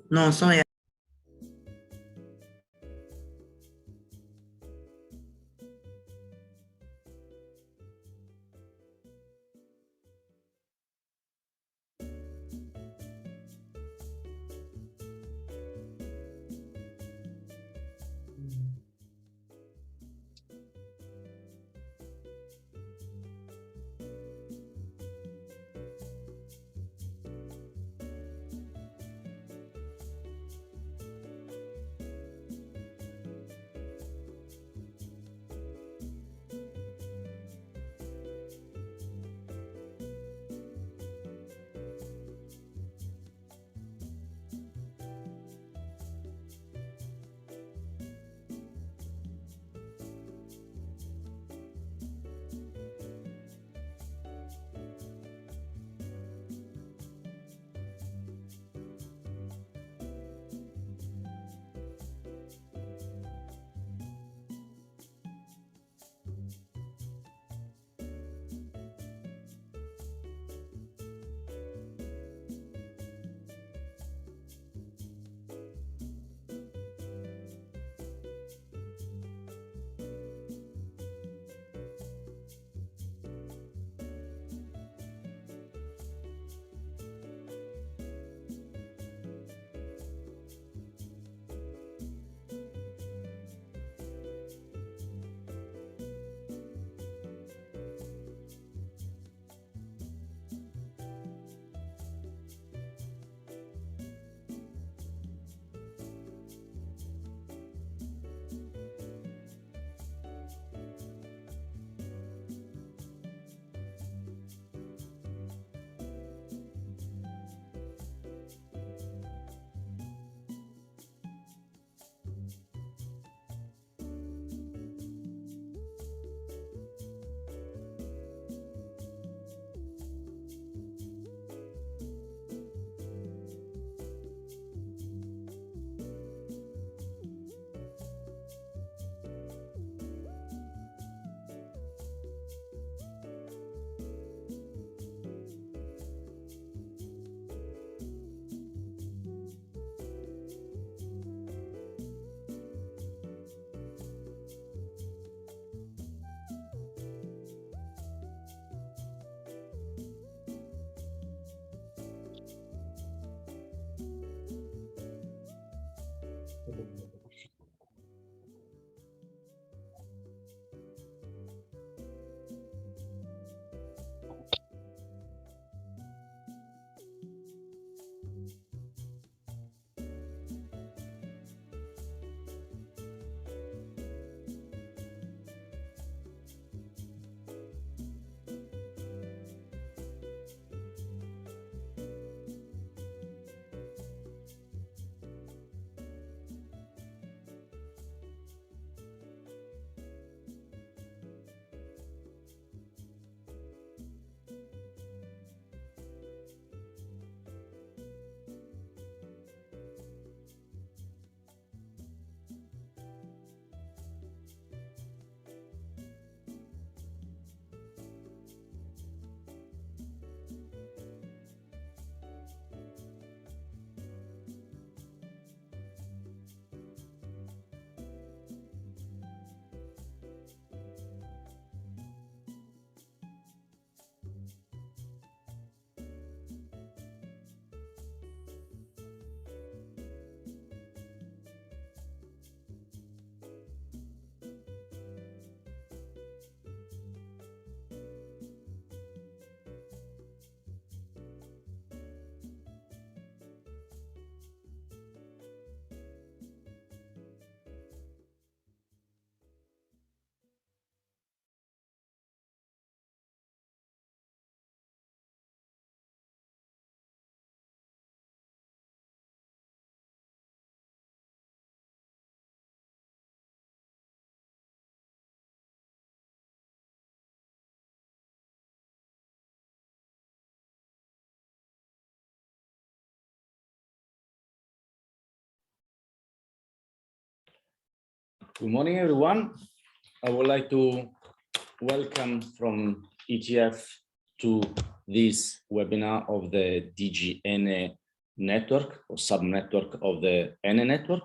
Non sono Good morning, everyone. I would like to welcome from ETF to this webinar of the DGN network or subnetwork of the N network.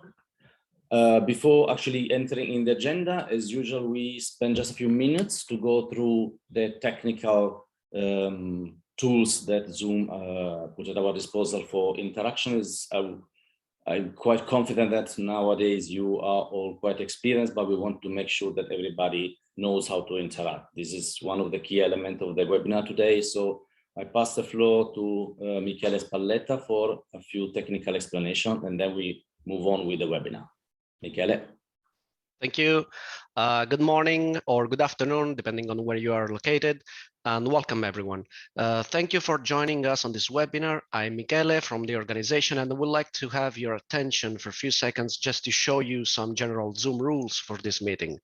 Before actually entering in the agenda, as usual, we spend just a few minutes to go through the technical tools that Zoom put at our disposal for interaction. I'm quite confident that nowadays you are all quite experienced, but we want to make sure that everybody knows how to interact. This is one of the key elements of the webinar today. So I pass the floor to Michele Spalletta for a few technical explanations, and then we move on with the webinar. Michele. Thank you. Good morning or good afternoon, depending on where you are located, and welcome everyone. Thank you for joining us on this webinar. I'm Michele from the organization, and I would like to have your attention for a few seconds just to show you some general Zoom rules for this meeting.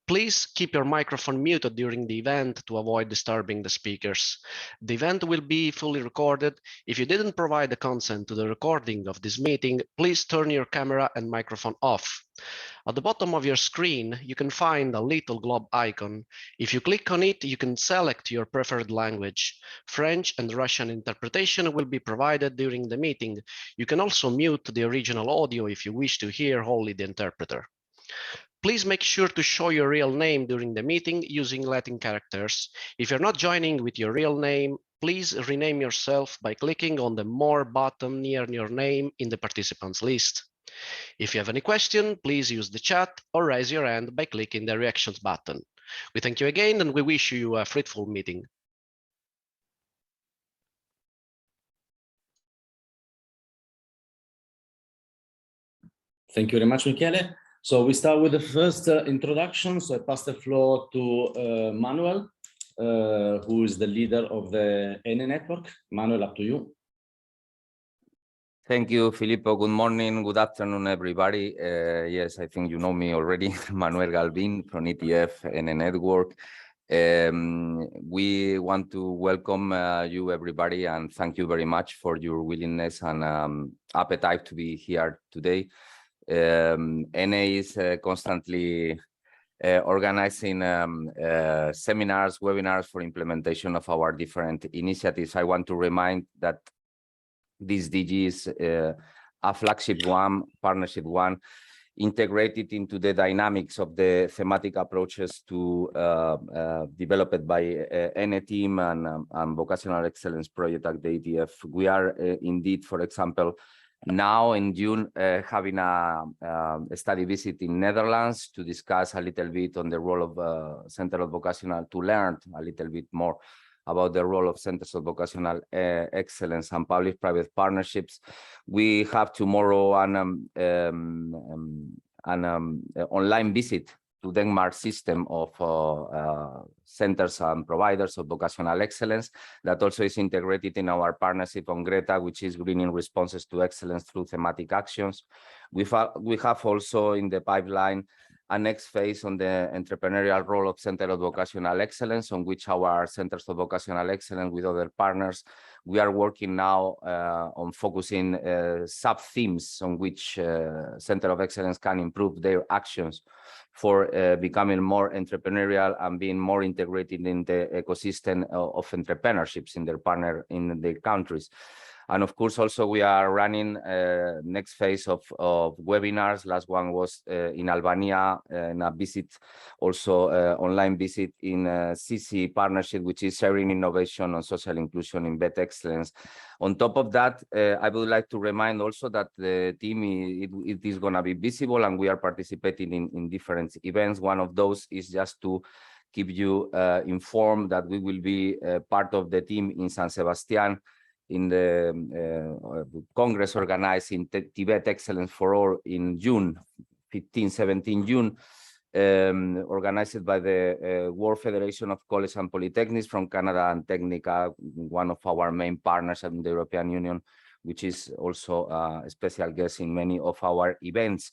Please keep your microphone muted during the event to avoid disturbing the speakers. The event will be fully recorded. If you didn't provide the consent to the recording of this meeting, please turn your camera and microphone off. At the bottom of your screen, you can find a little globe icon. If you click on it, you can select your preferred language. French and Russian interpretation will be provided during the meeting. You can also mute the original audio if you wish to hear only the interpreter. Please make sure to show your real name during the meeting using Latin characters. If you're not joining with your real name, please rename yourself by clicking on the More button near your name in the participants list. If you have any question, please use the chat or raise your hand by clicking the reactions button. We thank you again and we wish you a fruitful meeting. Thank you very much, Michele. So we start with the first introduction. So I pass the floor to Manuel, who is the leader of the N network. Manuel, up to you. Thank you, Filippo. Good morning, good afternoon, everybody. Yes, I think you know me already, Manuel Galvin from ETF N Network. We want to welcome you, everybody, and thank you very much for your willingness and appetite to be here today. NA is constantly organizing seminars, webinars for implementation of our different initiatives. I want to remind that this DG is a flagship one, partnership one, integrated into the dynamics of the thematic approaches to developed by NA team and Vocational Excellence Project at the ETF. We are indeed, for example, now in June, having a study visit in Netherlands to discuss a little bit on the role of Center of Vocational, to learn a little bit more about the role of Centers of Vocational Excellence and public-private partnerships. We have tomorrow an online visit to Denmark system of centers and providers of vocational excellence that also is integrated in our partnership on Greta, which is greening responses to excellence through thematic actions. We have also in the pipeline a next phase on the entrepreneurial role of Center of Vocational Excellence, on which our Centers of Vocational Excellence with other partners, we are working now on focusing sub-themes on which Center of Excellence can improve their actions for becoming more entrepreneurial and being more integrated in the ecosystem of entrepreneurships in their partner in their countries. And of course, also we are running next phase of webinars. Last one was in Albania, and a visit, also online visit in CC partnership, which is sharing innovation on social inclusion in vet excellence. On top of that, I would like to remind also that the team it is going to be visible, and we are participating in different events. One of those is just to keep you informed that we will be part of the team in San Sebastian in the Congress organized in Tibet Excellence for All in June, 15-17 June, organized by the World Federation of Colleges and Polytechnics from Canada and Technica, one of our main partners in the European Union, which is also a special guest in many of our events.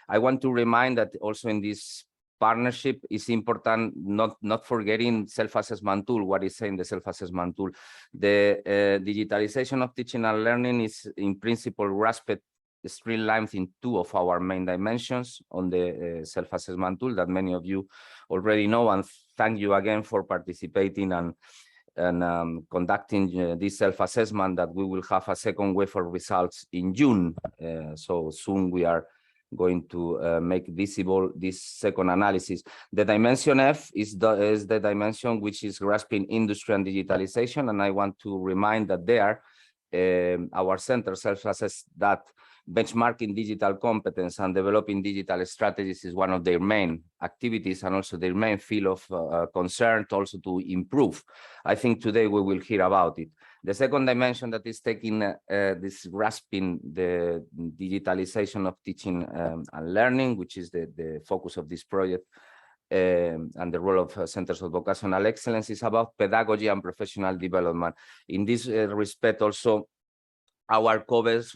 I want to remind that also in this partnership is important, not forgetting self-assessment tool. What is saying the self-assessment tool? The digitalization of teaching and learning is in principle grasped streamlined in two of our main dimensions on the self-assessment tool that many of you already know, and thank you again for participating and and conducting this self-assessment that we will have a second wave of results in June. So soon we are going to make visible this second analysis. The dimension F is the dimension which is grasping industry and digitalization, and I want to remind that there our center self-assess that benchmarking digital competence and developing digital strategies is one of their main activities and also their main field of concern also to improve. I think today we will hear about it. The second dimension that is taking this grasping the digitalization of teaching and learning, which is the focus of this project, and the role of centers of vocational excellence, is about pedagogy and professional development. In this respect also, our COVES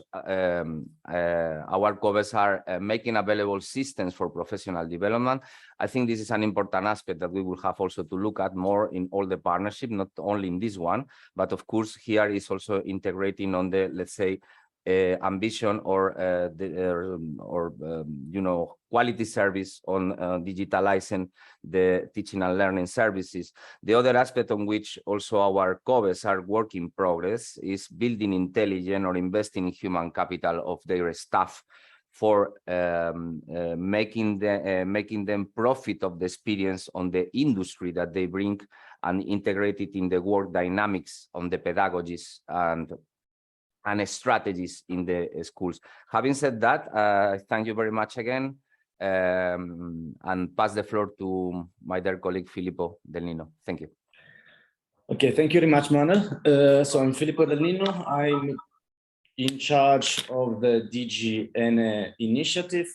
are making available systems for professional development. I think this is an important aspect that we will have also to look at more in all the partnership, not only in this one, but of course here is also integrating on the, let's say, ambition or quality service on digitalizing the teaching and learning services. The other aspect on which also our COVES are work in progress is building intelligent or investing in human capital of their staff for making them profit of the experience on the industry that they bring and integrate it in the work dynamics on the pedagogies and strategies in the schools. Having said that, thank you very much again, and pass the floor to my dear colleague Philippa Del Nino. Thank you. Okay, thank you very much, Manuel. So I'm Philippa Del Nino. I'm in charge of the DGN initiative.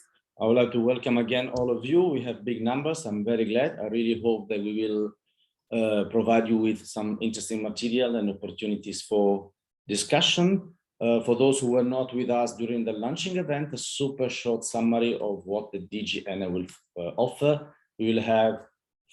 I would like to welcome again all of you. We have big numbers. I'm very glad. I really hope that we will provide you with some interesting material and opportunities for discussion. For those who were not with us during the launching event, a super short summary of what the DGN will offer. We will have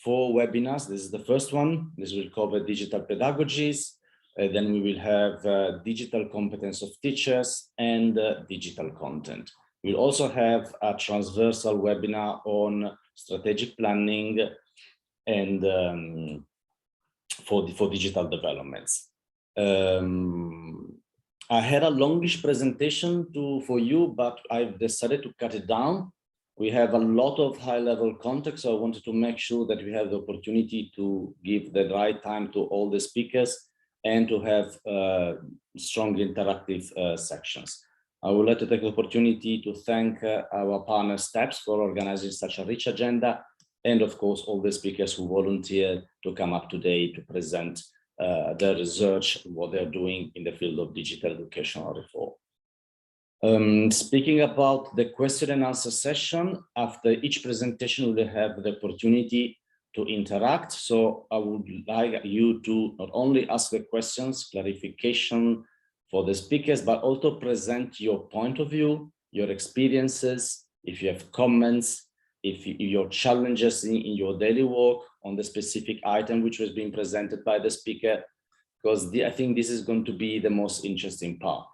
4 webinars. This is the first one. This will cover digital pedagogies. Then we will have digital competence of teachers and digital content. We'll also have a transversal webinar on strategic planning and for digital developments. I had a longish presentation for you, but I've decided to cut it down. We have a lot of high-level context, so I wanted to make sure that we have the opportunity to give the right time to all the speakers and to have strong interactive sections. I would like to take the opportunity to thank our partner STEPS for organizing such a rich agenda, and of course all the speakers who volunteered to come up today to present their research, what they're doing in the field of digital educational reform. Speaking about the question and answer session, after each presentation we'll have the opportunity to interact. So I would like you to not only ask the questions, clarification for the speakers, but also present your point of view, your experiences, if you have comments, if your challenges in your daily work on the specific item which was being presented by the speaker, because I think this is going to be the most interesting part.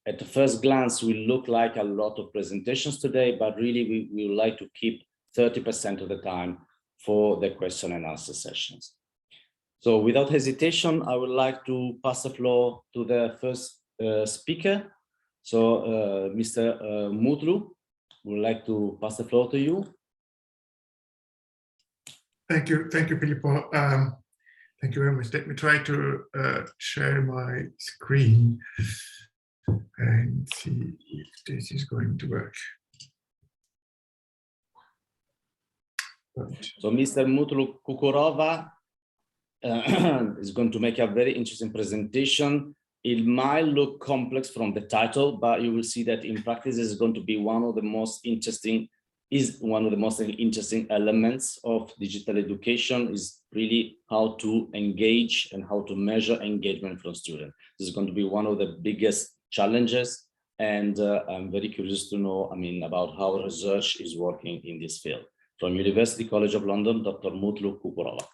At the first glance, we look like a lot of presentations today, but really we would like to keep 30% of the time for the question and answer sessions. So without hesitation, I would like to pass the floor to the first speaker. So Mr. Mutlo, would like to pass the floor to you. Thank you, Philippa. Thank you very much. Let me try to share my screen and see if this is going to work. So Mr. Mutlo Kukurova is going to make a very interesting presentation. It might look complex from the title, but you will see that in practice is going to be one of the most interesting elements of digital education, is really how to engage and how to measure engagement from students. This is going to be one of the biggest challenges, and I'm very curious to know, about how research is working in this field. From University College of London, Dr. Mutlo Kukurova.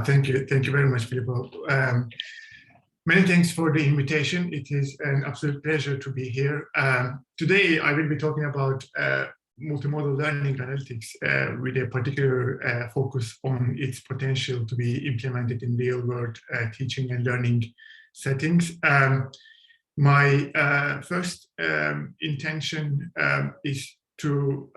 Thank you very much, Philippa. Many thanks for the invitation. It is an absolute pleasure to be here. Today, I will be talking about multimodal learning analytics with a particular focus on its potential to be implemented in real-world teaching and learning settings. My first intention is to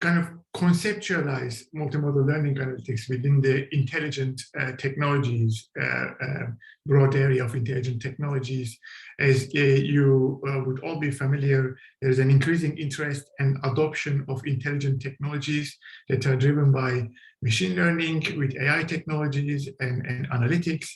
kind of conceptualize multimodal learning analytics within the intelligent technologies, broad area of intelligent technologies. As you would all be familiar, there is an increasing interest and adoption of intelligent technologies that are driven by machine learning with AI technologies and analytics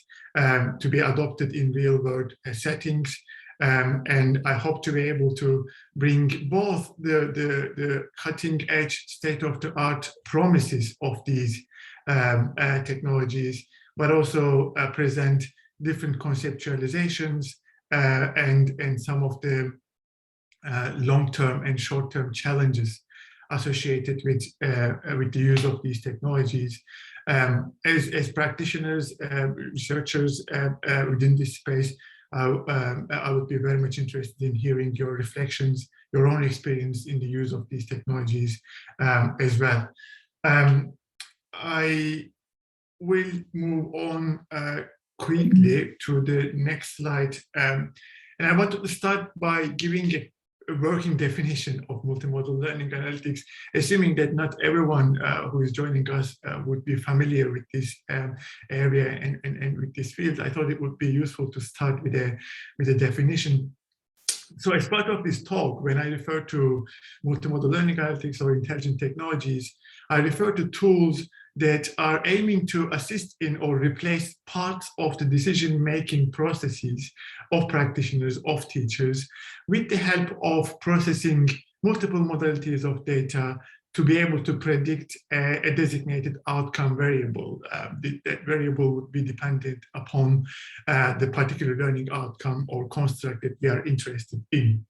to be adopted in real-world settings. And I hope to be able to bring both the cutting-edge, state-of-the-art promises of these technologies, but also present different conceptualizations and some of the long-term and short-term challenges associated with the use of these technologies. As practitioners, researchers within this space, I would be very much interested in hearing your reflections, your own experience in the use of these technologies as well. I will move on quickly to the next slide. And I wanted to start by giving a working definition of multimodal learning analytics, assuming that not everyone who is joining us would be familiar with this area and with this field. I thought it would be useful to start with a definition. So as part of this talk, when I refer to multimodal learning analytics or intelligent technologies, I refer to tools that are aiming to assist in or replace parts of the decision-making processes of practitioners, of teachers, with the help of processing multiple modalities of data to be able to predict a designated outcome variable. That variable would be dependent upon the particular learning outcome or construct that we are interested in.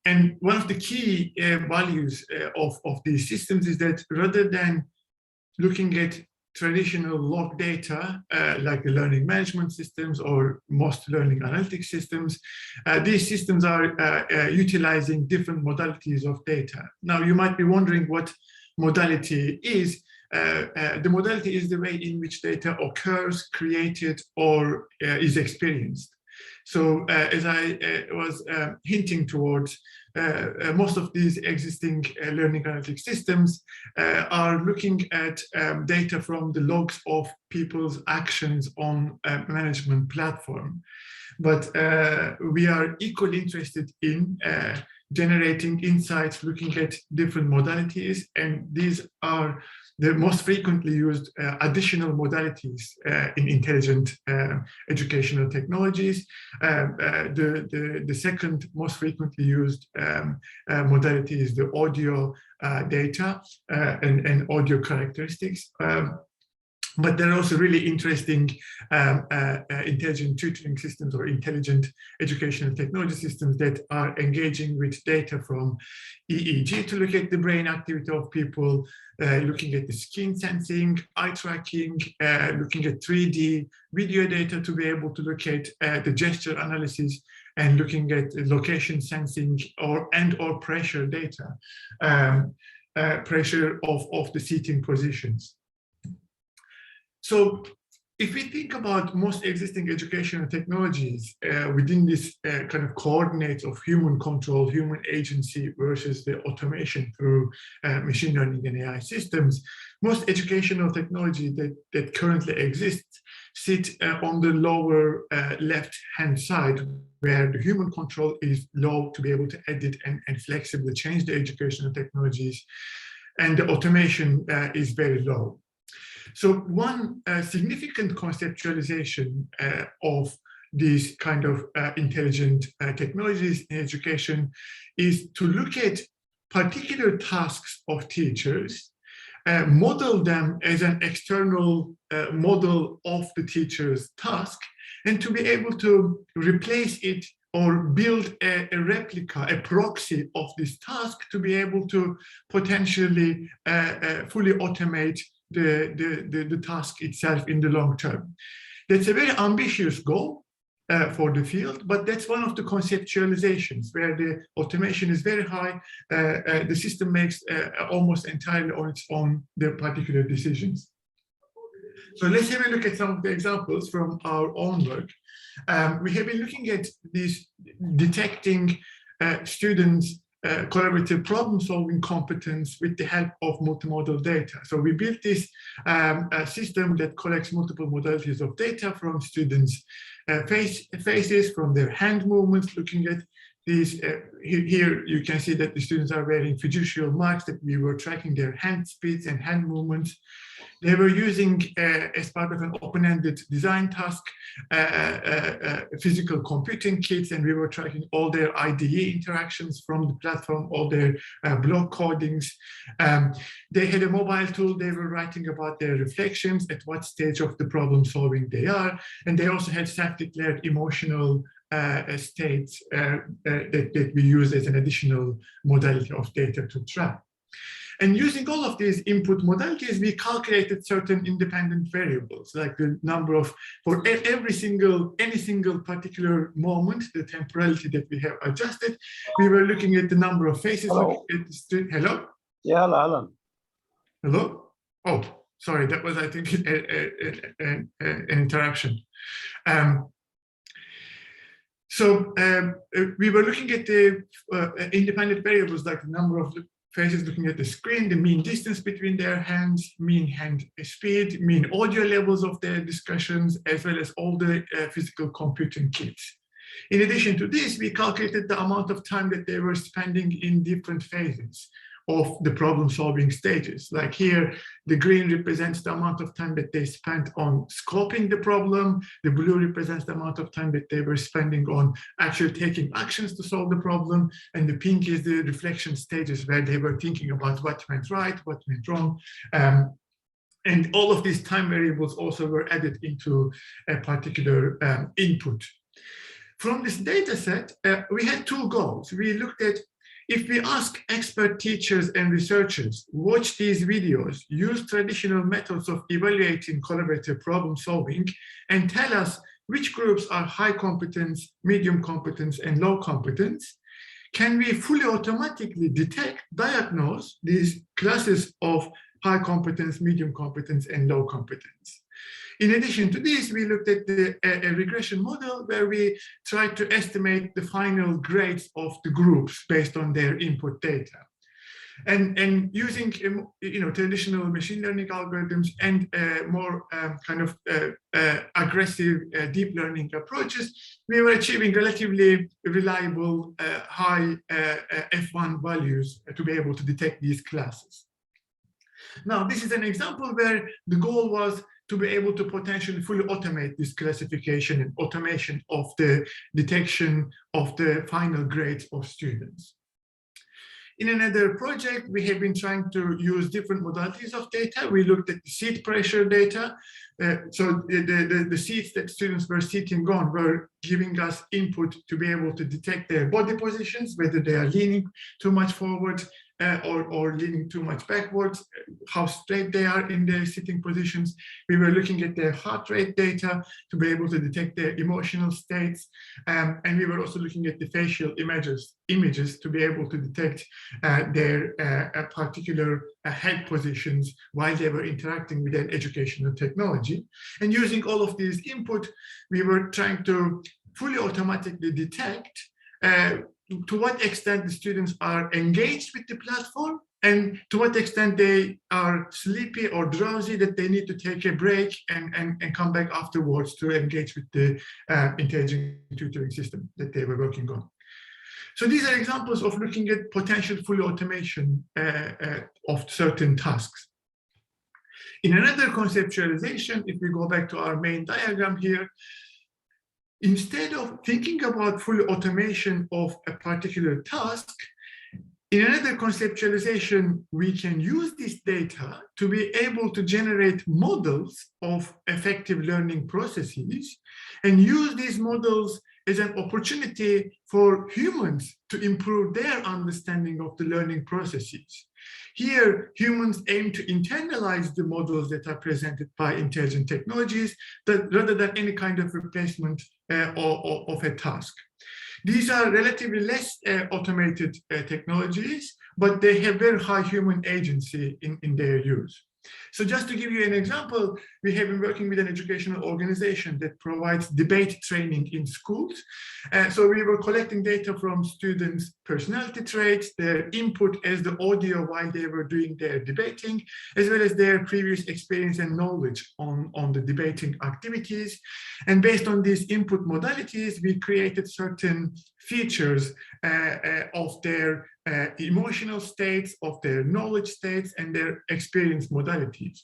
And one of the key values of these systems is that rather than looking at traditional log data, like the learning management systems or most learning analytics systems, these systems are utilizing different modalities of data. Now, you might be wondering what modality is. The modality is the way in which data occurs, created, or is experienced. So as I was hinting towards, most of these existing learning analytics systems are looking at data from the logs of people's actions on a management platform. But we are equally interested in generating insights, looking at different modalities, and these are the most frequently used additional modalities in intelligent educational technologies. The second most frequently used modality is the audio data and audio characteristics. But there are also really interesting intelligent tutoring systems or intelligent educational technology systems that are engaging with data from EEG to look at the brain activity of people, looking at the skin sensing, eye tracking, looking at 3D video data to be able to look at the gesture analysis, and looking at location sensing or pressure data, pressure of the seating positions. So if we think about most existing educational technologies within this kind of coordinates of human control, human agency versus the automation through machine learning and AI systems, most educational technology that currently exists sit on the lower left-hand side, where the human control is low to be able to edit and flexibly change the educational technologies, and the automation is very low. So one significant conceptualization of these kind of intelligent technologies in education is to look at particular tasks of teachers, model them as an external model of the teacher's task, and to be able to replace it or build a replica, a proxy of this task to be able to potentially fully automate the task itself in the long term. That's a very ambitious goal, for the field, but that's one of the conceptualizations where the automation is very high. The system makes almost entirely on its own the particular decisions. So let's have a look at some of the examples from our own work. We have been looking at these detecting students' collaborative problem-solving competence with the help of multimodal data. So we built this system that collects multiple modalities of data from students' faces, from their hand movements, looking at these. Here you can see that the students are wearing fiducial marks, that we were tracking their hand speeds and hand movements. They were using, as part of an open-ended design task, physical computing kits, and we were tracking all their IDE interactions from the platform, all their block codings. They had a mobile tool. They were writing about their reflections, at what stage of the problem solving they are, and they also had self-declared emotional states that we use as an additional modality of data to track. And using all of these input modalities, we calculated certain independent variables, like the number of, for any single particular moment, the temporality that we have adjusted. We were looking at the number of faces. Hello. Hello? Yeah, Alan. Hello? Oh, sorry, that was, I think, an interruption. So we were looking at the independent variables, like the number of faces looking at the screen, the mean distance between their hands, mean hand speed, mean audio levels of their discussions, as well as all the physical computing kits. In addition to this, we calculated the amount of time that they were spending in different phases of the problem-solving stages. Like here, the green represents the amount of time that they spent on scoping the problem. The blue represents the amount of time that they were spending on actually taking actions to solve the problem. And the pink is the reflection stages where they were thinking about what went right, what went wrong. And all of these time variables also were added into a particular input. From this data set, we had two goals. We looked at, if we ask expert teachers and researchers, watch these videos, use traditional methods of evaluating collaborative problem solving, and tell us which groups are high competence, medium competence, and low competence, can we fully automatically detect, diagnose these classes of high competence, medium competence, and low competence? In addition to this, we looked at a regression model where we tried to estimate the final grades of the groups based on their input data. And using traditional machine learning algorithms and more kind of aggressive deep learning approaches, we were achieving relatively reliable high F1 values to be able to detect these classes. Now, this is an example where the goal was to be able to potentially fully automate this classification and automation of the detection of the final grades of students. In another project, we have been trying to use different modalities of data. We looked at the seat pressure data. So the seats that students were sitting on were giving us input to be able to detect their body positions, whether they are leaning too much forward or leaning too much backwards, how straight they are in their sitting positions. We were looking at their heart rate data to be able to detect their emotional states. And we were also looking at the facial images to be able to detect their particular head positions while they were interacting with an educational technology. And using all of these input, we were trying to fully automatically detect to what extent the students are engaged with the platform and to what extent they are sleepy or drowsy, that they need to take a break and come back afterwards to engage with the intelligent tutoring system that they were working on. So these are examples of looking at potential full automation of certain tasks. In another conceptualization, if we go back to our main diagram here, instead of thinking about full automation of a particular task, in another conceptualization, we can use this data to be able to generate models of effective learning processes and use these models as an opportunity for humans to improve their understanding of the learning processes. Here, humans aim to internalize the models that are presented by intelligent technologies, that rather than any kind of replacement of a task. These are relatively less automated technologies, but they have very high human agency in their use. So just to give you an example, we have been working with an educational organization that provides debate training in schools. So we were collecting data from students' personality traits, their input as the audio while they were doing their debating, as well as their previous experience and knowledge on the debating activities. And based on these input modalities, we created certain features of their emotional states, of their knowledge states, and their experience modalities.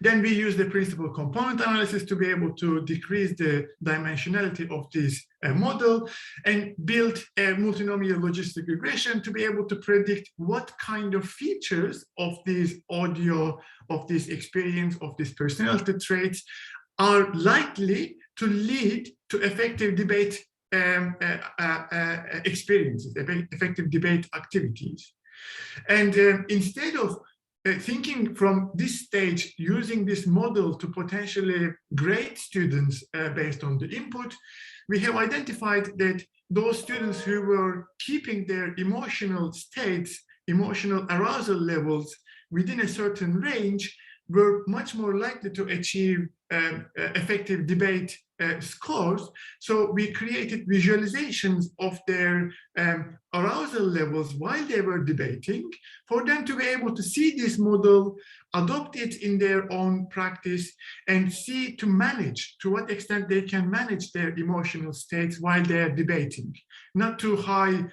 Then we use the principal component analysis to be able to decrease the dimensionality of this model and build a multinomial logistic regression to be able to predict what kind of features of this audio, of this experience, of these personality traits are likely to lead to effective debate experiences, effective debate activities. And instead of thinking from this stage, using this model to potentially grade students based on the input, we have identified that those students who were keeping their emotional states, emotional arousal levels within a certain range were much more likely to achieve effective debate scores. So we created visualizations of their arousal levels while they were debating for them to be able to see this model, adopt it in their own practice, and see to manage, to what extent they can manage their emotional states while they are debating. Not too high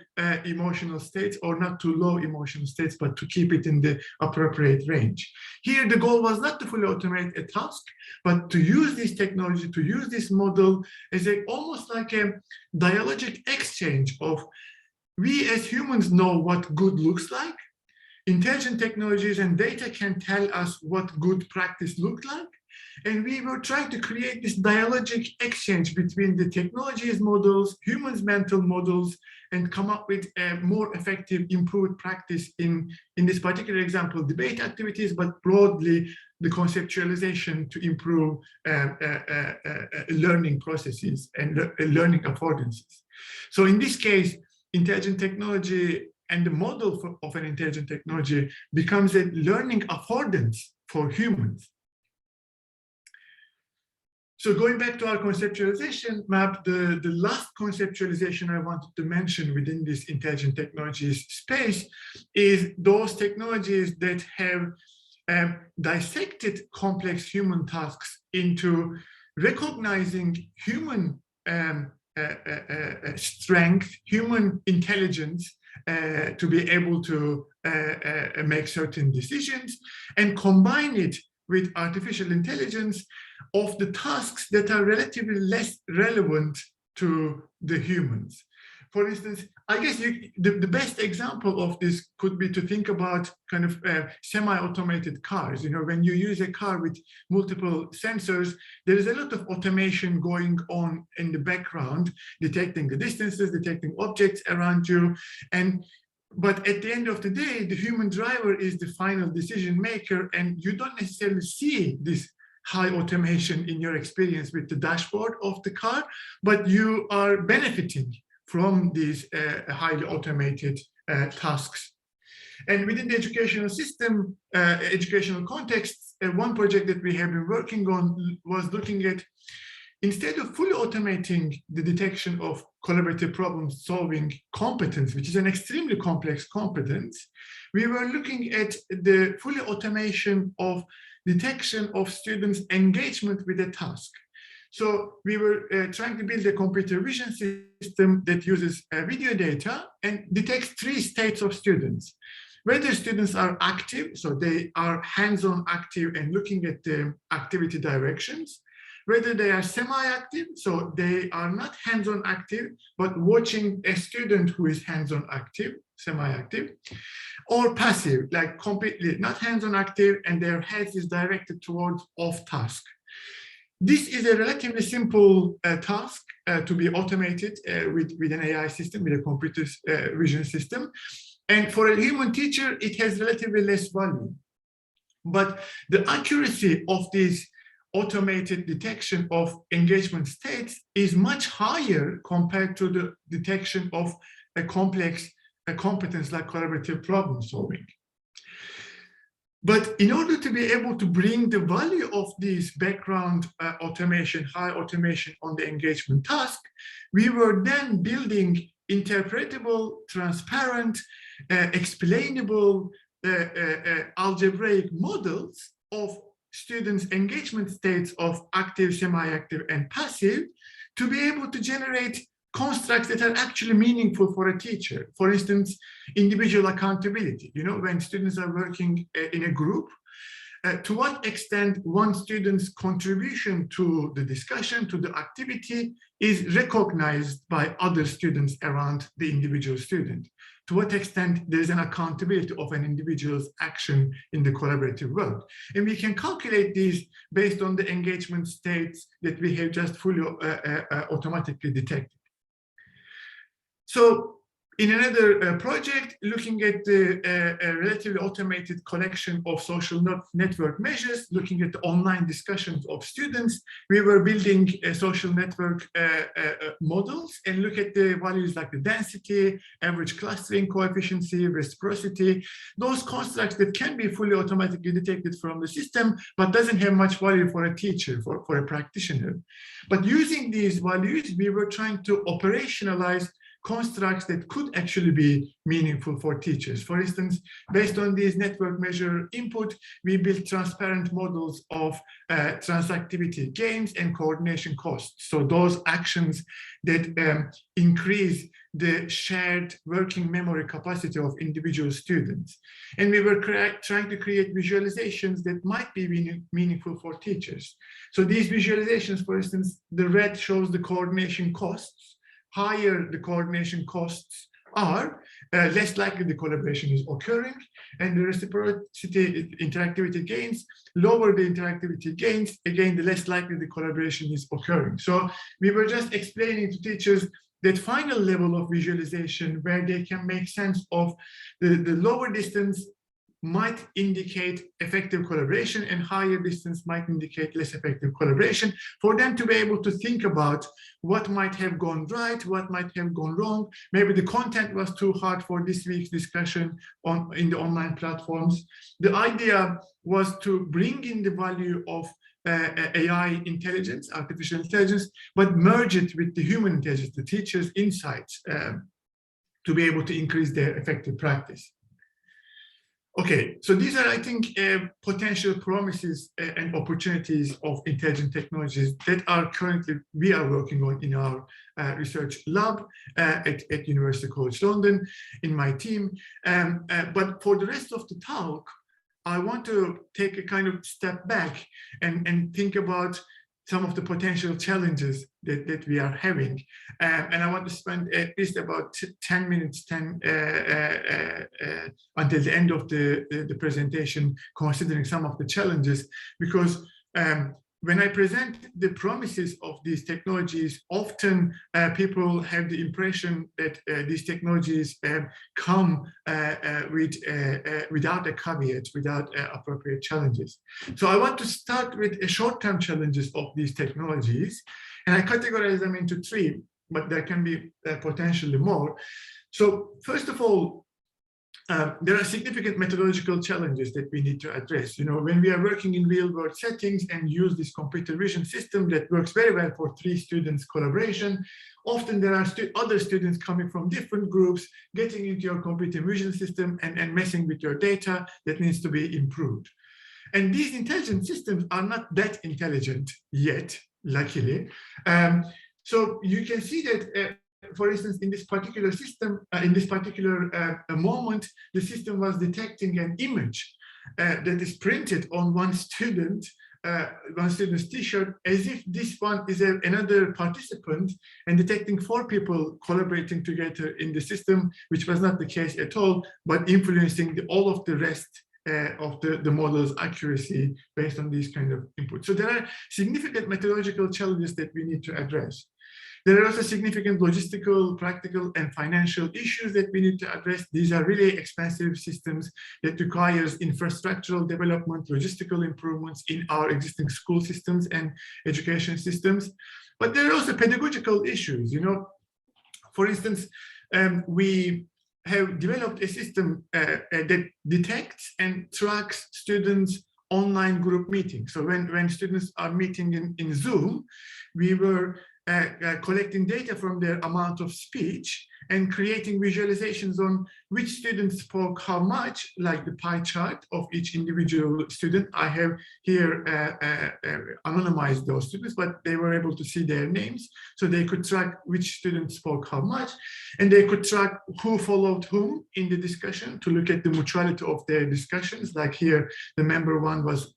emotional states or not too low emotional states, but to keep it in the appropriate range. Here, the goal was not to fully automate a task, but to use this technology, to use this model as almost like a dialogic exchange of, we as humans know what good looks like. Intelligent technologies and data can tell us what good practice looks like. And we were trying to create this dialogic exchange between the technologies models, humans' mental models, and come up with a more effective, improved practice in this particular example, debate activities, but broadly the conceptualization to improve learning processes and learning affordances. So in this case, intelligent technology and the model of an intelligent technology becomes a learning affordance for humans. So going back to our conceptualization map, the last conceptualization I wanted to mention within this intelligent technologies space is those technologies that have dissected complex human tasks into recognizing human strength, human intelligence to be able to make certain decisions, and combine it with artificial intelligence of the tasks that are relatively less relevant to the humans. For instance, I guess the best example of this could be to think about kind of semi-automated cars. You know, when you use a car with multiple sensors, there is a lot of automation going on in the background, detecting the distances, detecting objects around you. But at the end of the day, the human driver is the final decision maker, and you don't necessarily see this high automation in your experience with the dashboard of the car, but you are benefiting from these highly automated tasks. And within the educational system, educational context, one project that we have been working on was looking at, instead of fully automating the detection of collaborative problem-solving competence, which is an extremely complex competence, we were looking at the fully automation of detection of students' engagement with a task. So we were trying to build a computer vision system that uses video data and detects 3 states of students. Whether students are active, so they are hands-on active and looking at the activity directions, whether they are semi-active, so they are not hands-on active, but watching a student who is hands-on active, semi-active, or passive, like completely not hands-on active and their head is directed towards off task. This is a relatively simple task to be automated with an AI system, with a computer vision system. And for a human teacher, it has relatively less value. But the accuracy of this automated detection of engagement states is much higher compared to the detection of a complex competence like collaborative problem solving. But in order to be able to bring the value of this background automation, high automation on the engagement task, we were then building interpretable, transparent, explainable algebraic models of students' engagement states of active, semi-active, and passive to be able to generate constructs that are actually meaningful for a teacher. For instance, individual accountability. You know, when students are working in a group, to what extent one student's contribution to the discussion, to the activity, is recognized by other students around the individual student. To what extent there is an accountability of an individual's action in the collaborative world. And we can calculate these based on the engagement states that we have just fully automatically detected. So in another project, looking at the relatively automated collection of social network measures, looking at the online discussions of students, we were building social network models and look at the values like the density, average clustering coefficient, reciprocity, those constructs that can be fully automatically detected from the system, but doesn't have much value for a teacher, for a practitioner. But using these values, we were trying to operationalize constructs that could actually be meaningful for teachers. For instance, based on these network measure input, we built transparent models of transactivity gains and coordination costs. So those actions that increase the shared working memory capacity of individual students. And we were trying to create visualizations that might be meaningful for teachers. So these visualizations, for instance, the red shows the coordination costs. Higher the coordination costs are, less likely the collaboration is occurring, and the reciprocity interactivity gains, lower the interactivity gains, again, the less likely the collaboration is occurring. So we were just explaining to teachers that final level of visualization where they can make sense of the lower distance might indicate effective collaboration and higher distance might indicate less effective collaboration, for them to be able to think about what might have gone right, what might have gone wrong. Maybe the content was too hard for this week's discussion in the online platforms. The idea was to bring in the value of AI intelligence, artificial intelligence, but merge it with the human intelligence, the teacher's insights, to be able to increase their effective practice. Okay, so these are, I think, potential promises and opportunities of intelligent technologies that are currently, we are working on in our research lab at University College London, in my team. But for the rest of the talk, I want to take a kind of step back and think about some of the potential challenges that we are having. And I want to spend at least about 10 minutes until the end of the presentation, considering some of the challenges, because when I present the promises of these technologies, often people have the impression that these technologies come without a caveat, without appropriate challenges. So I want to start with short-term challenges of these technologies, and I categorize them into three, but there can be potentially more. So first of all, there are significant methodological challenges that we need to address. You know, when we are working in real-world settings and use this computer vision system that works very well for 3 students collaboration, often there are other students coming from different groups, getting into your computer vision system and messing with your data that needs to be improved. And these intelligent systems are not that intelligent yet, luckily. So you can see that for instance, in this particular system, in this particular moment, the system was detecting an image that is printed on one student's t-shirt, as if this one is another participant, and detecting 4 people collaborating together in the system, which was not the case at all, but influencing all of the rest of the model's accuracy based on these kind of inputs. So there are significant methodological challenges that we need to address. There are also significant logistical, practical, and financial issues that we need to address. These are really expensive systems that requires infrastructural development, logistical improvements in our existing school systems and education systems. But there are also pedagogical issues. For instance, we have developed a system that detects and tracks students' online group meetings. So when students are meeting in Zoom, we were collecting data from their amount of speech and creating visualizations on which students spoke how much, like the pie chart of each individual student. I have here anonymized those students, but they were able to see their names, so they could track which students spoke how much, and they could track who followed whom in the discussion to look at the mutuality of their discussions. Like here, the member one was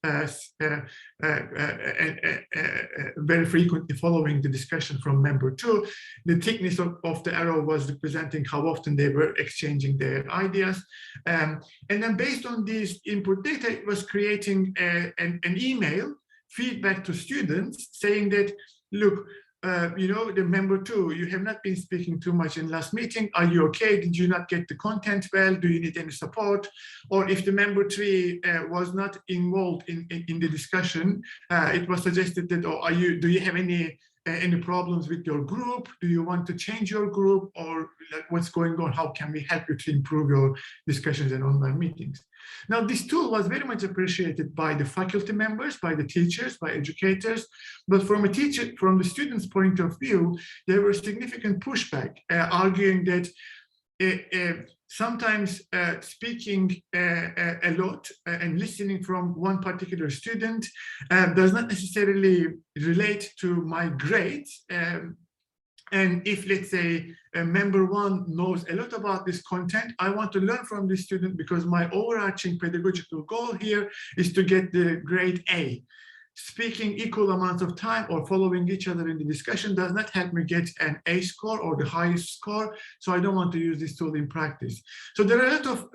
very frequently following the discussion from member two. The thickness of the arrow was representing how often they were exchanging their ideas. And then based on these input data, it was creating an email feedback to students saying that, look, the member two, you have not been speaking too much in last meeting. Are you okay? Did you not get the content well? Do you need any support? Or if the member three was not involved in the discussion, it was suggested that, do you have any problems with your group? Do you want to change your group? Or like, what's going on? How can we help you to improve your discussions and online meetings? Now, this tool was very much appreciated by the faculty members, by the teachers, by educators, but from the students' point of view, there was significant pushback, arguing that sometimes speaking a lot and listening from one particular student does not necessarily relate to my grades. And if, let's say, member one knows a lot about this content, I want to learn from this student because my overarching pedagogical goal here is to get the grade A. Speaking equal amounts of time or following each other in the discussion does not help me get an A score or the highest score, so I don't want to use this tool in practice. So there are a lot of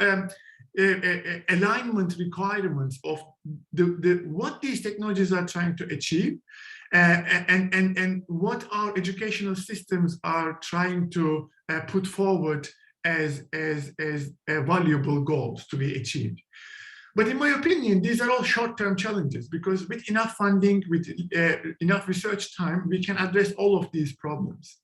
alignment requirements of what these technologies are trying to achieve, and what our educational systems are trying to put forward as valuable goals to be achieved. But in my opinion, these are all short-term challenges, because with enough funding, with enough research time, we can address all of these problems.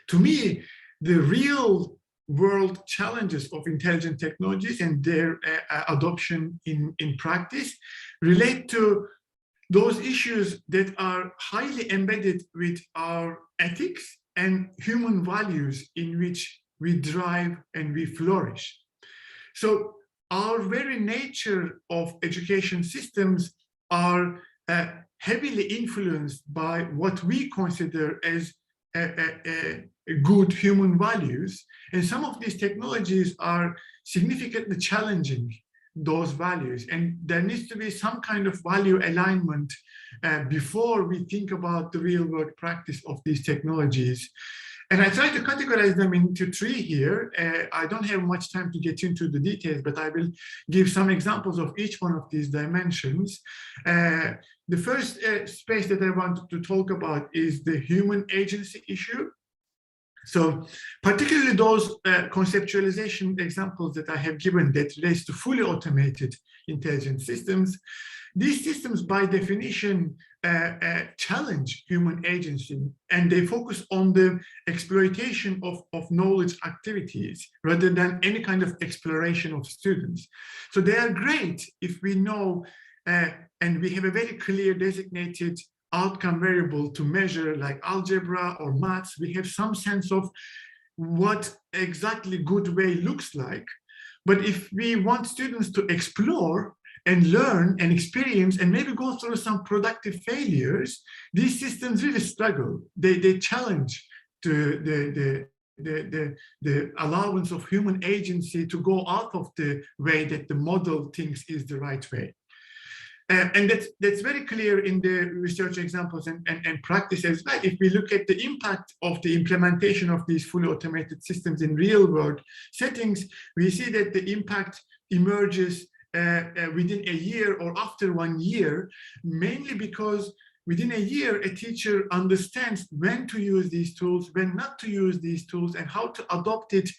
To me, the real world challenges of intelligent technologies and their adoption in practice relate to those issues that are highly embedded with our ethics and human values in which we drive and we flourish. So our very nature of education systems are heavily influenced by what we consider as good human values. And some of these technologies are significantly challenging those values. And there needs to be some kind of value alignment before we think about the real world practice of these technologies. And I try to categorize them into three here. I don't have much time to get into the details, but I will give some examples of each one of these dimensions. The first space that I wanted to talk about is the human agency issue. So particularly those conceptualization examples that I have given that relates to fully automated intelligent systems. These systems, by definition, challenge human agency, and they focus on the exploitation of knowledge activities rather than any kind of exploration of students. So they are great if we know, and we have a very clear designated outcome variable to measure, like algebra or maths. We have some sense of what exactly good way looks like. But if we want students to explore and learn and experience and maybe go through some productive failures, these systems really struggle. They challenge the allowance of human agency to go out of the way that the model thinks is the right way. And that's very clear in the research examples and practice as well. If we look at the impact of the implementation of these fully automated systems in real world settings, we see that the impact emerges within a year or after 1 year, mainly because within a year, a teacher understands when to use these tools, when not to use these tools, and how to adopt it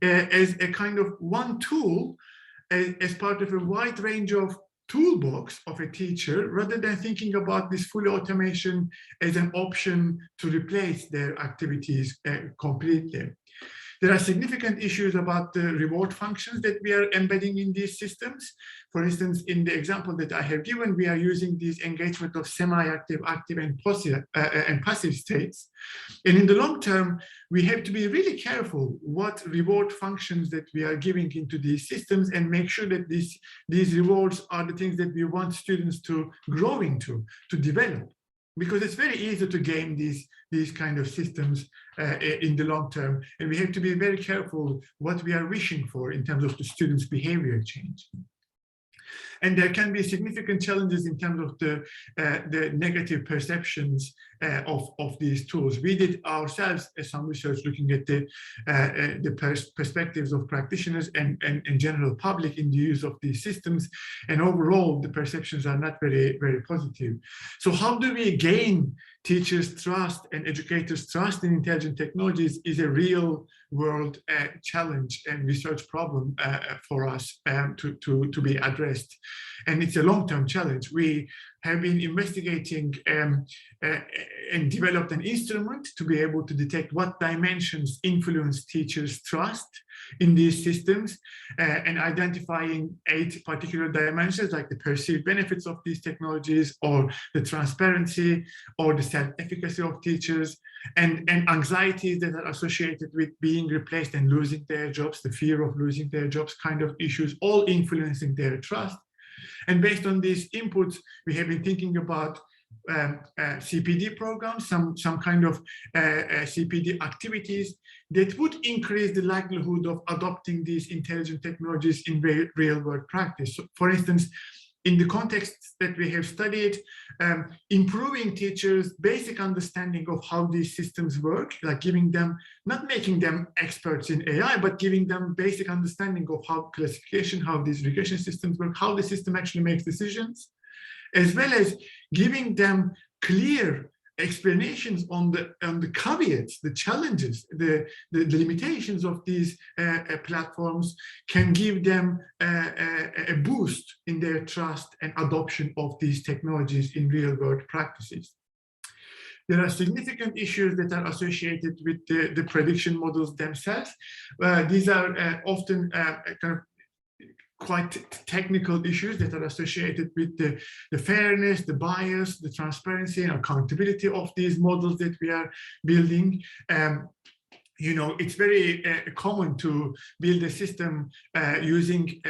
as a kind of one tool as part of a wide range of toolbox of a teacher, rather than thinking about this full automation as an option to replace their activities completely. There are significant issues about the reward functions that we are embedding in these systems. For instance, in the example that I have given, we are using these engagement of semi-active, active, and passive states. And in the long term, we have to be really careful what reward functions that we are giving into these systems, and make sure that these rewards are the things that we want students to grow into, to develop. Because it's very easy to game these kind of systems in the long term. And we have to be very careful what we are wishing for in terms of the students' behavior change. And there can be significant challenges in terms of the negative perceptions of these tools. We did ourselves some research looking at the perspectives of practitioners and general public in the use of these systems. And overall, the perceptions are not very, very positive. So how do we gain teachers' trust and educators' trust in intelligent technologies is a real world challenge and research problem for us to be addressed. And it's a long-term challenge. We have been investigating and developed an instrument to be able to detect what dimensions influence teachers' trust in these systems, and identifying 8 particular dimensions, like the perceived benefits of these technologies, or the transparency, or the self-efficacy of teachers, and anxieties that are associated with being replaced and losing their jobs, the fear of losing their jobs kind of issues, all influencing their trust. And based on these inputs, we have been thinking about CPD programs, some kind of CPD activities that would increase the likelihood of adopting these intelligent technologies in real-world practice. So, for instance, in the context that we have studied, improving teachers' basic understanding of how these systems work, like giving them, not making them experts in AI, but giving them basic understanding of how classification, how these regression systems work, how the system actually makes decisions, as well as giving them clear explanations on the caveats, the challenges, the limitations of these platforms, can give them a boost in their trust and adoption of these technologies in real-world practices. There are significant issues that are associated with the prediction models themselves. These are often kind of quite technical issues that are associated with the fairness, the bias, the transparency, and accountability of these models that we are building. You know, it's very common to build a system using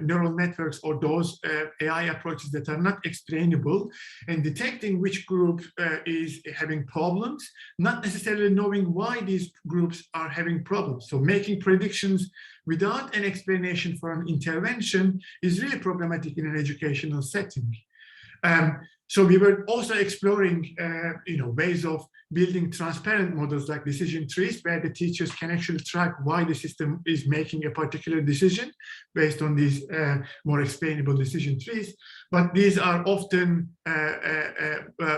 neural networks or those AI approaches that are not explainable, and detecting which group is having problems, not necessarily knowing why these groups are having problems. So making predictions without an explanation for an intervention is really problematic in an educational setting. So we were also exploring, ways of building transparent models like decision trees, where the teachers can actually track why the system is making a particular decision based on these more explainable decision trees. But these are often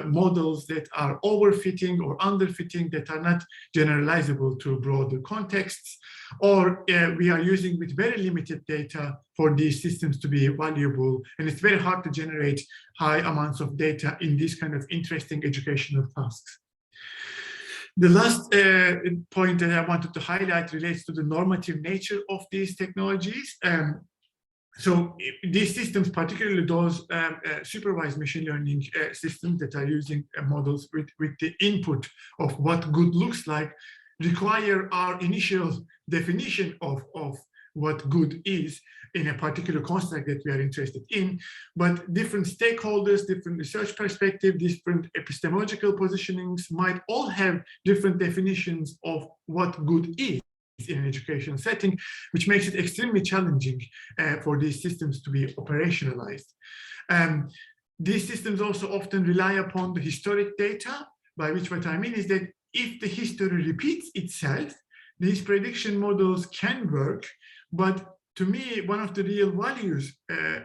models that are overfitting or underfitting, that are not generalizable to broader contexts, or we are using with very limited data for these systems to be valuable. And it's very hard to generate high amounts of data in these kind of interesting educational tasks. The last point that I wanted to highlight relates to the normative nature of these technologies. So these systems, particularly those supervised machine learning systems that are using models with the input of what good looks like, require our initial definition of what good is in a particular construct that we are interested in. But different stakeholders, different research perspectives, different epistemological positionings might all have different definitions of what good is in an educational setting, which makes it extremely challenging for these systems to be operationalized. These systems also often rely upon the historic data, by which what I mean is that if the history repeats itself, these prediction models can work. But to me, one of the real values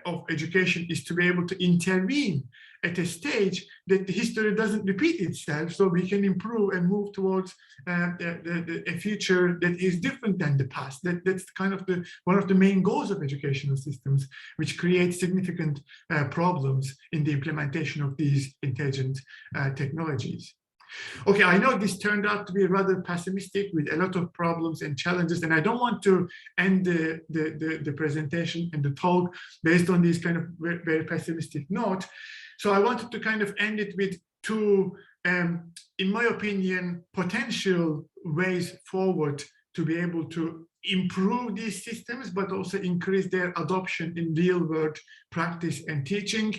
of education is to be able to intervene at a stage that the history doesn't repeat itself, so we can improve and move towards a future that is different than the past. That's kind of one of the main goals of educational systems, which creates significant problems in the implementation of these intelligent technologies. Okay, I know this turned out to be rather pessimistic with a lot of problems and challenges, and I don't want to end the presentation and the talk based on this kind of very pessimistic note. So I wanted to kind of end it with two, in my opinion, potential ways forward to be able to improve these systems, but also increase their adoption in real-world practice and teaching.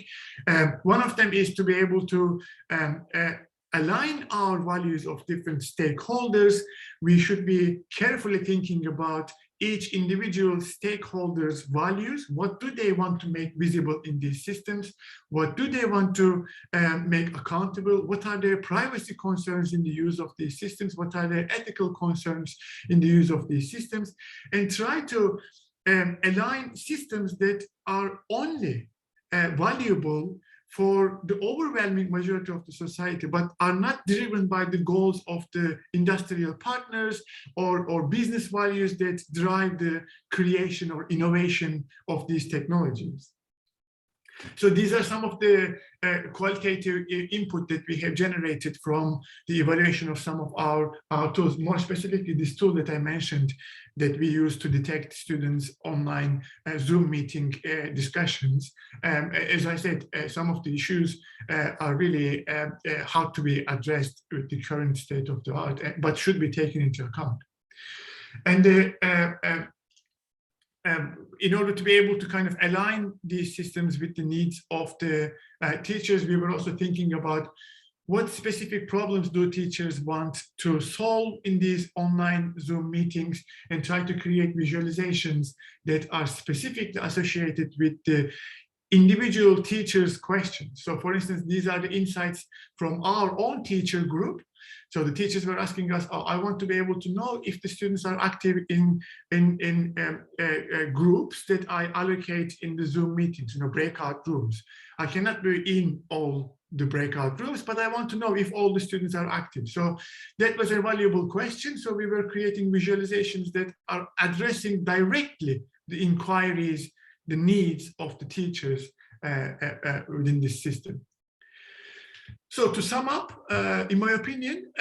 One of them is to be able to align our values of different stakeholders. We should be carefully thinking about each individual stakeholder's values. What do they want to make visible in these systems? What do they want to make accountable? What are their privacy concerns in the use of these systems? What are their ethical concerns in the use of these systems? And try to align systems that are only valuable for the overwhelming majority of the society, but are not driven by the goals of the industrial partners or business values that drive the creation or innovation of these technologies. So these are some of the qualitative input that we have generated from the evaluation of some of our tools, more specifically this tool that I mentioned that we use to detect students' online Zoom meeting discussions. As I said, some of the issues are really hard to be addressed with the current state of the art, but should be taken into account. And in order to be able to kind of align these systems with the needs of the teachers, we were also thinking about what specific problems do teachers want to solve in these online Zoom meetings, and try to create visualizations that are specifically associated with the individual teachers' questions. So for instance, these are the insights from our own teacher group. So the teachers were asking us, oh, I want to be able to know if the students are active in groups that I allocate in the Zoom meetings, breakout rooms. I cannot be in all the breakout rooms, but I want to know if all the students are active. So that was a valuable question. So we were creating visualizations that are addressing directly the inquiries, the needs of the teachers within this system. So to sum up, in my opinion,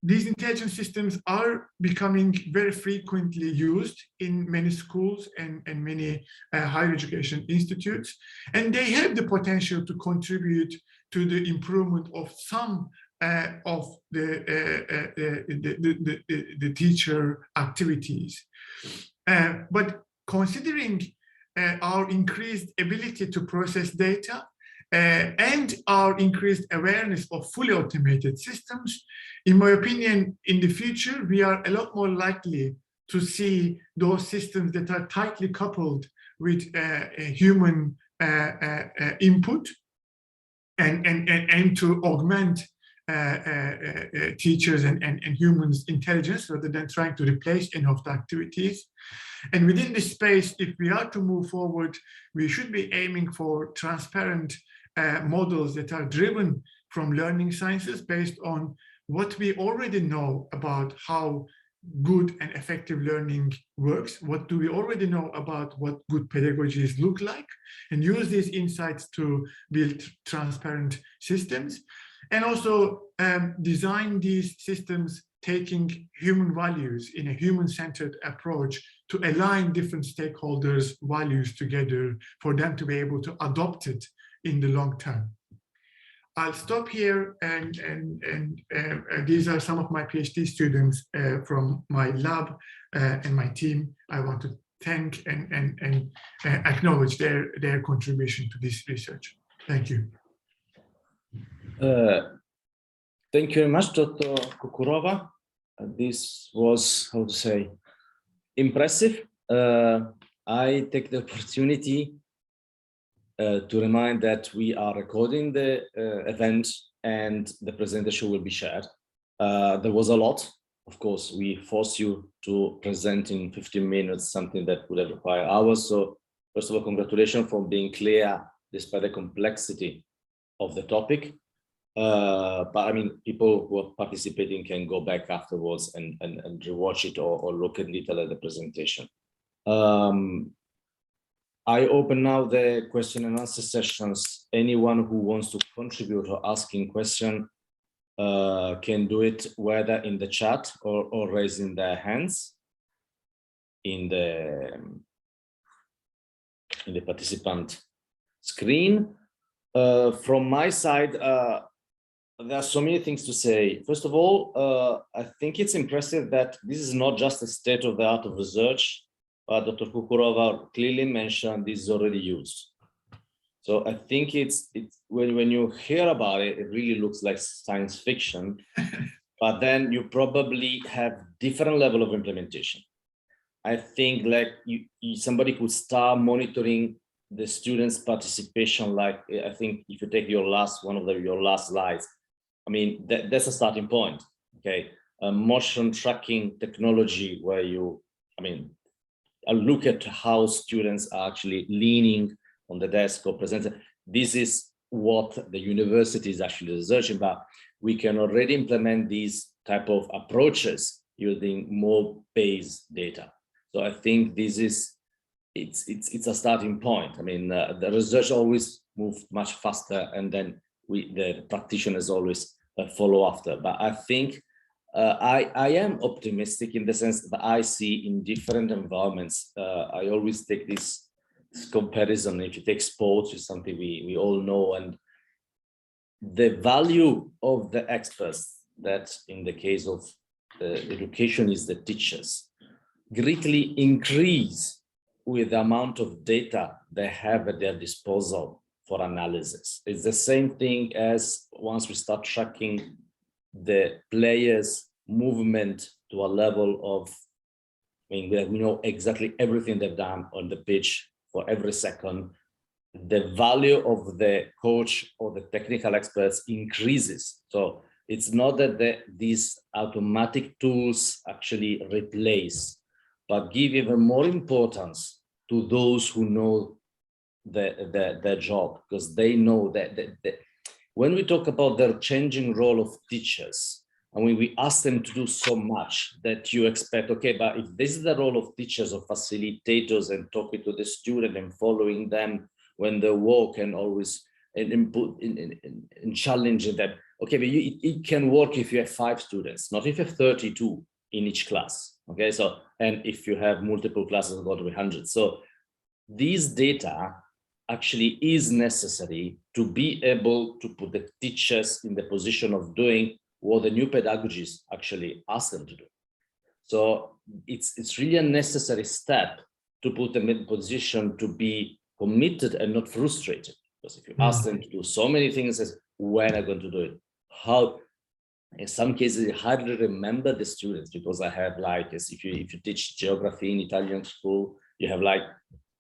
these intelligent systems are becoming very frequently used in many schools and many higher education institutes, and they have the potential to contribute to the improvement of some of the teacher activities. But considering our increased ability to process data, and our increased awareness of fully automated systems, in my opinion, in the future, we are a lot more likely to see those systems that are tightly coupled with human input and to augment teachers and humans' intelligence rather than trying to replace any of the activities. And within this space, if we are to move forward, we should be aiming for transparent models that are driven from learning sciences based on what we already know about how good and effective learning works, what do we already know about what good pedagogies look like, and use these insights to build transparent systems, and also design these systems taking human values in a human-centered approach to align different stakeholders' values together for them to be able to adopt it in the long term. I'll stop here, and these are some of my PhD students from my lab and my team. I want to thank and acknowledge their contribution to this research. Thank you. Thank you very much, Dr. Kukurova. This was, how to say, impressive. I take the opportunity to remind that we are recording the event and the presentation will be shared. There was a lot. Of course, we force you to present in 15 minutes, something that would have required hours. So first of all, congratulations for being clear despite the complexity of the topic. But I mean, people who are participating can go back afterwards and rewatch it or look in detail at the presentation. I open now the question and answer sessions. Anyone who wants to contribute or asking question can do it whether in the chat or raising their hands in the participant screen. From my side, there are so many things to say. First of all, I think it's impressive that this is not just a state of the art of research, but Dr. Kukurova clearly mentioned this is already used. So I think it's when you hear about it, it really looks like science fiction, but then you probably have different level of implementation. I think like somebody could start monitoring the students' participation. Like I think if you take your last slides, I mean that's a starting point. Okay, a motion tracking technology where I look at how students are actually leaning on the desk or presenting. This is what the university is actually researching about. We can already implement these type of approaches using more base data. So I think this is it's a starting point. I mean, the research always moves much faster, and then the practitioners always follow after. But I think I am optimistic in the sense that I see in different environments. I always take this comparison. If you take sports, it's something we all know, and the value of the experts, that in the case of education is the teachers, greatly increase with the amount of data they have at their disposal for analysis. It's the same thing as once we start tracking the players' movement to a level of, we know exactly everything they've done on the pitch for every second. The value of the coach or the technical experts increases. So it's not that these automatic tools actually replace, but give even more importance to those who know their job, because they know that when we talk about the changing role of teachers, and when we ask them to do so much that you expect, okay, but if this is the role of teachers or facilitators and talking to the student and following them when they walk and always input in challenging them, okay, but it can work if you have 5 students, not if you have 32 in each class. Okay, so, and if you have multiple classes, go to 100. So these data actually is necessary to be able to put the teachers in the position of doing what the new pedagogies actually ask them to do. So it's really a necessary step to put them in position to be committed and not frustrated. Because if you ask them to do so many things, as when are you going to do it? How? In some cases, I hardly remember the students, because I have like, if you teach geography in Italian school, you have like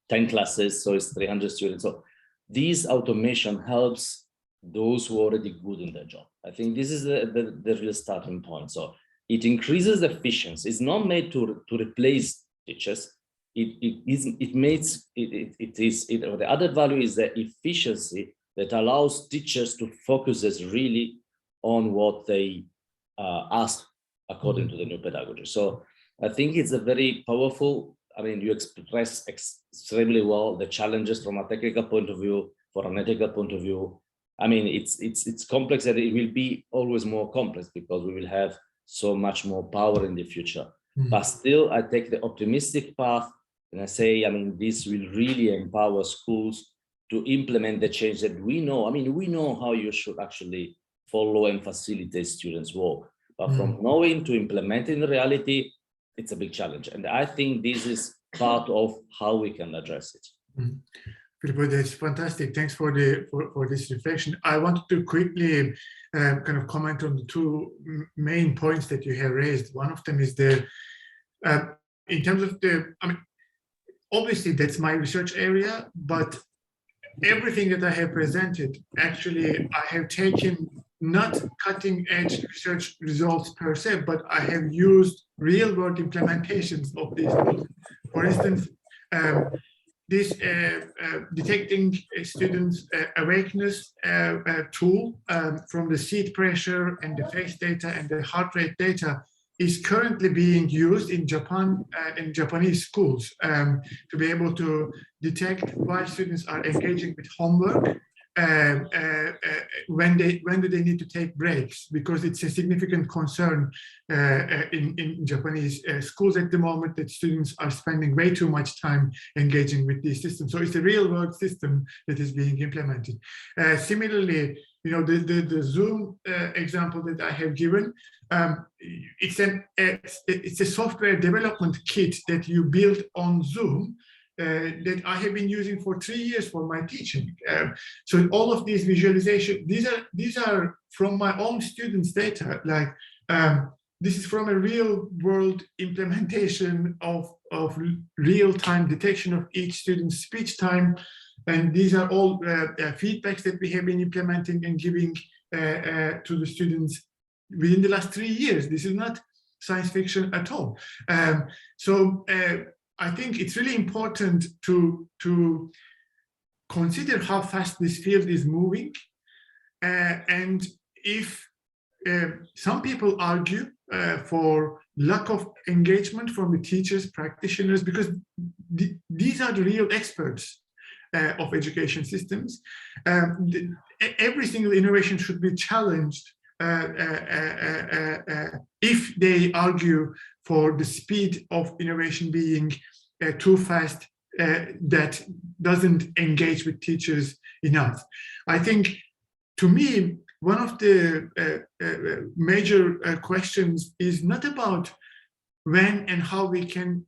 10 classes, so it's 300 students. So this automation helps those who are already good in their job. I think this is the real starting point. So it increases efficiency. It's not made to replace teachers. The added value is the efficiency that allows teachers to focus really on what they ask according to the new pedagogy. So I think it's a very powerful, you express extremely well the challenges from a technical point of view, for an ethical point of view. It's complex, and it will be always more complex because we will have so much more power in the future. But still, I take the optimistic path, and I say, this will really empower schools to implement the change that we know. We know how you should actually follow and facilitate students' work, but from knowing to implement in reality, it's a big challenge. And I think this is part of how we can address it. Philippa, that's fantastic. Thanks for this reflection. I wanted to quickly kind of comment on the 2 main points that you have raised. One of them is in terms of obviously that's my research area, but everything that I have presented, actually, I have taken not cutting edge research results per se, but I have used real world implementations of these tools. For instance, this detecting students' awakeness tool from the seat pressure and the face data and the heart rate data is currently being used in Japan in Japanese schools to be able to detect why students are engaging with homework. When do they need to take breaks, because it's a significant concern in Japanese schools at the moment that students are spending way too much time engaging with these systems. So it's a real world system that is being implemented. Similarly, you know, the Zoom example that I have given, it's a software development kit that you build on Zoom that I have been using for 3 years for my teaching. So all of these visualization, these are from my own students' data. Like this is from a real world implementation of real-time detection of each student's speech time. And these are all feedbacks that we have been implementing and giving to the students within the last 3 years. This is not science fiction at all. I think it's really important to consider how fast this field is moving. And if some people argue for lack of engagement from the teachers, practitioners, because these are the real experts of education systems. Every single innovation should be challenged if they argue for the speed of innovation being too fast, that doesn't engage with teachers enough. I think, to me, one of the major questions is not about when and how we can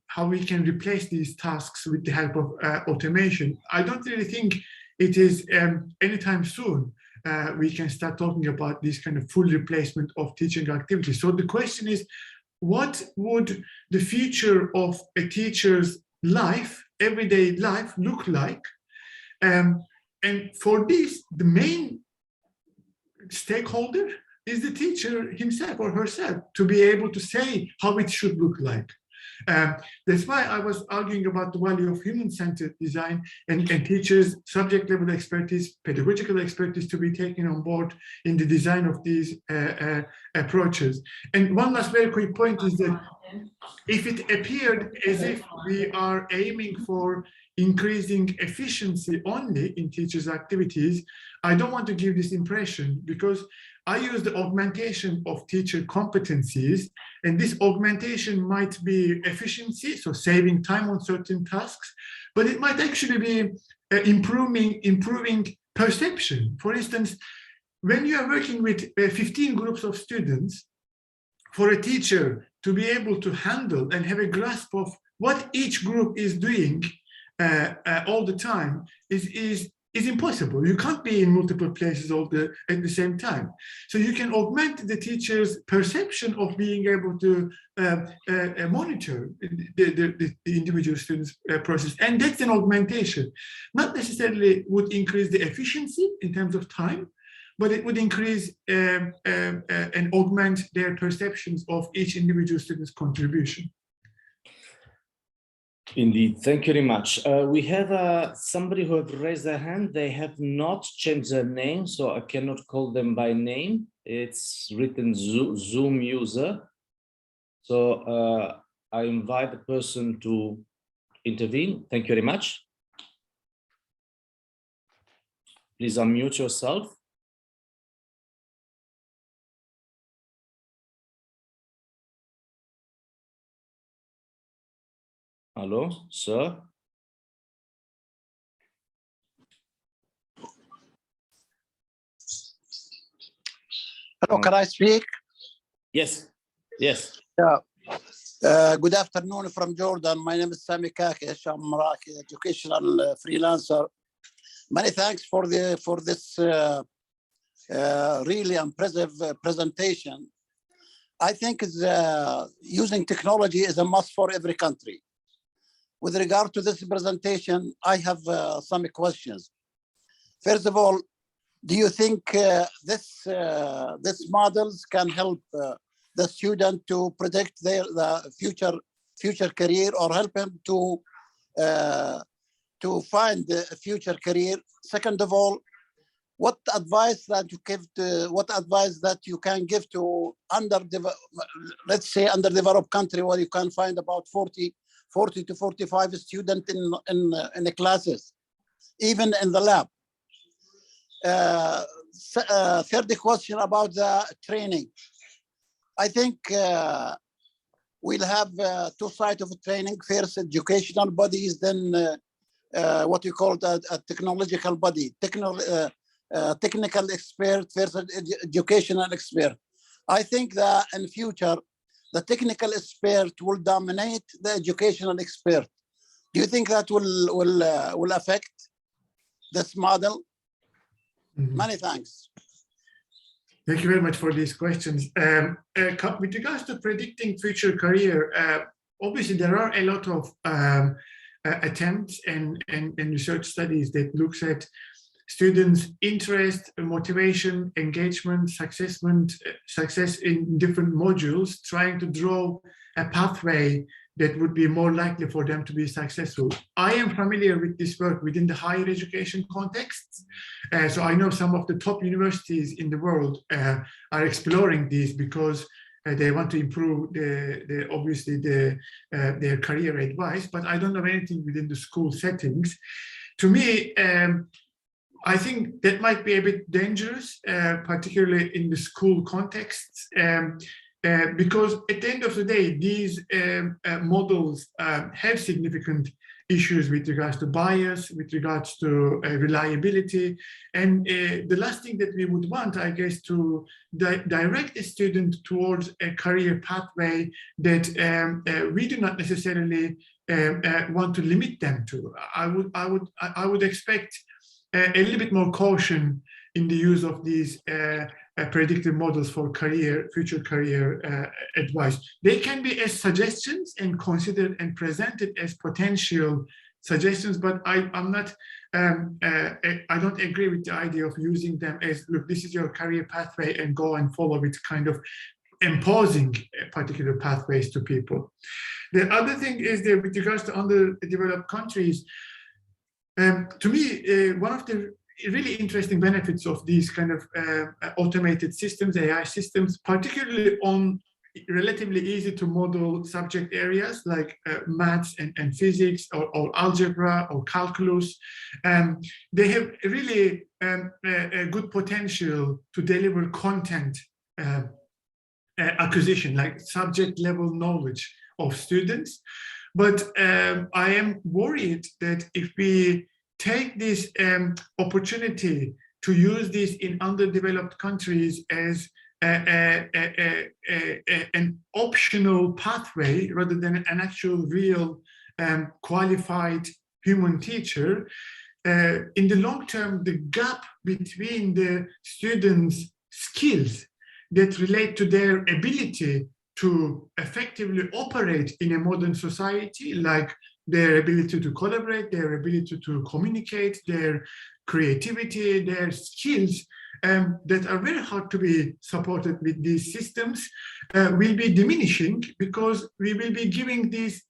replace these tasks with the help of automation. I don't really think it is anytime soon we can start talking about this kind of full replacement of teaching activities. So the question is, what would the future of a teacher's life, everyday life, look like? And for this, the main stakeholder is the teacher himself or herself, to be able to say how it should look like. That's why I was arguing about the value of human-centered design and teachers' subject level expertise, pedagogical expertise to be taken on board in the design of these approaches. And one last very quick point is that if it appeared as if we are aiming for increasing efficiency only in teachers' activities, I don't want to give this impression, because I use the augmentation of teacher competencies, and this augmentation might be efficiency, so saving time on certain tasks, but it might actually be improving perception. For instance, when you are working with 15 groups of students, for a teacher to be able to handle and have a grasp of what each group is doing all the time is impossible. You can't be in multiple places at the same time. So you can augment the teacher's perception of being able to monitor the individual student's process. And that's an augmentation. Not necessarily would increase the efficiency in terms of time, but it would increase and augment their perceptions of each individual student's contribution. Indeed, thank you very much. We have somebody who have raised their hand. They have not changed their name, so I cannot call them by name. It's written Zoom user. So I invite the person to intervene. Thank you very much. Please unmute yourself. Hello, sir. Hello, can I speak? Yes, yes. Yeah. Good afternoon from Jordan. My name is Sami Kakesh. I'm an educational freelancer. Many thanks for this really impressive presentation. I think using technology is a must for every country. With regard to this presentation, I have some questions. First of all, do you think these models can help the student to predict the future career, or help him to to find a future career? Second of all, what advice that you can give to let's say underdeveloped country where you can find about 40 to 45 students in the classes, even in the lab. Third question about the training. I think we'll have two sides of training. First, educational bodies, then what you call a technological body, technical expert versus educational expert. I think that in the future, the technical expert will dominate the educational expert. Do you think that will affect this model? Many thanks. Thank you very much for these questions. With regards to predicting future career, obviously there are a lot of attempts and research studies that looks at students' interest, motivation, engagement, success in different modules, trying to draw a pathway that would be more likely for them to be successful. I am familiar with this work within the higher education context. So I know some of the top universities in the world are exploring these because they want to improve their career advice, but I don't know anything within the school settings. To me, I think that might be a bit dangerous, particularly in the school context, because at the end of the day, these models have significant issues with regards to bias, with regards to reliability. And the last thing that we would want, I guess, to direct a student towards a career pathway that we do not necessarily want to limit them to. I would expect a little bit more caution in the use of these predictive models for future career advice. They can be as suggestions and considered and presented as potential suggestions, but I don't agree with the idea of using them as, look, this is your career pathway and go and follow it, kind of imposing particular pathways to people. The other thing is that with regards to underdeveloped countries, to me, one of the really interesting benefits of these kind of automated systems, AI systems, particularly on relatively easy to model subject areas like maths and physics or algebra or calculus, they have really a good potential to deliver content acquisition, like subject level knowledge of students. But I am worried that if we take this opportunity to use this in underdeveloped countries as an optional pathway rather than an actual real qualified human teacher, in the long term, the gap between the students' skills that relate to their ability to effectively operate in a modern society, like their ability to collaborate, their ability to communicate, their creativity, their skills that are very hard to be supported with these systems will be diminishing, because we will be giving these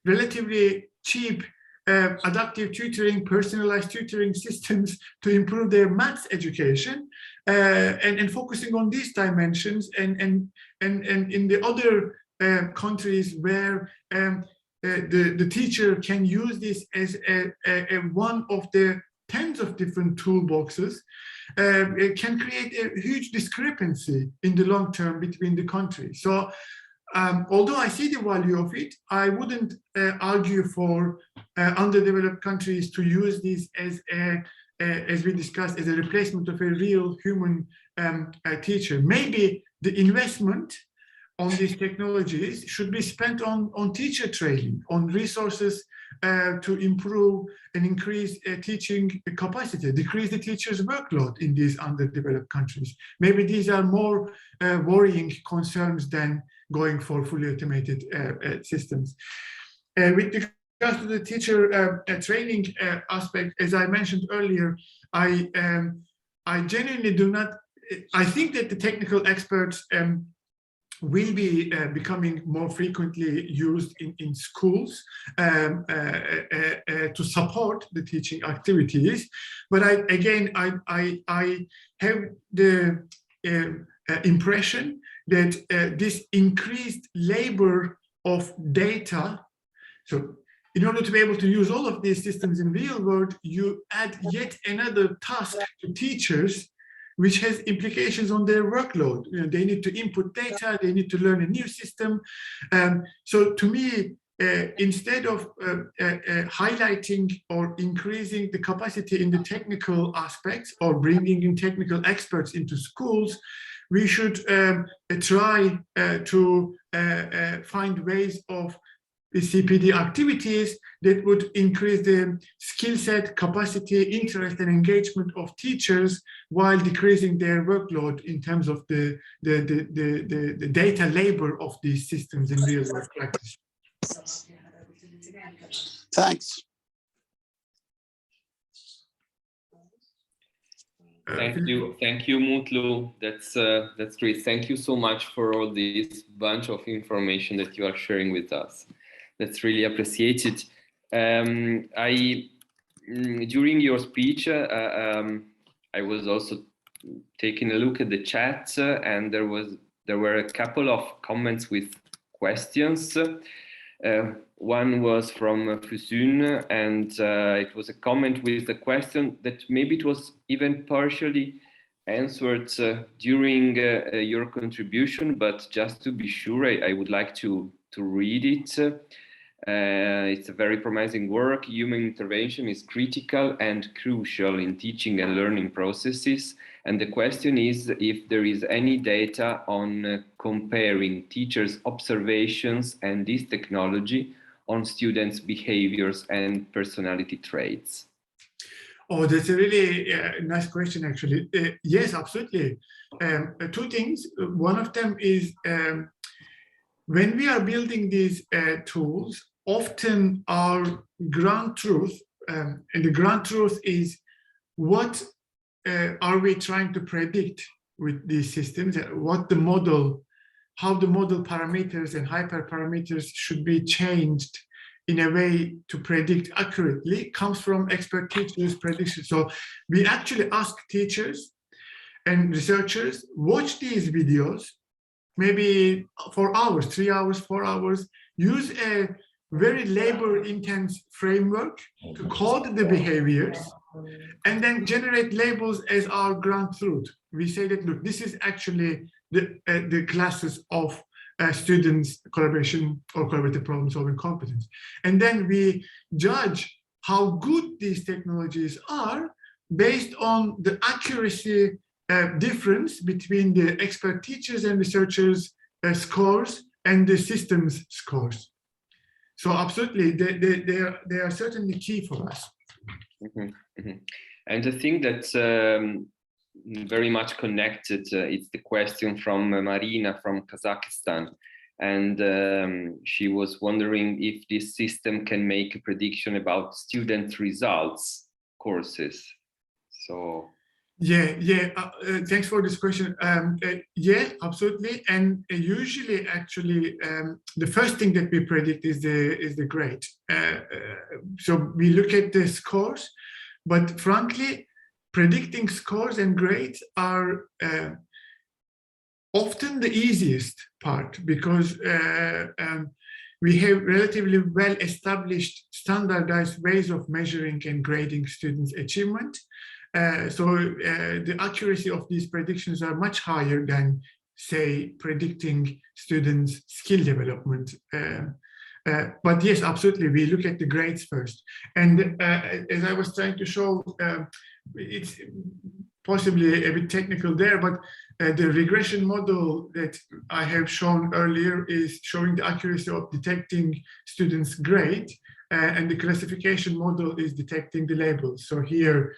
relatively cheap adaptive tutoring, personalized tutoring systems to improve their maths education, and focusing on these dimensions, and in the other countries where the teacher can use this as a one of the tens of different toolboxes, it can create a huge discrepancy in the long term between the countries. So although I see the value of it, I wouldn't argue for underdeveloped countries to use this as we discussed, as a replacement of a real human teacher. Maybe the investment on these technologies should be spent on teacher training, on resources to improve and increase teaching capacity, decrease the teacher's workload in these underdeveloped countries. Maybe these are more worrying concerns than going for fully automated systems. With regards to the teacher training aspect, as I mentioned earlier, I genuinely do not, I think that the technical experts will be becoming more frequently used in schools to support the teaching activities. But I have the impression that this increased labor of data, so in order to be able to use all of these systems in real world, you add yet another task to teachers, which has implications on their workload. You know, they need to input data, they need to learn a new system. So to me, instead of highlighting or increasing the capacity in the technical aspects or bringing in technical experts into schools, we should try to find ways of the CPD activities that would increase the skill set, capacity, interest, and engagement of teachers while decreasing their workload in terms of the data labor of these systems in real world practice. Thanks. Thank you, Mutlo. That's great. Thank you so much for all this bunch of information that you are sharing with us. That's really appreciated. During your speech, I was also taking a look at the chat, and there were a couple of comments with questions. One was from Fusun, and it was a comment with a question that maybe it was even partially answered during your contribution, but just to be sure, I would like to read it. It's a very promising work. Human intervention is critical and crucial in teaching and learning processes. And the question is if there is any data on comparing teachers' observations and this technology on students' behaviors and personality traits. Oh, that's a really nice question, actually. Yes, absolutely. Two things. One of them is when we are building these tools, often our ground truth, and the ground truth is what are we trying to predict with these systems, what the model, how the model parameters and hyperparameters should be changed in a way to predict accurately comes from expert teachers' predictions. So we actually ask teachers and researchers, watch these videos, maybe for hours, 3 hours, 4 hours, use a very labor-intense framework to code the behaviors, and then generate labels as our ground truth. We say that, look, this is actually the classes of students' collaboration or collaborative problem-solving competence. And then we judge how good these technologies are based on the accuracy difference between the expert teachers and researchers' scores and the system's scores. So absolutely, they are certainly key for us. Mm-hmm, mm-hmm. And I think that's very much connected. It's the question from Marina from Kazakhstan. And she was wondering if this system can make a prediction about student results courses. So. Yeah. Thanks for this question. Yeah, absolutely. And usually, actually, the first thing that we predict is the grade. So we look at the scores, but frankly, predicting scores and grades are often the easiest part because we have relatively well-established, standardized ways of measuring and grading students' achievement. So the accuracy of these predictions are much higher than, say, predicting students' skill development. But yes, absolutely, we look at the grades first. And as I was trying to show, it's possibly a bit technical there, but the regression model that I have shown earlier is showing the accuracy of detecting students' grade, and the classification model is detecting the labels. So here,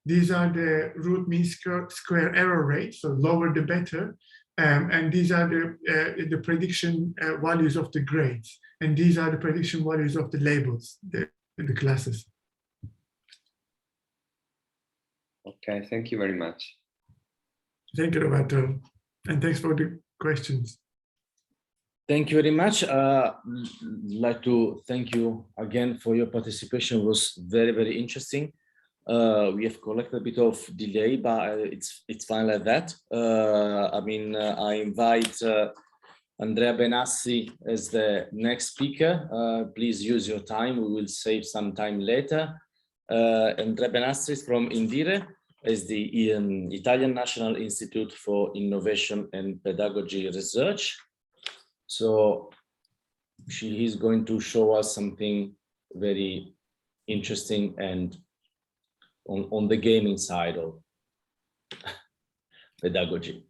these are the root mean square error rates, so lower the better. And these are the prediction values of the grades. And these are the prediction values of the labels, the classes. Okay, thank you very much. Thank you, Roberto. And thanks for the questions. Thank you very much. I'd like to thank you again for your participation. It was very, very interesting. We have collected a bit of delay, but it's fine like that. I invite Andrea Benassi as the next speaker. Please use your time. We will save some time later. Andrea Benassi is from Indire, is the Italian National Institute for Innovation and Pedagogy Research. So she is going to show us something very interesting and on the gaming side of pedagogy.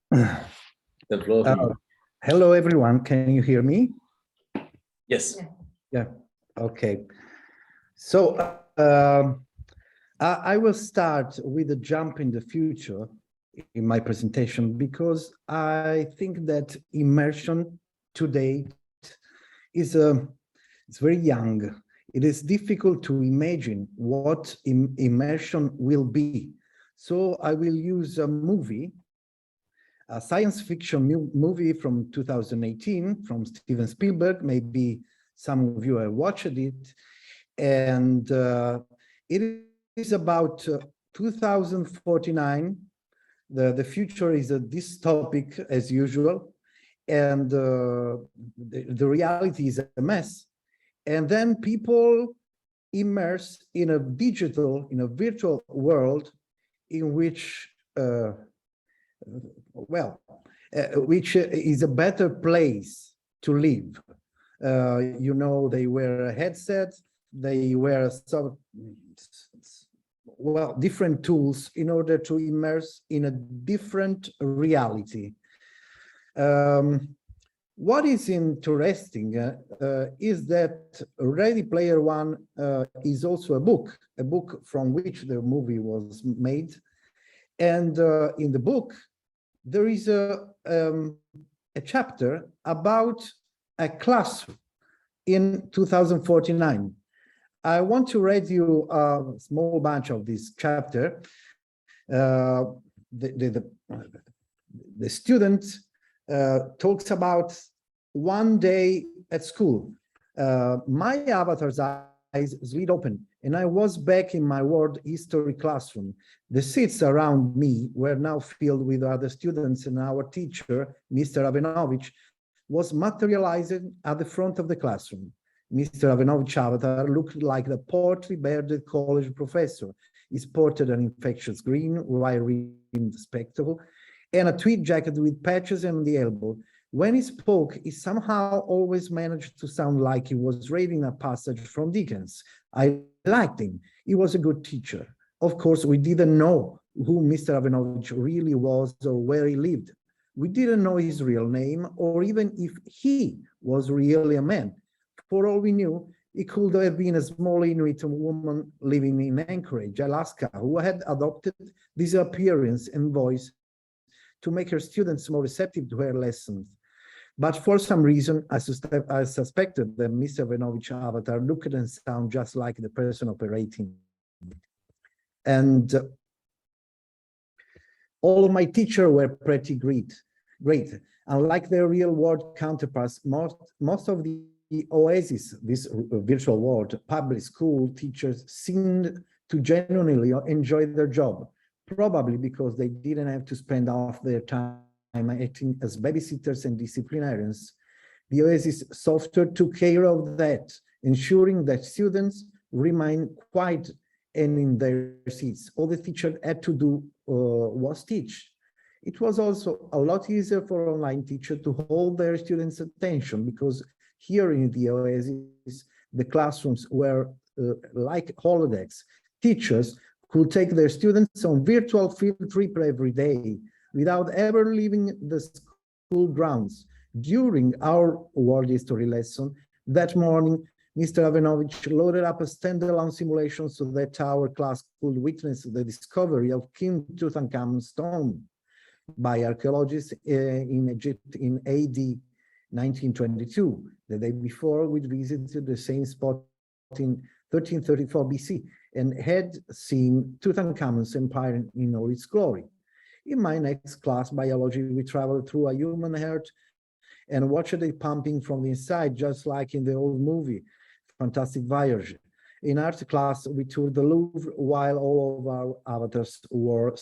The floor to you. Hello, everyone. Can you hear me? Yes. Yeah. Okay. So I will start with a jump in the future in my presentation, because I think that immersion today is it's very young. It is difficult to imagine what immersion will be. So I will use a movie, a science fiction movie from 2018 from Steven Spielberg. Maybe some of you have watched it. And it is about 2049. The future is a dystopic as usual, and the reality is a mess. And then people immerse in a virtual world in which, which is a better place to live. They wear a headset, they wear some, different tools in order to immerse in a different reality. What is interesting is that Ready Player One is also a book from which the movie was made. And in the book, there is a chapter about a class in 2049. I want to read you a small bunch of this chapter. The student talks about one day at school. My avatar's eyes slid open, and I was back in my world history classroom. The seats around me were now filled with other students, and our teacher, Mr. Abenovich, was materializing at the front of the classroom. Mr. Avenovich's avatar looked like the portly, bearded college professor. He sported an infectious green, wide-rimmed spectacle and a tweed jacket with patches on the elbow. When he spoke, he somehow always managed to sound like he was reading a passage from Dickens. I liked him. He was a good teacher. Of course, we didn't know who Mr. Abenovich really was or where he lived. We didn't know his real name or even if he was really a man. For all we knew, it could have been a small Inuit woman living in Anchorage, Alaska, who had adopted this appearance and voice to make her students more receptive to her lessons. But for some reason, I suspected that Mr. Avenovich's avatar looked and sounded just like the person operating. And all of my teachers were pretty great. Unlike their real-world counterparts, most of the Oasis, this virtual world, public school teachers seemed to genuinely enjoy their job, probably because they didn't have to spend half their time acting as babysitters and disciplinarians. The Oasis software took care of that, ensuring that students remain quiet and in their seats. All the teacher had to do was teach. It was also a lot easier for online teachers to hold their students' attention, because here in the Oasis, the classrooms were like holodecks. Teachers could take their students on virtual field trip every day without ever leaving the school grounds. During our world history lesson that morning, Mr. Abenovich loaded up a standalone simulation so that our class could witness the discovery of King Tutankhamun's tomb by archaeologists in Egypt in AD 1922. The day before, we visited the same spot in 1334 BC and had seen Tutankhamun's empire in all its glory. In my next class, biology, we traveled through a human heart and watch it pumping from the inside, just like in the old movie, Fantastic Voyage. In art class, we toured the Louvre while all of our avatars were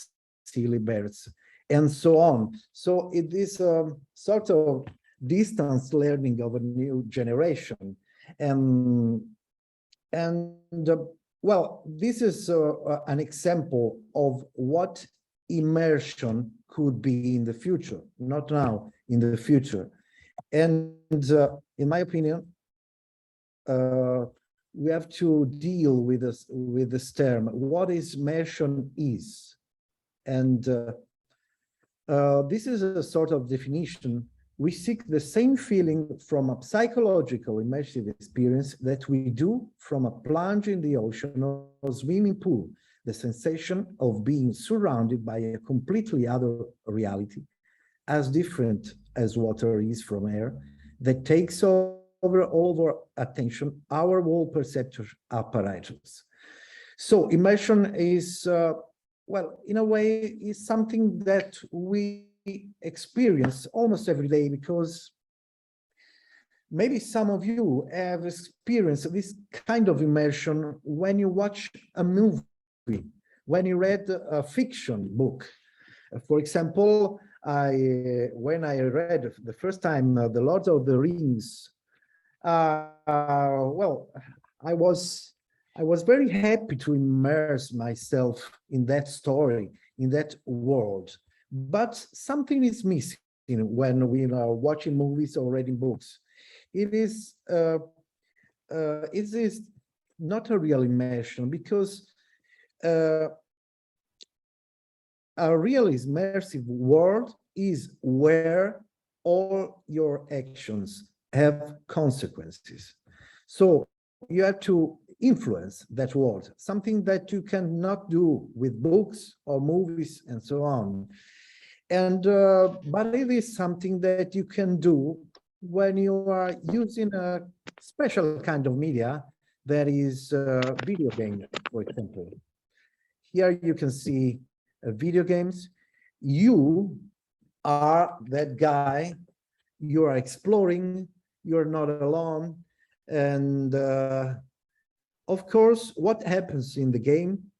silly birds, and so on. So it is a sort of distance learning of a new generation. And well, this is an example of what immersion could be in the future, not now, in the future. And in my opinion, we have to deal with this term. What is immersion is, and this is a sort of definition. We seek the same feeling from a psychological immersive experience that we do from a plunge in the ocean or swimming pool. The sensation of being surrounded by a completely other reality, as different as water is from air, that takes over all of our attention, our whole perceptual apparatus. So immersion is, well, in a way, is something that we experience almost every day, because maybe some of you have experienced this kind of immersion when you watch a movie, when you read a fiction book. For example, when I read the first time The Lord of the Rings, well, I was very happy to immerse myself in that story, in that world. But something is missing when we are watching movies or reading books. It is not a real immersion, because a real immersive world is where all your actions have consequences. So you have to influence that world, something that you cannot do with books or movies and so on. And but it is something that you can do when you are using a special kind of media, that is video game, for example. Here you can see video games. You are that guy, you are exploring, you're not alone. And of course, what happens in the game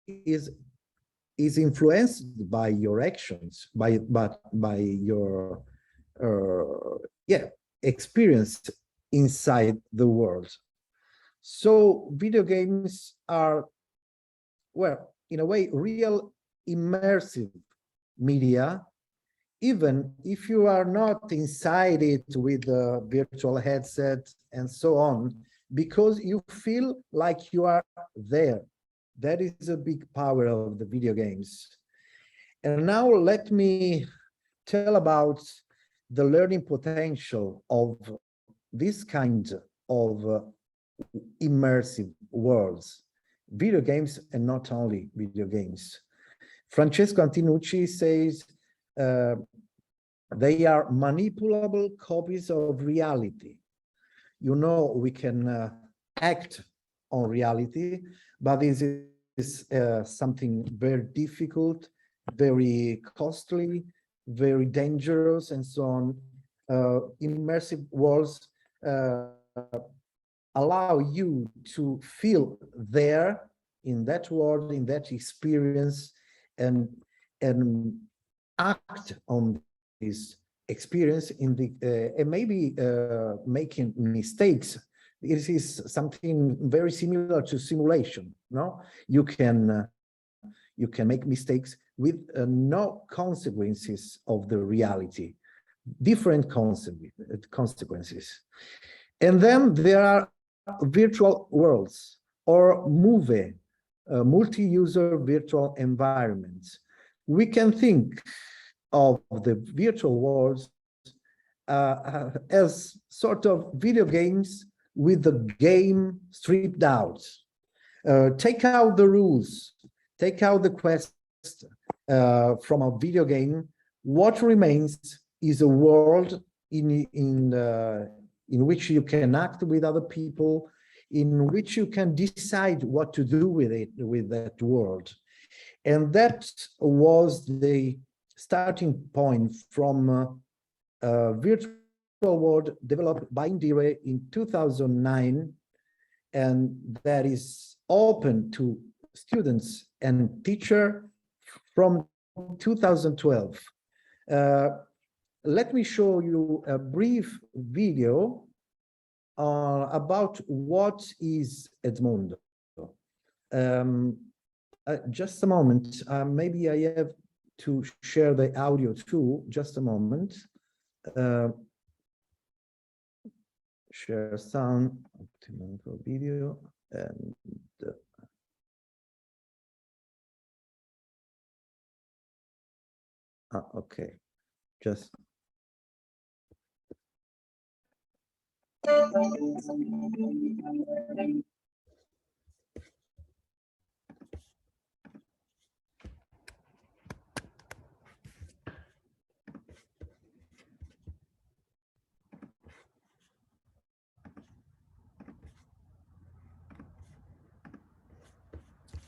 is influenced by your actions, by your experience inside the world. So video games are, well, in a way, real immersive media, even if you are not inside it with a virtual headset and so on, because you feel like you are there. That is a big power of the video games. And now let me tell about the learning potential of this kind of immersive worlds, video games, and not only video games. Francesco Antinucci says they are manipulable copies of reality. You know, we can act on reality, but this is something very difficult, very costly, very dangerous, and so on. Immersive worlds allow you to feel there in that world, in that experience, and act on this experience in the and maybe making mistakes. This is something very similar to simulation. No, you can make mistakes with no consequences of the reality, different consequences. And then there are virtual worlds or MUVE, multi-user virtual environments. We can think of the virtual worlds as sort of video games with the game stripped out. Take out the rules, take out the quest from a video game. What remains is a world in which you can act with other people, in which you can decide what to do with it, with that world. And that was the starting point from virtual world developed by Indire in 2009, and that is open to students and teachers from 2012. Let me show you a brief video about what is Edmondo. Just a moment, maybe I have to share the audio too, just a moment. Share sound, optimal video, and okay, just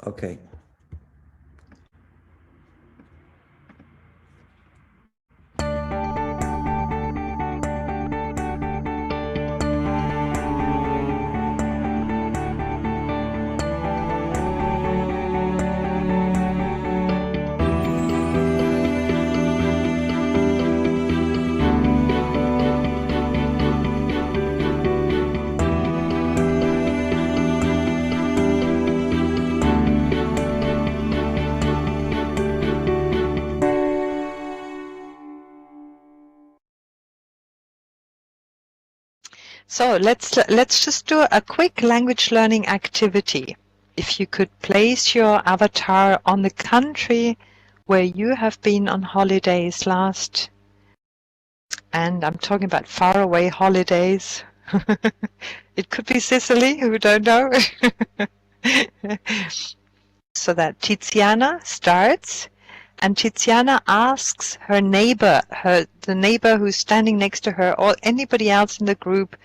okay. So let's just do a quick language learning activity. If you could place your avatar on the country where you have been on holidays last, and I'm talking about faraway holidays. It could be Sicily, who don't know. So that Tiziana starts, and Tiziana asks her neighbor, the neighbor who's standing next to her, or anybody else in the group,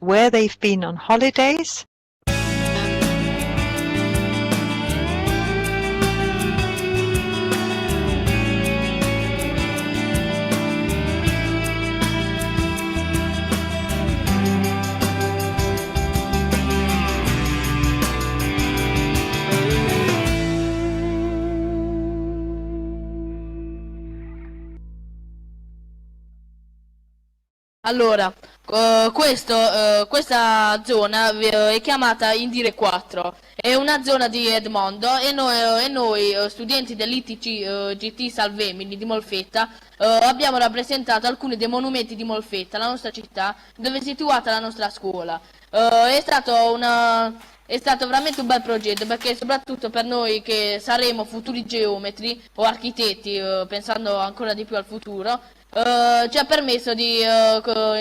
where they've been on holidays. Allora, questa zona è chiamata Indire 4, è una zona di Edmondo e noi studenti dell'ITC GT Salvemini di Molfetta abbiamo rappresentato alcuni dei monumenti di Molfetta, la nostra città, dove è situata la nostra scuola. È stato veramente un bel progetto, perché soprattutto per noi che saremo futuri geometri o architetti, pensando ancora di più al futuro, ci ha permesso di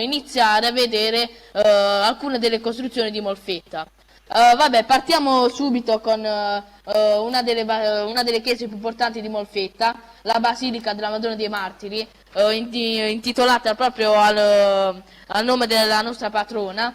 iniziare a vedere alcune delle costruzioni di Molfetta. Vabbè, partiamo subito con una delle chiese più importanti di Molfetta, la Basilica della Madonna dei Martiri, intitolata proprio al nome della nostra patrona.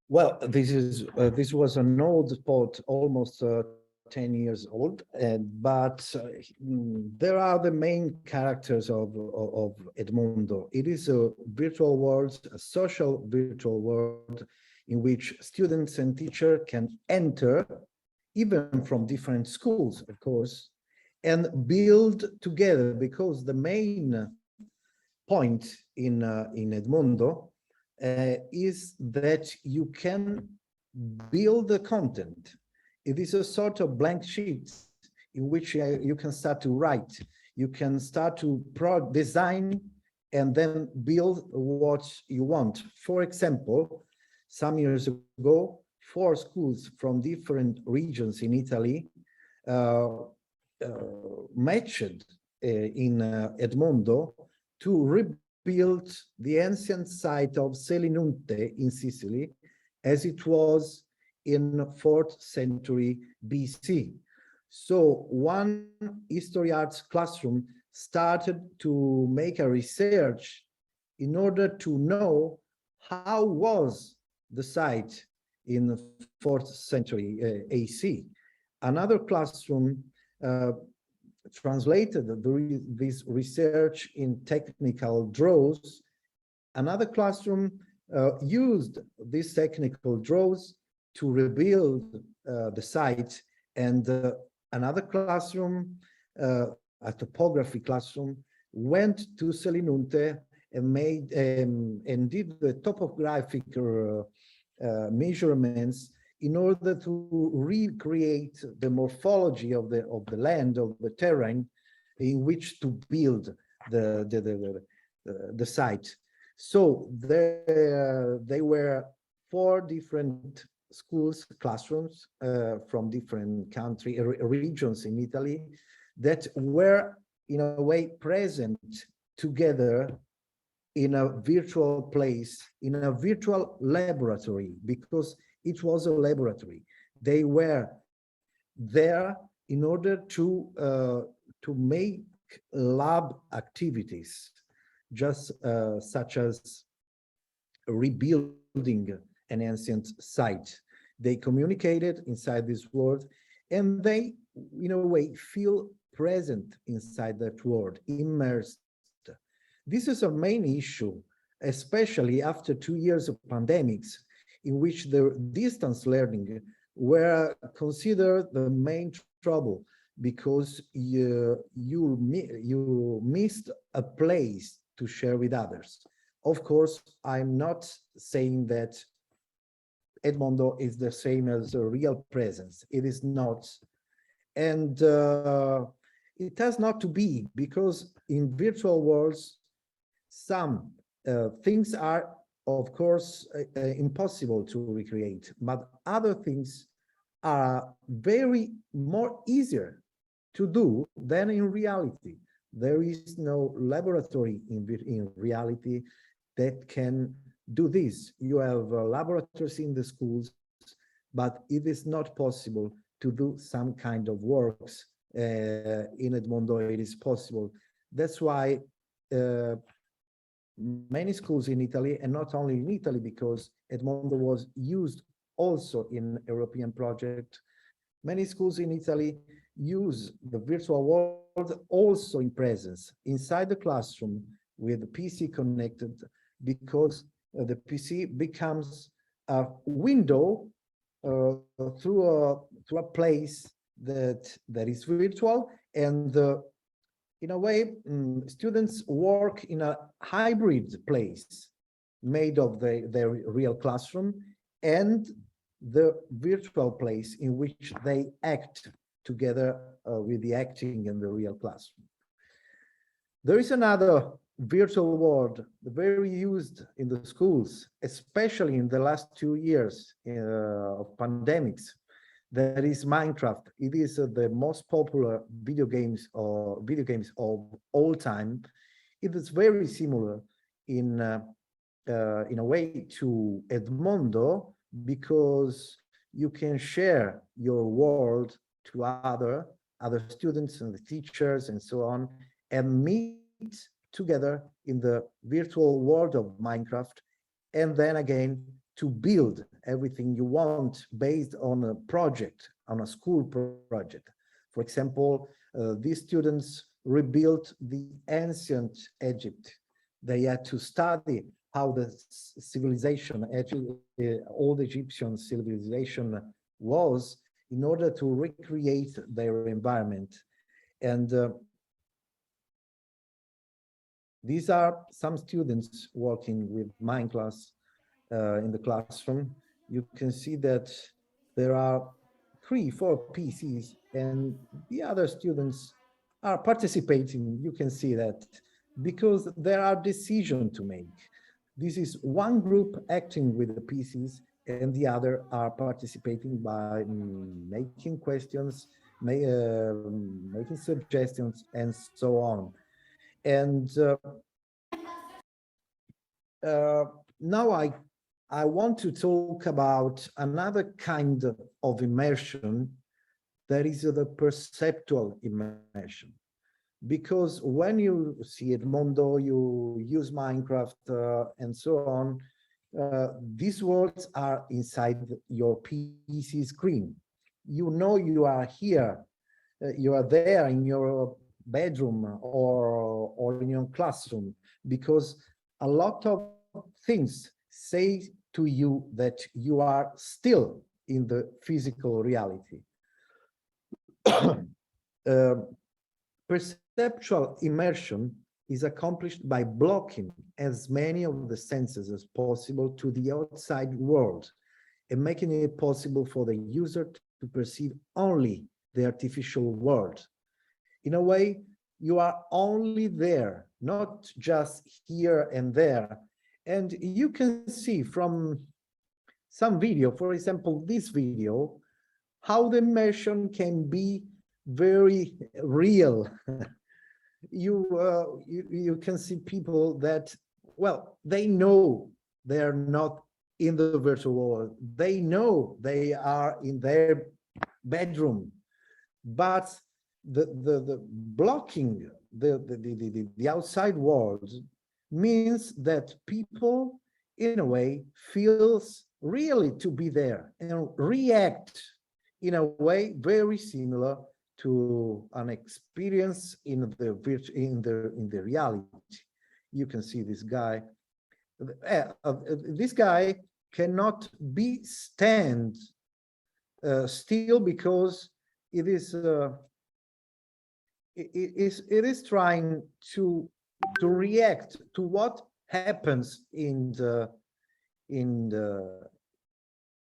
Well, this was an old spot, almost 10 years old, but there are the main characters of Edmondo. It is a virtual world, a social virtual world in which students and teachers can enter, even from different schools, of course, and build together, because the main point in Edmondo is that you can build the content. It is a sort of blank sheet in which you can start to write. You can start to design and then build what you want. For example, some years ago, 4 schools from different regions in Italy matched in Edmondo to built the ancient site of Selinunte in Sicily as it was in 4th century BC. So one history arts classroom started to make a research in order to know how was the site in 4th century AC. Another classroom translated this research in technical draws. Another classroom used these technical draws to rebuild the site, and another classroom, a topography classroom, went to Selinunte and made and did the topographic measurements in order to recreate the morphology of the land, of the terrain in which to build the site. So there were 4 different schools, classrooms from different regions in Italy that were in a way present together in a virtual place, in a virtual laboratory, because it was a laboratory. They were there in order to make lab activities, just such as rebuilding an ancient site. They communicated inside this world, and they, in a way, feel present inside that world, immersed. This is a main issue, especially after 2 years of pandemics, in which the distance learning were considered the main trouble, because you missed a place to share with others. Of course, I'm not saying that Edmondo is the same as a real presence. It is not. And it has not to be, because in virtual worlds, some things are, of course, impossible to recreate, but other things are very more easier to do than in reality. There is no laboratory in reality that can do this. You have laboratories in the schools, but it is not possible to do some kind of works. In Edmondo, it is possible. That's why many schools in Italy, and not only in Italy, because Edmondo was used also in European project, many schools in Italy use the virtual world also in presence, inside the classroom with the PC connected, because the PC becomes a window through a place that is virtual, and in a way, students work in a hybrid place made of their real classroom and the virtual place in which they act together with the acting in the real classroom. There is another virtual world very used in the schools, especially in the last 2 years of pandemics. That is Minecraft. It is the most popular video games of all time. It is very similar in a way to Edmondo, because you can share your world to other students and the teachers and so on, and meet together in the virtual world of Minecraft, and then again to build everything you want based on a project, on a school project. For example, these students rebuilt the ancient Egypt. They had to study how the civilization, old Egyptian civilization was, in order to recreate their environment. And these are some students working with Minecraft in the classroom. You can see that there are 3-4 PCs, and the other students are participating. You can see that, because there are decisions to make. This is one group acting with the PCs, and the other are participating by making questions, making suggestions, and so on. And Now I want to talk about another kind of immersion, that is the perceptual immersion. Because when you see Edmondo, you use Minecraft and so on, these worlds are inside your PC screen. You know you are here, you are there in your bedroom or in your classroom, because a lot of things say to you that you are still in the physical reality. Perceptual immersion is accomplished by blocking as many of the senses as possible to the outside world and making it possible for the user to perceive only the artificial world. In a way, you are only there, not just here and there. And you can see from some video, for example, this video, how the immersion can be very real. You can see people that, well, they know they're not in the virtual world. They know they are in their bedroom, but the blocking the outside world means that people, in a way, feels really to be there and react in a way very similar to an experience in the reality. You can see this guy. This guy cannot be stand still because it is trying to react to what happens in the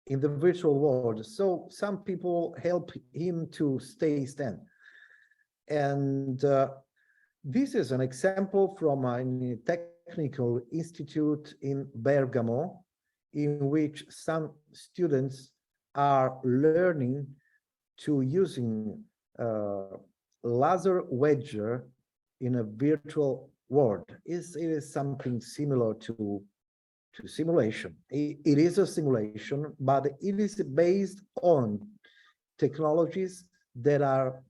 virtual world. So some people help him to stay stand. And this is an example from a technical institute in Bergamo, in which some students are learning to using laser wedger in a virtual world. It is something similar to simulation. It is a simulation, but it is based on technologies that are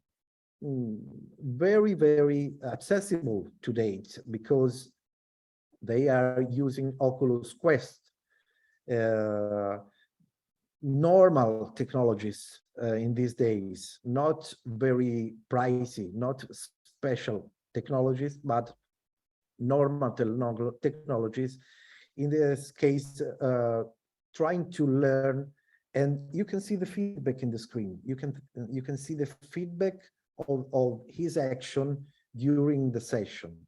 very, very accessible to date, because they are using Oculus Quest, normal technologies in these days, not very pricey, not special technologies, but normal technologies. In this case, trying to learn, and you can see the feedback in the screen. You can see the feedback of his action during the session.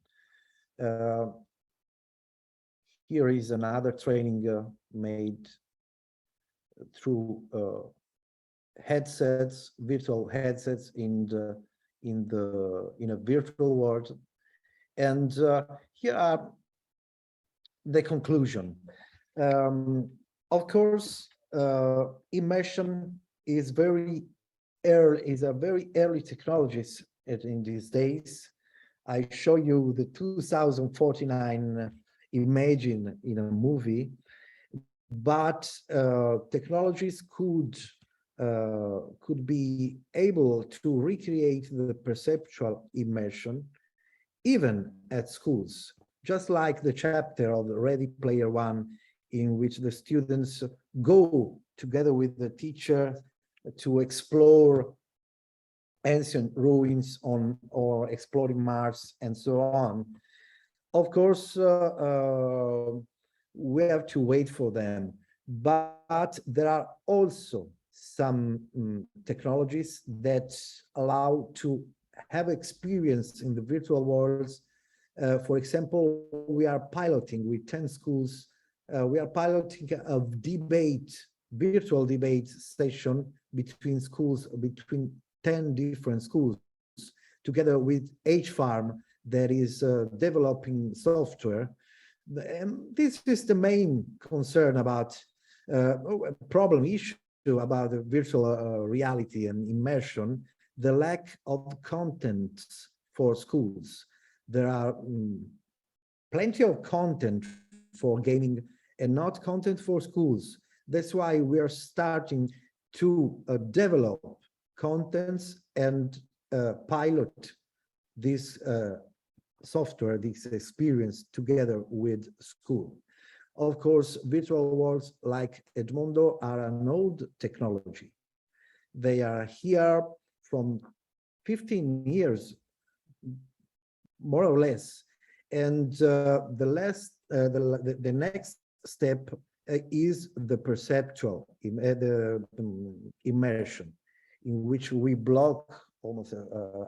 Here is another training made through headsets, virtual headsets in a virtual world. And here are the conclusion. Of course, immersion is a very early technologies in these days. I show you the 2049 image in a movie, but technologies could be able to recreate the perceptual immersion even at schools, just like the chapter of Ready Player One, in which the students go together with the teacher to explore ancient ruins or exploring Mars and so on. Of course, we have to wait for them, but there are also some technologies that allow to have experience in the virtual worlds. For example, we are piloting with 10 schools. We are piloting a virtual debate session between schools, between 10 different schools, together with H-Farm that is developing software. And this is the main concern about problem issue about the virtual reality and immersion, the lack of content for schools. There are plenty of content for gaming and not content for schools. That's why we are starting to develop contents and pilot this software, this experience together with school. Of course, virtual worlds like Edmondo are an old technology. They are here from 15 years, more or less. And the next step is the perceptual immersion, in which we block almost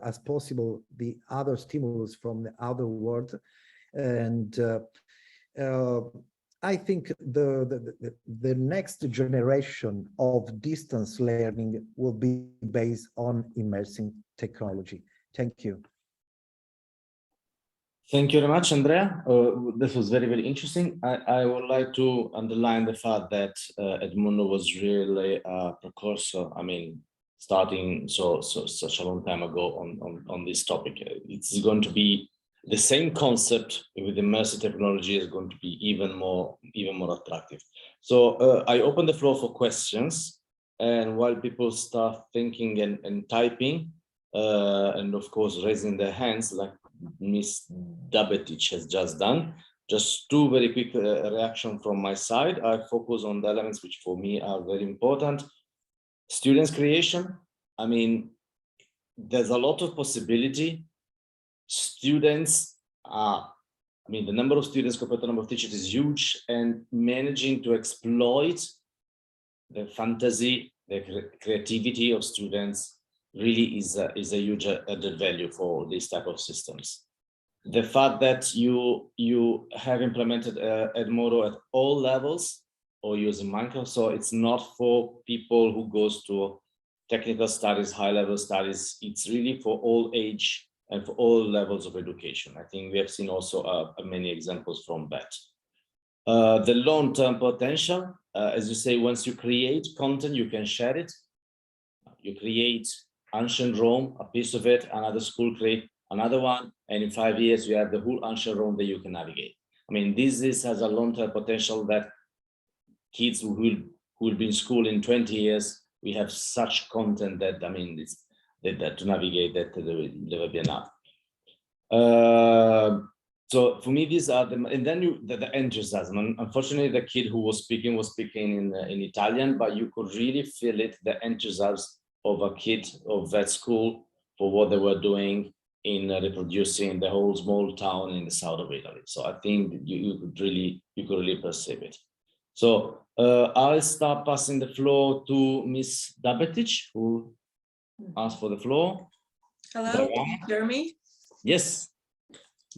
as possible the other stimulus from the outer world. And I think the next generation of distance learning will be based on immersing technology. Thank you. Thank you very much, Andrea. This was very, very interesting. I would like to underline the fact that Edmondo was really a precursor. I mean, starting such a long time ago on this topic. It's going to be the same concept with immersive technology is going to be even more attractive. So I open the floor for questions, and while people start thinking and typing, and of course raising their hands like Ms. Dabetic has just done, just two very quick reactions from my side. I focus on the elements which for me are very important. Students creation. I mean, there's a lot of possibility. Students are, I mean, the number of students compared to the number of teachers is huge, and managing to exploit the fantasy, the creativity of students really is a huge added value for these type of systems. The fact that you have implemented Edmodo at all levels or using Minecraft, so it's not for people who goes to technical studies, high-level studies. It's really for all age and for all levels of education. I think we have seen also many examples from that. The long-term potential, as you say, once you create content, you can share it. You create ancient Rome, a piece of it, another school create another one, and in 5 years you have the whole ancient Rome that you can navigate. I mean, this has a long-term potential that kids who will be in school in 20 years, we have such content that, I mean, that to navigate that there will be enough. So for me, these are and then the enthusiasm. Unfortunately, the kid who was speaking in Italian, but you could really feel it, the enthusiasm of a kid of that school for what they were doing in reproducing the whole small town in the south of Italy. So I think you could really perceive it. So I'll start passing the floor to Ms. Dabetic, who asked for the floor. Hello, can you hear me? Yes.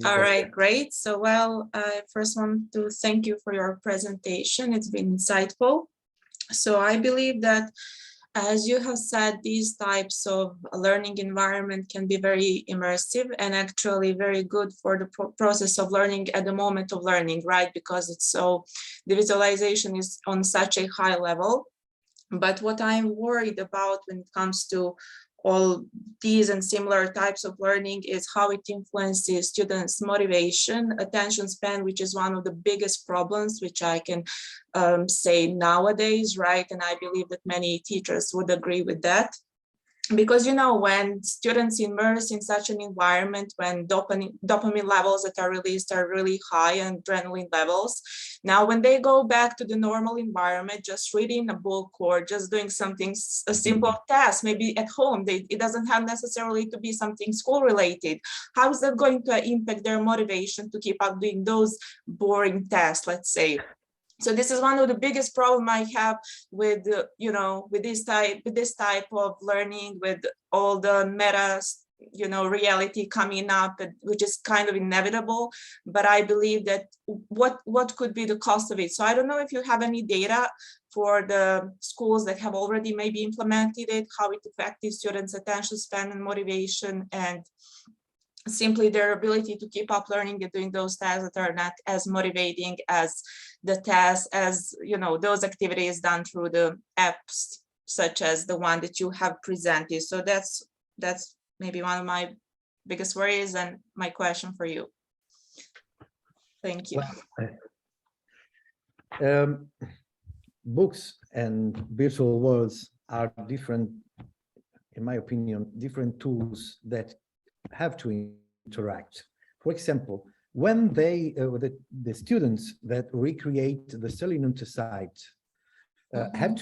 All right, great. So, well, I first want to thank you for your presentation. It's been insightful. So I believe that, as you have said, these types of learning environment can be very immersive and actually very good for the process of learning at the moment of learning, right? Because it's so, the visualization is on such a high level. But what I'm worried about when it comes to all these and similar types of learning is how it influences students' motivation, attention span, which is one of the biggest problems, which I can say nowadays, right? And I believe that many teachers would agree with that. Because, you know, when students immerse in such an environment, when dopamine levels that are released are really high and adrenaline levels, now when they go back to the normal environment, just reading a book or just doing something, a simple task, maybe at home, it doesn't have necessarily to be something school related. How is that going to impact their motivation to keep up doing those boring tasks, let's say? So this is one of the biggest problems I have with, you know, with this type of learning, with all the meta, you know, reality coming up, which is kind of inevitable. But I believe that what could be the cost of it? So I don't know if you have any data for the schools that have already maybe implemented it, how it affected students' attention span and motivation, and simply their ability to keep up learning and doing those tasks that are not as motivating as the tasks, as, you know, those activities done through the apps, such as the one that you have presented. So that's maybe one of my biggest worries and my question for you. Thank you. Books and virtual worlds are different, in my opinion, different tools that have to interact. For example, when the students that recreate the selenium site have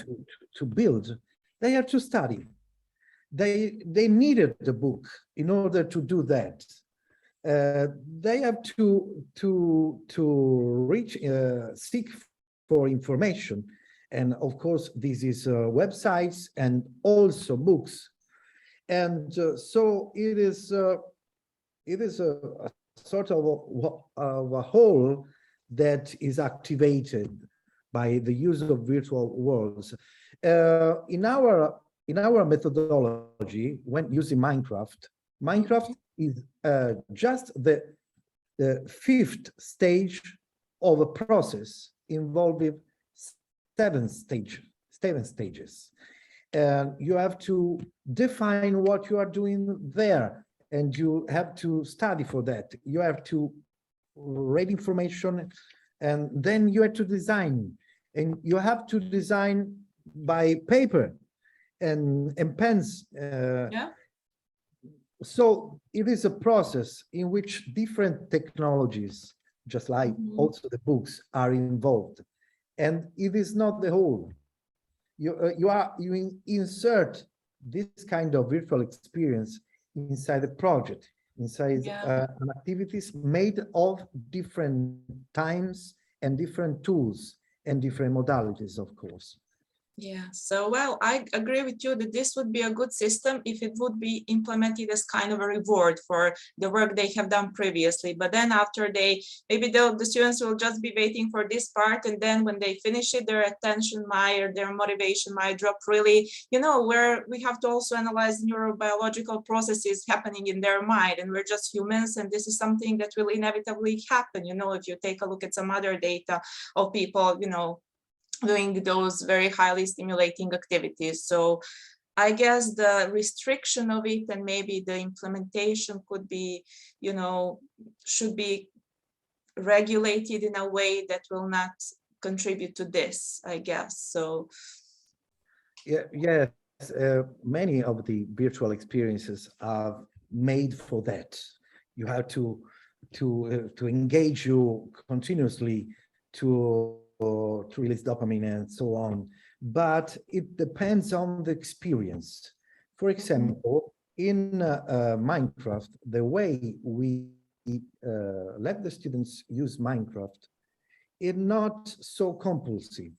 to build, they have to study. They needed the book in order to do that. They have to reach seek for information, and of course this is websites and also books, and so it is a sort of a whole that is activated by the use of virtual worlds. In our methodology, when using Minecraft is just the fifth stage of a process involving seven stages. And you have to define what you are doing there, and you have to study for that. You have to read information, and then you have to design, and you have to design by paper and pens. So it is a process in which different technologies, just like also the books, are involved, and it is not the whole. You insert this kind of virtual experience inside the project, inside an activities made of different times and different tools and different modalities, of course. Yeah, so well, I agree with you that this would be a good system if it would be implemented as kind of a reward for the work they have done previously. But then after maybe the students will just be waiting for this part, and then when they finish it, their attention might, or their motivation might drop really, where we have to also analyze neurobiological processes happening in their mind, and we're just humans, and this is something that will inevitably happen. If you take a look at some other data of people, doing those very highly stimulating activities. So I guess the restriction of it and maybe the implementation could be, should be regulated in a way that will not contribute to this, I guess. So yes, many of the virtual experiences are made for that. You have to engage you continuously to release dopamine and so on, but it depends on the experience. For example, in Minecraft, the way we let the students use Minecraft is not so compulsive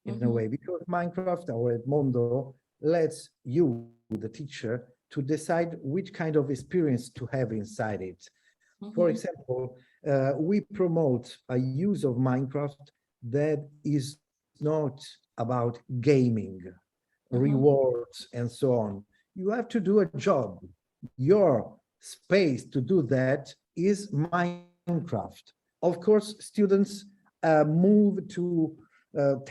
in a way, because Minecraft, our Edmondo, lets you, the teacher, to decide which kind of experience to have inside it. For example, we promote a use of Minecraft that is not about gaming, rewards, and so on. You have to do a job. Your space to do that is Minecraft. Of course, students move to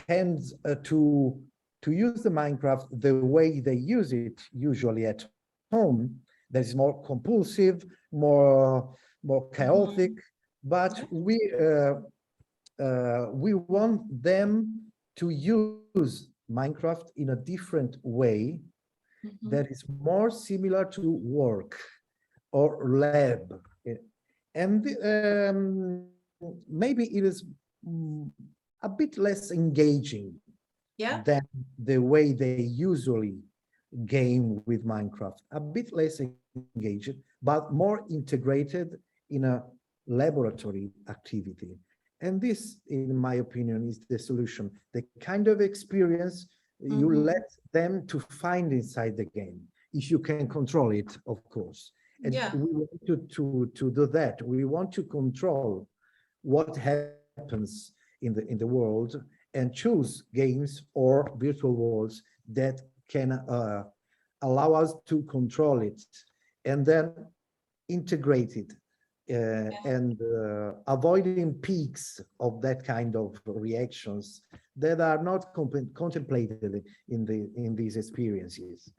tend to use the Minecraft the way they use it usually at home. That is more compulsive, more chaotic, but we want them to use Minecraft in a different way that is more similar to work or lab. And maybe it is a bit less engaging than the way they usually game with Minecraft. A bit less engaged, but more integrated in a laboratory activity. And this, in my opinion, is the solution. The kind of experience you let them to find inside the game, if you can control it, of course. And we want to do that. We want to control what happens in the world and choose games or virtual worlds that can allow us to control it and then integrate it. And avoiding peaks of that kind of reactions that are not contemplated in these experiences.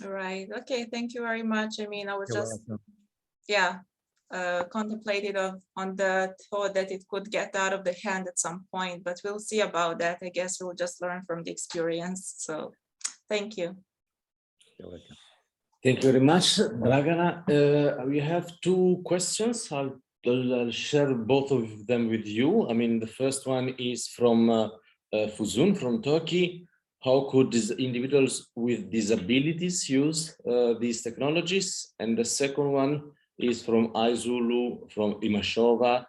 All right. Okay. Thank you very much. I mean, I was You're just, welcome. yeah, contemplated on the thought that it could get out of the hand at some point, but we'll see about that. I guess we'll just learn from the experience. So thank you. You're welcome. Thank you very much, Dragana. We have two questions. I'll share both of them with you. I mean, the first one is from Fuzun from Turkey. How could these individuals with disabilities use these technologies? And the second one is from Aizulu from Imashova.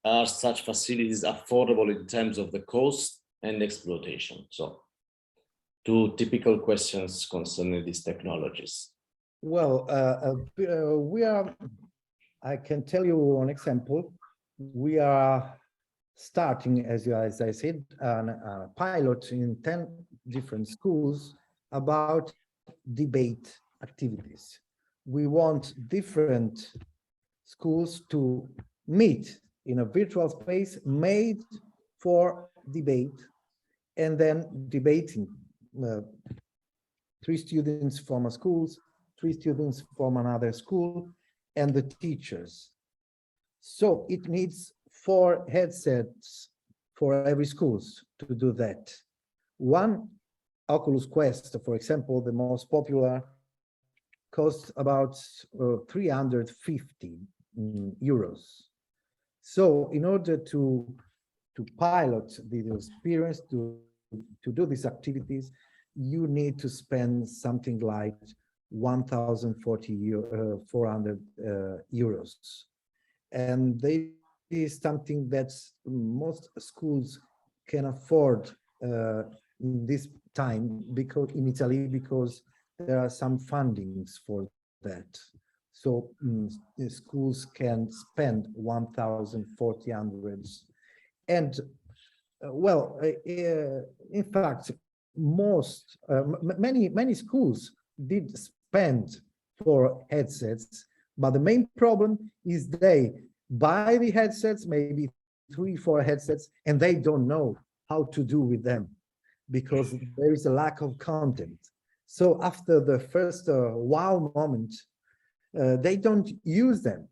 Are such facilities affordable in terms of the cost and exploitation? So, two typical questions concerning these technologies. Well, I can tell you an example. We are starting, as I said, a pilot in 10 different schools about debate activities. We want different schools to meet in a virtual space made for debate, and then debating. 3 students from a school, 3 students from another school, and the teachers. So it needs 4 headsets for every schools to do that. One Oculus Quest, for example, the most popular, costs about 350 euros. So in order to pilot the experience, to do these activities, you need to spend something like 1,400 euros. And they is something that most schools can afford in this time, because in Italy, because there are some fundings for that. So the schools can spend 1,400. And well, in fact, many schools did spend for headsets, but the main problem is they buy the headsets, maybe 3-4 headsets, and they don't know how to do with them because there is a lack of content. So after the first wow moment, they don't use them.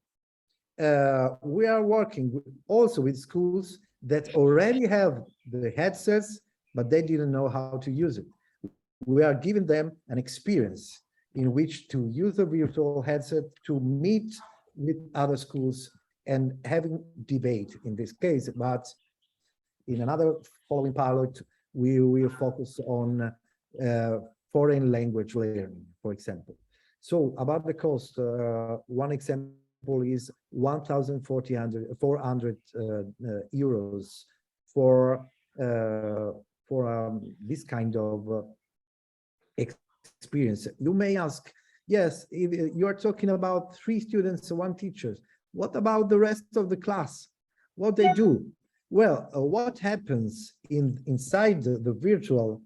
We are working also with schools that already have the headsets, but they didn't know how to use it. We are giving them an experience in which to use the virtual headset to meet with other schools and having debate in this case. But in another following pilot, we will focus on foreign language learning, for example. So about the cost, one example is 1,400 euros for this kind of experience. You may ask, yes, if you are talking about 3 students, 1 teacher, what about the rest of the class? What they do? Well, what happens inside the virtual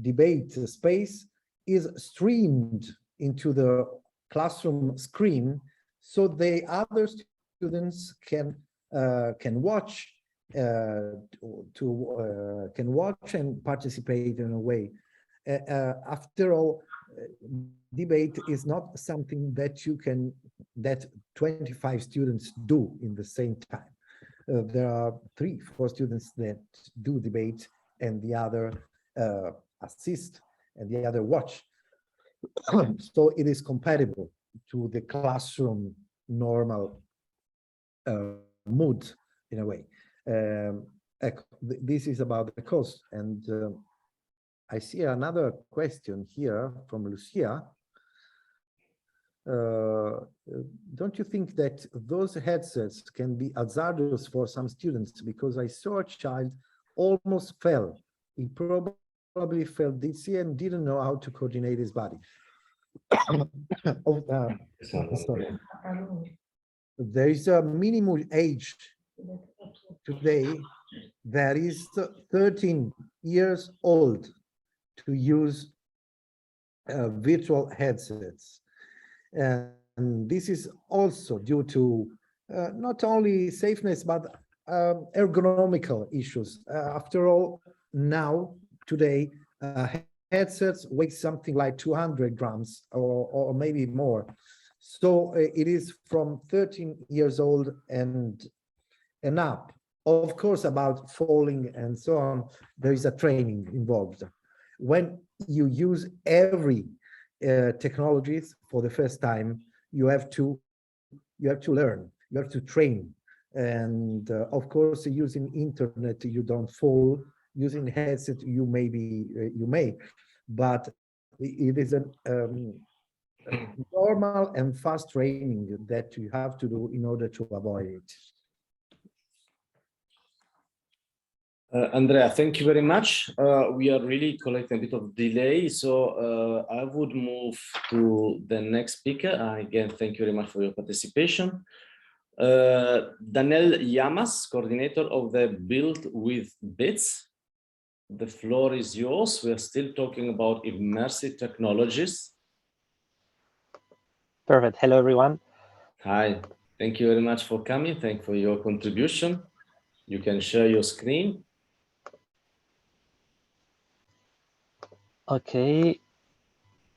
debate space is streamed into the classroom screen, so the other students can watch and participate in a way. After all, debate is not something that 25 students do in the same time. There are 3-4 students that do debate, and the other assist, and the other watch. So it is compatible to the classroom normal mood in a way. This is about the cost. And I see another question here from Lucia. Don't you think that those headsets can be hazardous for some students? Because I saw a child almost fell. He probably fell dizzy and didn't know how to coordinate his body. Sorry. There is a minimum age today that is 13 years old to use virtual headsets. And this is also due to not only safeness, but ergonomical issues. After all, now, today, headsets weigh something like 200 grams or maybe more. So it is from 13 years old and up. Of course, about falling and so on, there is a training involved. When you use every technologies for the first time, you have to learn, you have to train. And of course, using internet, you don't fall. Using headset, you may, but it is an normal and fast training that you have to do in order to avoid it. Andrea, thank you very much. We are really collecting a bit of delay, so I would move to the next speaker. Again, thank you very much for your participation. Daniel Llamas, coordinator of the Build with Bits. The floor is yours. We are still talking about immersive technologies. Perfect. Hello, everyone. Hi. Thank you very much for coming. Thank you for your contribution. You can share your screen. Okay.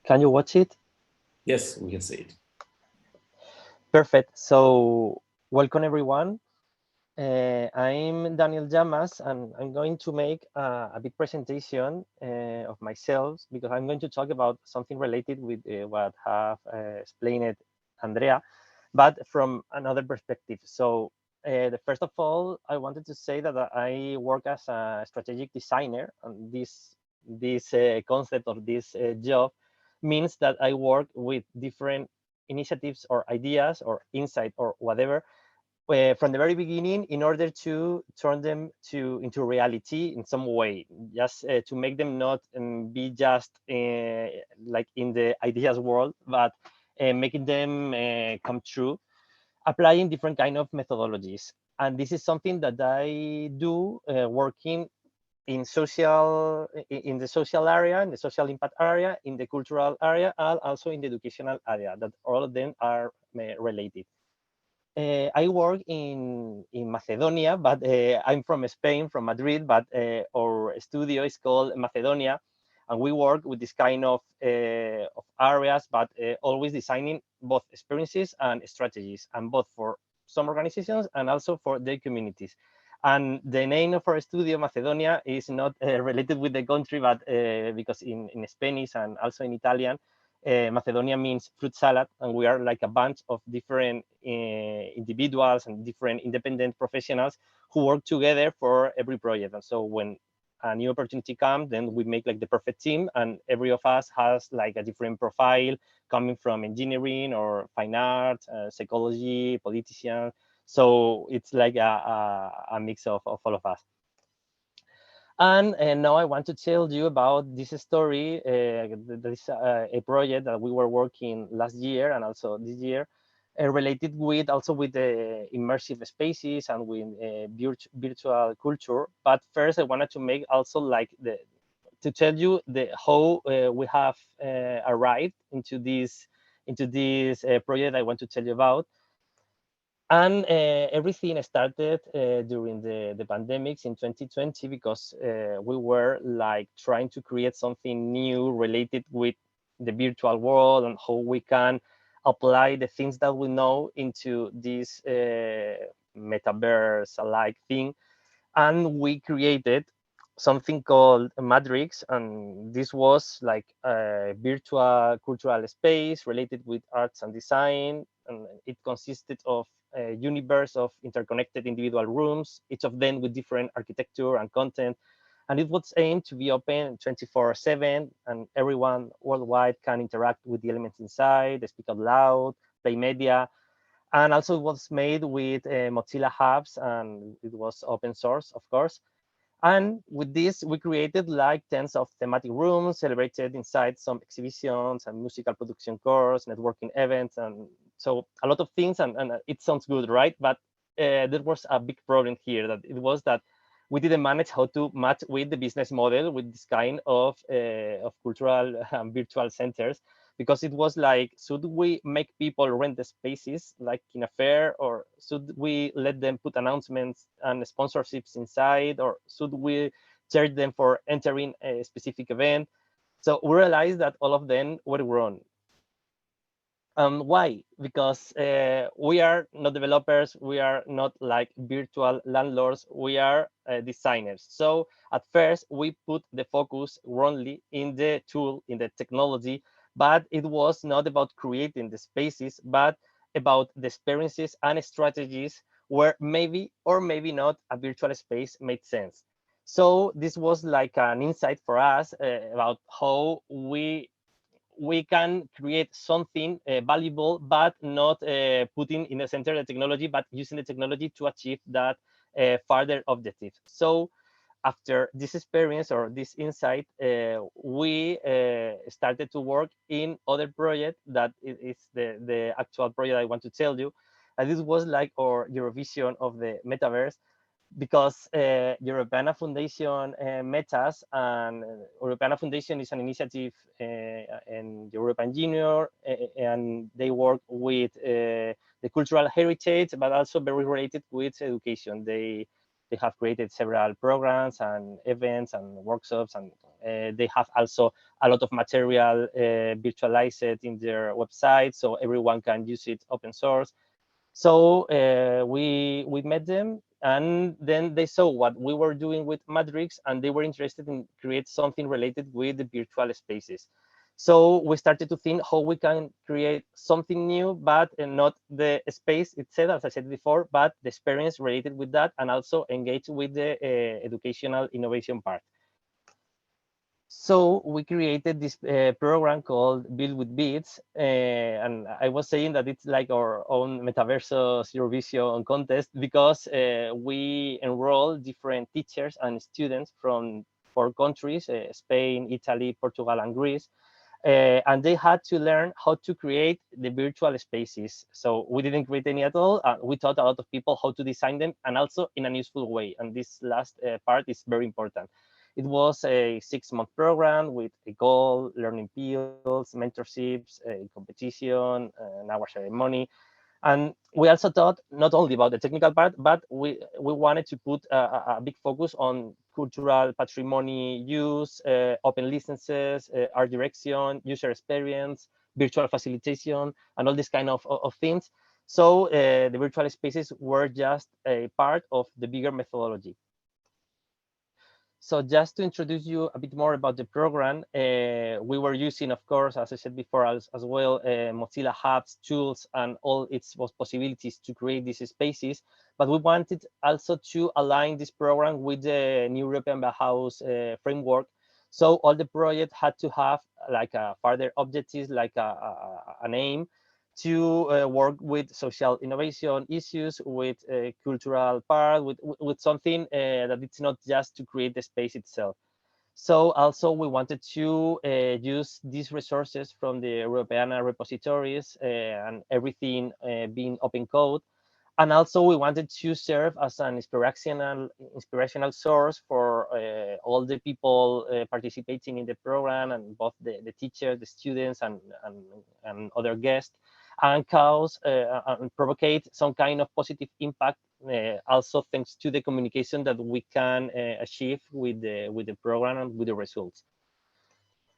Can you watch it? Yes, we can see it. Perfect. So welcome, everyone. I'm Daniel Llamas, and I'm going to make a big presentation of myself because I'm going to talk about something related with what have explained Andrea, but from another perspective. So first of all, I wanted to say that I work as a strategic designer, and this concept of this job means that I work with different initiatives or ideas or insight or whatever from the very beginning in order to turn them into reality in some way, just to make them not be just like in the ideas world, but making them come true, applying different kind of methodologies. And this is something that I do working in the social area, in the social impact area, in the cultural area, and also in the educational area, that all of them are related. I work in Macedonia, but I'm from Spain, from Madrid, but our studio is called Macedonia, and we work with this kind of areas, but always designing both experiences and strategies, and both for some organizations and also for their communities. And the name of our studio, Macedonia, is not related with the country, but because in Spanish and also in Italian, Macedonia means fruit salad, and we are like a bunch of different individuals and different independent professionals who work together for every project. And so when a new opportunity comes, then we make like the perfect team, and every of us has like a different profile coming from engineering or fine art, psychology, politician. So it's like a mix of all of us. And now I want to tell you about this story. This a project that we were working last year and also this year, related with also with the immersive spaces and with virtual culture. But first, I wanted to make also like to tell you how we have arrived into this project I want to tell you about. And everything started during the pandemics in 2020 because we were like trying to create something new related with the virtual world and how we can apply the things that we know into this metaverse-like thing. And we created something called a Matrix, and this was like a virtual cultural space related with arts and design, and it consisted of a universe of interconnected individual rooms, each of them with different architecture and content, and it was aimed to be open 24/7, and everyone worldwide can interact with the elements inside, they speak out loud, play media. And also it was made with Mozilla Hubs, and it was open source, of course. And with this, we created like tens of thematic rooms celebrated inside some exhibitions and musical production course, networking events, and so a lot of things. And it sounds good, right? But there was a big problem here. That it was that we didn't manage how to match with the business model with this kind of cultural virtual centers, because it was like, should we make people rent the spaces like in a fair, or should we let them put announcements and sponsorships inside, or should we charge them for entering a specific event? So we realized that all of them were wrong. Why? Because we are not developers, we are not like virtual landlords, we are designers. So at first we put the focus wrongly in the tool, in the technology, but it was not about creating the spaces, but about the experiences and strategies where maybe or maybe not a virtual space made sense. So this was like an insight for us about how we can create something valuable, but not putting in the center the technology, but using the technology to achieve that further objective. So after this experience or this insight, we started to work in other project that is the actual project I want to tell you. And this was like our Eurovision of the metaverse, because Europeana Foundation Metas, and Europeana Foundation is an initiative in European Union, and they work with the cultural heritage, but also very related with education. They have created several programs and events and workshops, and they have also a lot of material virtualized in their website, so everyone can use it open source. So we met them, and then they saw what we were doing with Matrix, and they were interested in create something related with the virtual spaces. So we started to think how we can create something new, but not the space itself, as I said before, but the experience related with that, and also engage with the educational innovation part. So we created this program called Build with Beats, and I was saying that it's like our own Metaverso Eurovision contest, because we enroll different teachers and students from 4 countries, Spain, Italy, Portugal, and Greece. And they had to learn how to create the virtual spaces. So we didn't create any at all. We taught a lot of people how to design them, and also in a useful way. And this last part is very important. It was a 6-month program with a goal, learning peels, mentorships, a competition, an hour ceremony. And we also thought not only about the technical part, but we wanted to put a big focus on cultural patrimony use, open licenses, art direction, user experience, virtual facilitation, and all this kind of things. So the virtual spaces were just a part of the bigger methodology. So just to introduce you a bit more about the program, we were using, of course, as I said before, as well, Mozilla Hubs, tools, and all its possibilities to create these spaces. But we wanted also to align this program with the new European Bauhaus framework. So all the project had to have like a further objectives, like an aim to work with social innovation issues, with a cultural part, with something that it's not just to create the space itself. So also we wanted to use these resources from the European repositories and everything being open code. And also we wanted to serve as an inspirational source for all the people participating in the program, and both the teachers, the students, and other guests, and cause and provocate some kind of positive impact, also thanks to the communication that we can achieve with the program and with the results.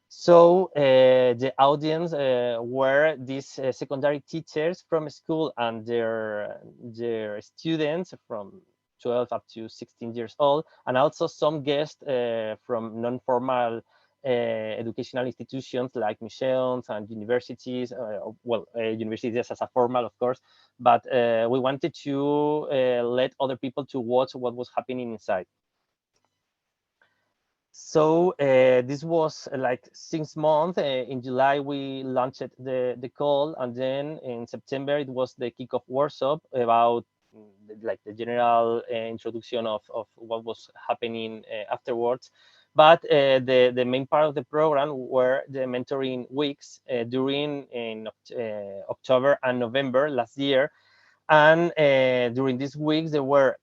So the audience were these secondary teachers from school and their students from 12 up to 16 years old, and also some guests from non-formal educational institutions like museums and universities, universities as a formal, of course, but we wanted to let other people to watch what was happening inside. So this was like 6 months. In July, we launched the call, and then in September, it was the kickoff workshop about like the general introduction of what was happening afterwards. But the main part of the program were the mentoring weeks during October and November last year. And during these weeks, there were,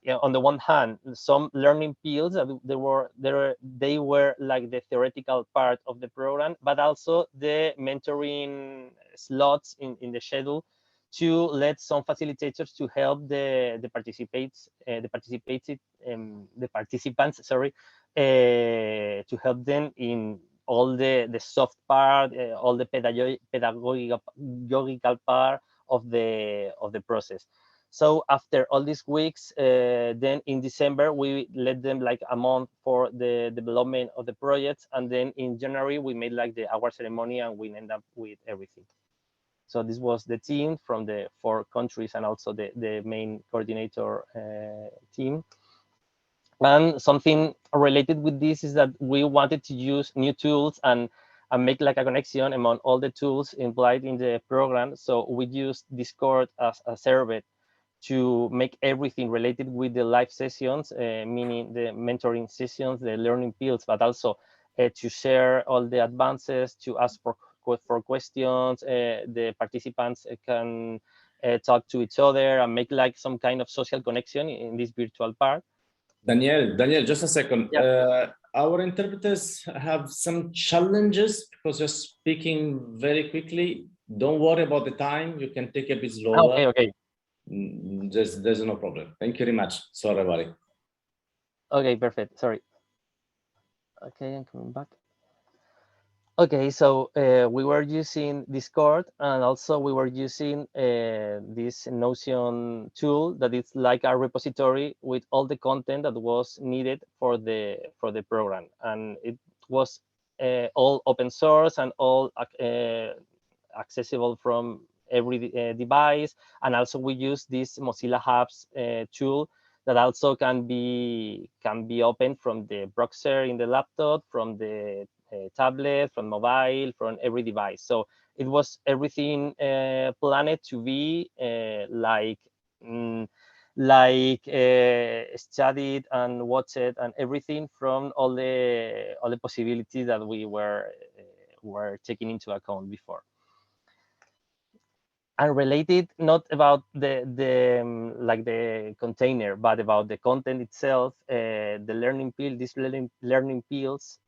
on the one hand, some learning fields that they were like the theoretical part of the program, but also the mentoring slots in the schedule to let some facilitators to help the participants, sorry, to help them in all the soft part, all the pedagogical part of the process. So after all these weeks, then in December, we let them like a month for the development of the projects. And then in January, we made like the award ceremony and we end up with everything. So this was the team from the 4 countries and also the main coordinator team. And something related with this is that we wanted to use new tools and make like a connection among all the tools implied in the program. So we used Discord as a server to make everything related with the live sessions, meaning the mentoring sessions, the learning fields, but also to share all the advances, to ask for questions. The participants can talk to each other and make like some kind of social connection in this virtual part. Daniel, just a second. Yeah. Our interpreters have some challenges because you're speaking very quickly. Don't worry about the time. You can take a bit slower. Okay. There's no problem. Thank you very much. Sorry about it. Okay, perfect. Sorry. Okay, I'm coming back. Okay, so we were using Discord, and also we were using this Notion tool that is like a repository with all the content that was needed for the program, and it was all open source and all accessible from every device. And also we use this Mozilla Hubs tool that also can be opened from the browser in the laptop, from the tablet, from mobile, from every device. So it was everything planned to be studied and watched and everything from all the possibilities that we were taking into account before. And related, not about the container, but about the content itself, the learning field, these learning fields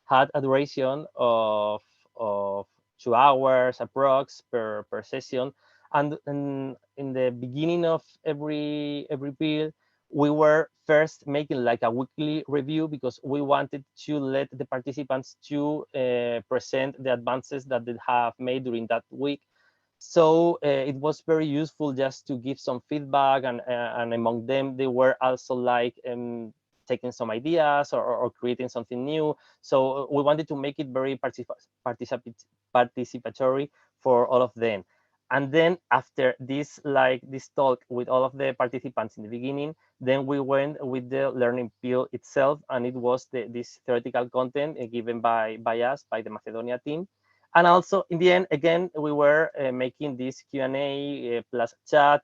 had a duration of 2 hours approx per session. And in the beginning of every field, we were first making like a weekly review because we wanted to let the participants to present the advances that they have made during that week. So it was very useful just to give some feedback, and among them, they were also like taking some ideas or creating something new. So we wanted to make it very participatory for all of them. And then after this talk with all of the participants in the beginning, then we went with the learning field itself, and it was this theoretical content given by us, by the Macedonia team. And also in the end, again, we were making this Q&A plus chat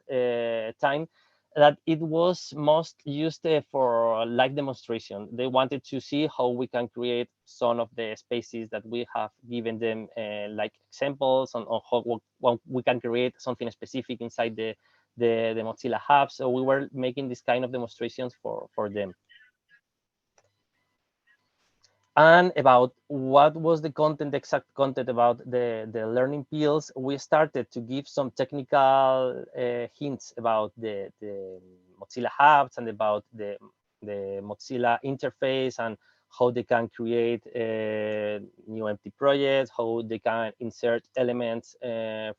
time that it was most used for live demonstration. They wanted to see how we can create some of the spaces that we have given them like examples on how we can create something specific inside the Mozilla Hub. So we were making this kind of demonstrations for them. And about what was the exact content about the learning fields, we started to give some technical hints about the Mozilla Hubs and about the Mozilla interface and how they can create new empty projects, how they can insert elements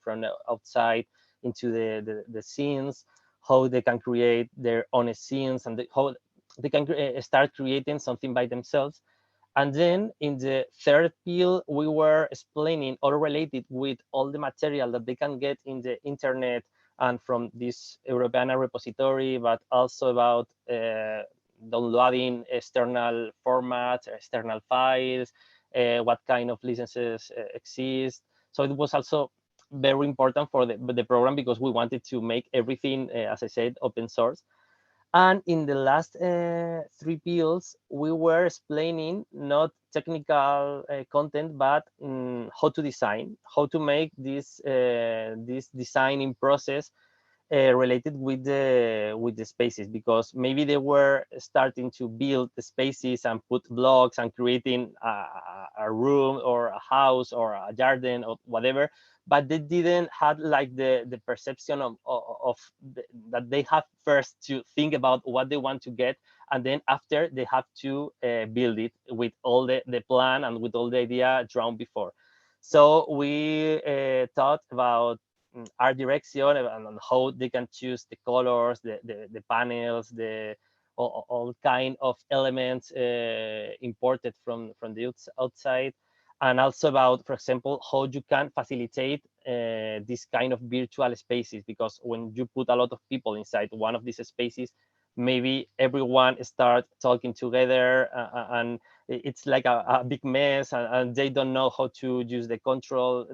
from outside into the scenes, how they can create their own scenes, and how they can start creating something by themselves. And then in the third field, we were explaining all related with all the material that they can get in the internet and from this Europeana repository, but also about downloading external formats, external files, what kind of licenses exist. So it was also very important for the program because we wanted to make everything, as I said, open source. And in the last 3 fields, we were explaining not technical content, but how to design, how to make this designing process related with the spaces, because maybe they were starting to build the spaces and put blocks and creating a room or a house or a garden or whatever, but they didn't have like the perception that they have first to think about what they want to get, and then after they have to build it with all the plan and with all the idea drawn before. So we thought about art direction and how they can choose the colors, the panels, all kind of elements imported from the outside, and also about, for example, how you can facilitate this kind of virtual spaces, because when you put a lot of people inside one of these spaces, maybe everyone start talking together and it's like a big mess, and they don't know how to use the control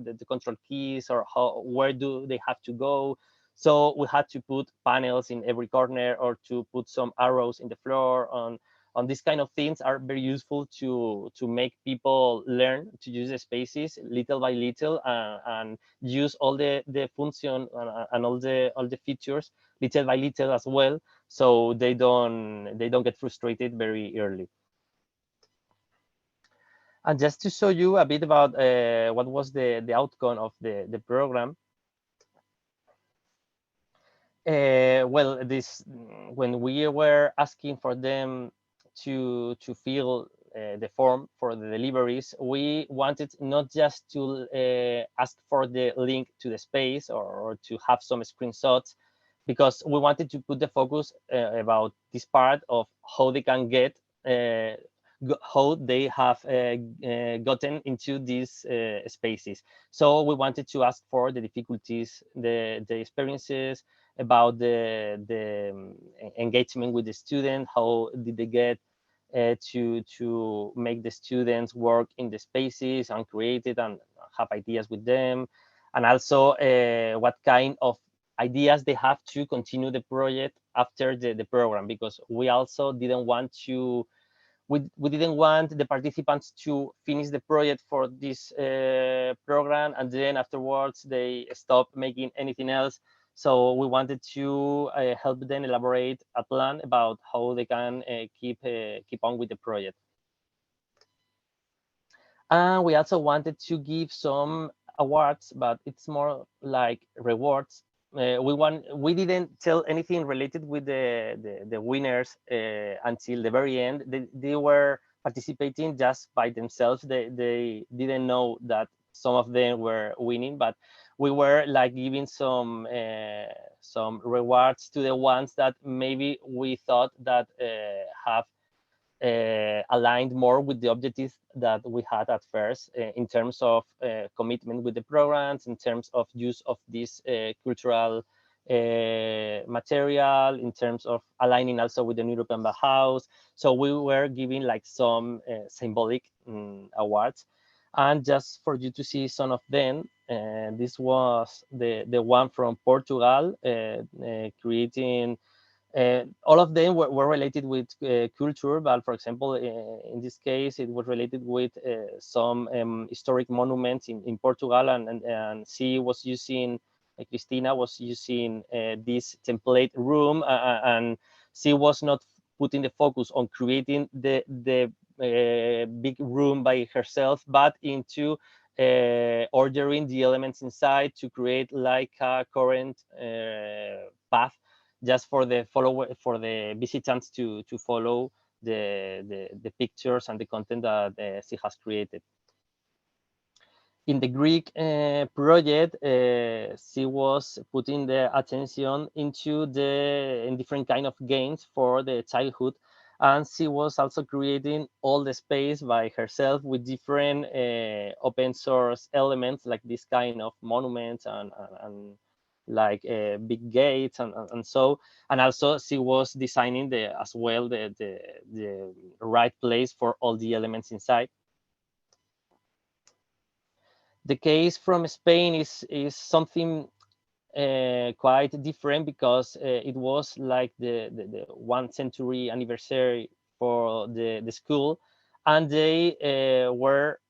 keys, or where do they have to go. So we had to put panels in every corner, or to put some arrows in the floor. On these kind of things are very useful to make people learn to use the spaces little by little, and use all the function and all the features little by little as well, so they don't get frustrated very early. And just to show you a bit about what was the outcome of the program. Well, when we were asking for them to fill the form for the deliveries, we wanted not just to ask for the link to the space or to have some screenshots, because we wanted to put the focus about this part of how they can get how they have gotten into these spaces. So we wanted to ask for the difficulties, the experiences, about the engagement with the student, how did they get to make the students work in the spaces and create it and have ideas with them, and also what kind of ideas they have to continue the project after the program, because we also didn't want to we didn't want the participants to finish the project for this program and then afterwards they stop making anything else. So we wanted to help them elaborate a plan about how they can keep on with the project. And we also wanted to give some awards, but it's more like rewards. We didn't tell anything related with the winners until the very end. They were participating just by themselves. They didn't know that some of them were winning, but we were like giving some rewards to the ones that maybe we thought that have aligned more with the objectives that we had at first in terms of commitment with the programs, in terms of use of this cultural material, in terms of aligning also with the European Bauhaus. So we were giving like some symbolic awards. And just for you to see some of them, this was the one from Portugal, creating all of them were related with culture, but for example, in this case, it was related with some historic monuments in Portugal, and she was using, Cristina was using this template room, and she was not putting the focus on creating the big room by herself, but into ordering the elements inside to create like a current path just for the visitants to follow the pictures and the content that she has created. In the Greek project, she was putting the attention into in different kind of games for the childhood, and she was also creating all the space by herself with different open source elements like this kind of monuments and like big gates and so, and also she was designing as well the right place for all the elements inside. The case from Spain is something quite different, because it was like the 1 century anniversary for the school, and they were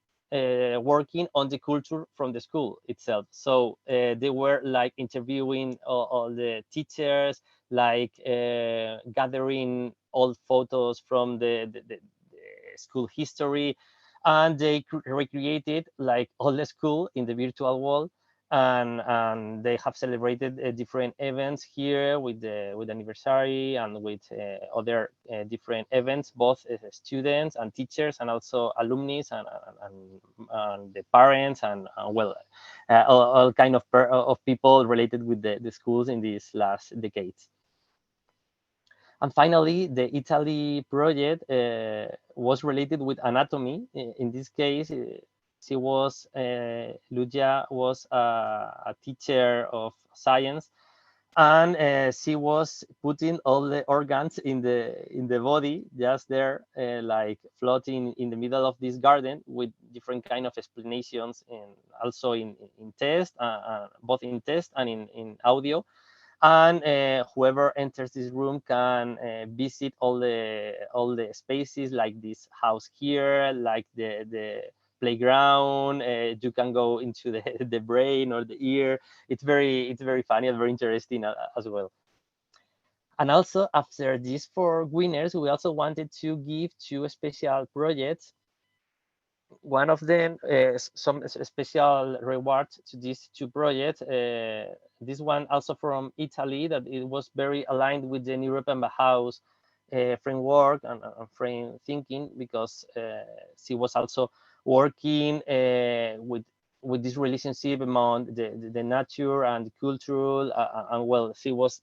working on the culture from the school itself. So they were like interviewing all the teachers, like gathering old photos from the school history, and they recreated like all the school in the virtual world. And they have celebrated different events here with the anniversary and with other different events, both students and teachers, and also alumni and the parents, and well, all kind of people related with the schools in these last decades. And finally, the Italy project was related with anatomy. In this case, she was Lucia was a teacher of science, and she was putting all the organs in the body, just there, like floating in the middle of this garden, with different kind of explanations, and also in test, both in test and in audio. And whoever enters this room can visit all the spaces, like this house here, like the playground. You can go into the brain or the ear. It's very funny and very interesting as well. And also, after these 4 winners, we also wanted to give 2 special projects. One of them, some special rewards to these 2 projects. This one also from Italy, that it was very aligned with the European Bauhaus framework and frame thinking, because she was also working with this relationship among the nature and the cultural, and well, she was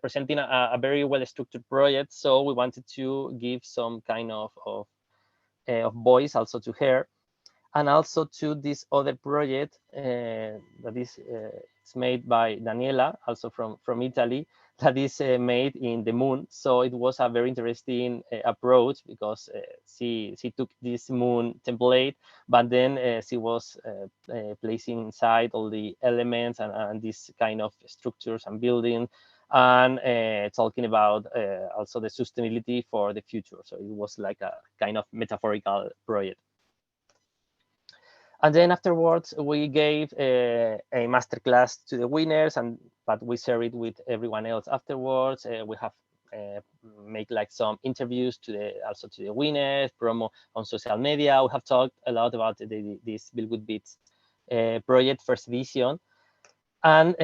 presenting a very well structured project. So we wanted to give some kind of voice also to her, and also to this other project that is it's made by Daniela, also from Italy, that is made in the moon. So it was a very interesting approach, because she took this moon template, but then she was placing inside all the elements and this kind of structures and buildings, and talking about also the sustainability for the future. So it was like a kind of metaphorical project. And then afterwards, we gave a masterclass to the winners, but we share it with everyone else afterwards. We have make like some interviews also to the winners, promo on social media. We have talked a lot about this Build with Bits project, first edition. And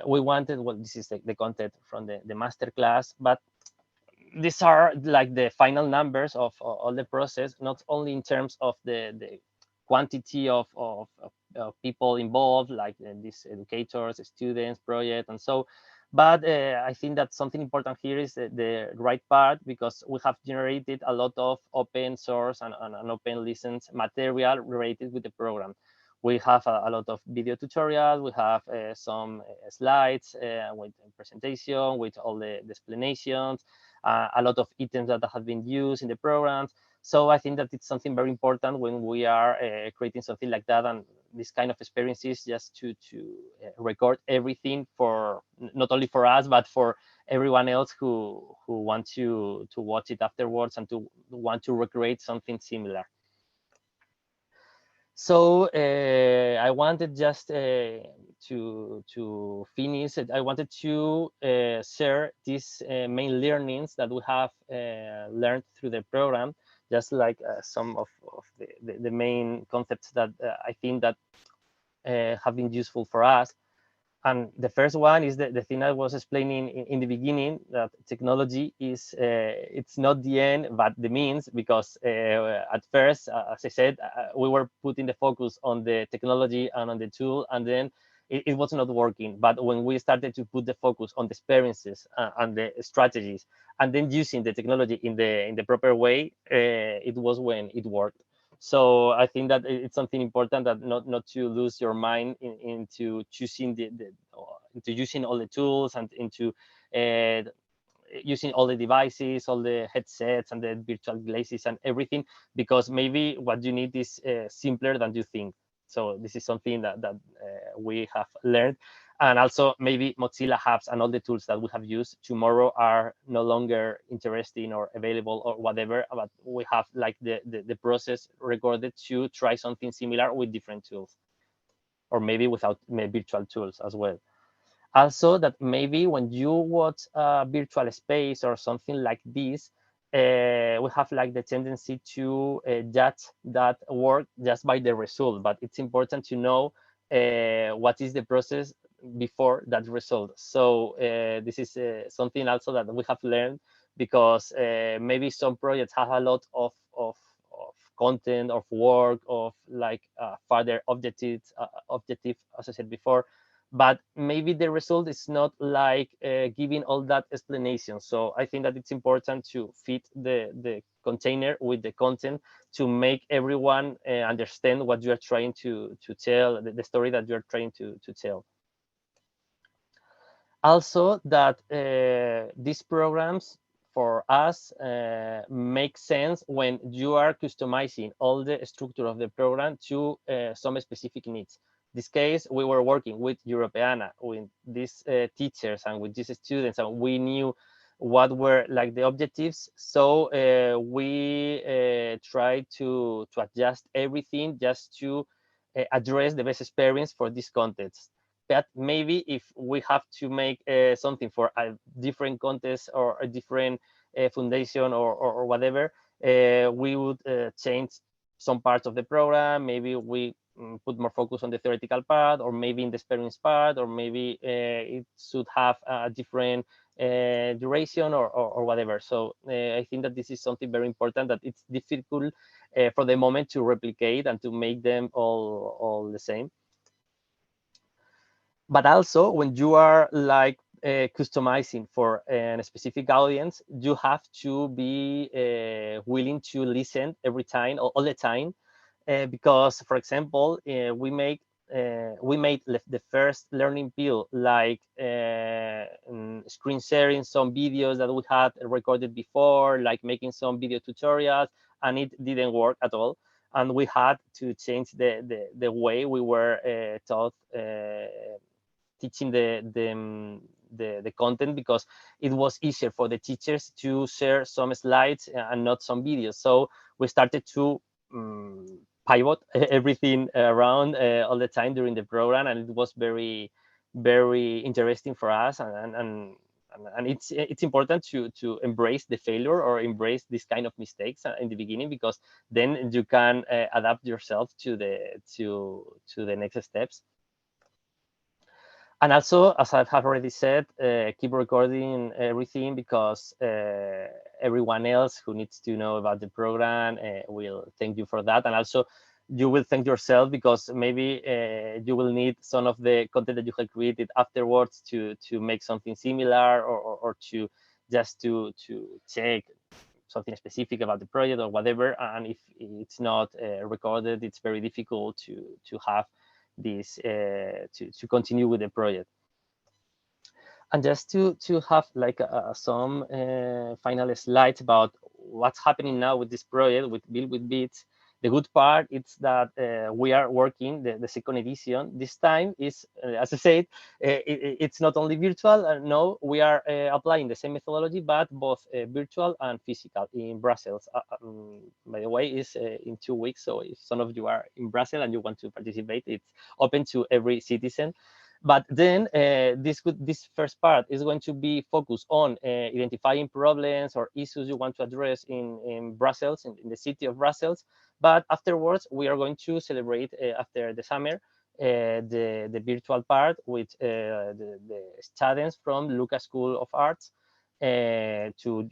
we wanted, well, this is the content from the masterclass, but these are like the final numbers of all the process, not only in terms of the quantity of people involved, like these educators, students, project, and so. But I think that something important here is the right part, because we have generated a lot of open source and open license material related with the program. We have a lot of video tutorials. We have some slides with presentation, with all the explanations, a lot of items that have been used in the programs. So I think that it's something very important when we are creating something like that, and this kind of experiences, just to record everything, for not only for us, but for everyone else who want to watch it afterwards and to want to recreate something similar. So I wanted just to finish it. I wanted to share these main learnings that we have learned through the program, just like some of the main concepts that I think that have been useful for us. And the first one is the thing I was explaining in the beginning, that technology is, it's not the end, but the means, because at first, as I said, we were putting the focus on the technology and on the tool, and then it was not working. But when we started to put the focus on the experiences and the strategies, and then using the technology in the proper way, it was when it worked. So I think that it's something important, that not to lose your mind into choosing into using all the tools, and into using all the devices, all the headsets and the virtual glasses and everything, because maybe what you need is simpler than you think. So this is something that we have learned. And also maybe Mozilla hubs and all the tools that we have used tomorrow are no longer interesting or available or whatever, but we have like the process recorded to try something similar with different tools, or maybe without virtual tools as well. Also, that maybe when you watch a virtual space or something like this, we have like the tendency to judge that work just by the result, but it's important to know what is the process before that result. So this is something also that we have learned, because maybe some projects have a lot of content, of work, of like further objectives, as I said before, but maybe the result is not like giving all that explanation. So I think that it's important to fit the container with the content to make everyone understand what you are trying to tell, the story that you are trying to tell. Also, that these programs for us make sense when you are customizing all the structure of the program to some specific needs. In this case, we were working with Europeana, with these teachers and with these students, and we knew what were like the objectives. So we tried to adjust everything just to address the best experience for this context. But maybe if we have to make something for a different contest or a different foundation or whatever, we would change some parts of the program. Maybe we put more focus on the theoretical part, or maybe in the experience part, or maybe it should have a different duration or whatever. So I think that this is something very important, that it's difficult for the moment to replicate and to make them all the same. But also, when you are like customizing for a specific audience, you have to be willing to listen every time, all the time, because, for example, we made the first learning pill, like screen sharing some videos that we had recorded before, like making some video tutorials, and it didn't work at all. And we had to change the way we were taught teaching the content, because it was easier for the teachers to share some slides and not some videos. So we started to pivot everything around all the time during the program, and it was very, very interesting for us. And it's important to embrace the failure or embrace this kind of mistakes in the beginning, because then you can adapt yourself to the next steps. And also, as I have already said, keep recording everything, because everyone else who needs to know about the program will thank you for that. And also, you will thank yourself, because maybe you will need some of the content that you have created afterwards to make something similar, or to just to check something specific about the project or whatever. And if it's not recorded, it's very difficult to have this to continue with the project. And just to have like some final slides about what's happening now with this project, with Build with Bits. The good part is that we are working the second edition. This time is, as I said, it's not only virtual. No, we are applying the same methodology, but both virtual and physical in Brussels. By the way, is in 2 weeks. So if some of you are in Brussels and you want to participate, it's open to every citizen. But then this first part is going to be focused on identifying problems or issues you want to address in Brussels, in the city of Brussels. But afterwards, we are going to celebrate after the summer the virtual part with the students from Lucas School of Arts to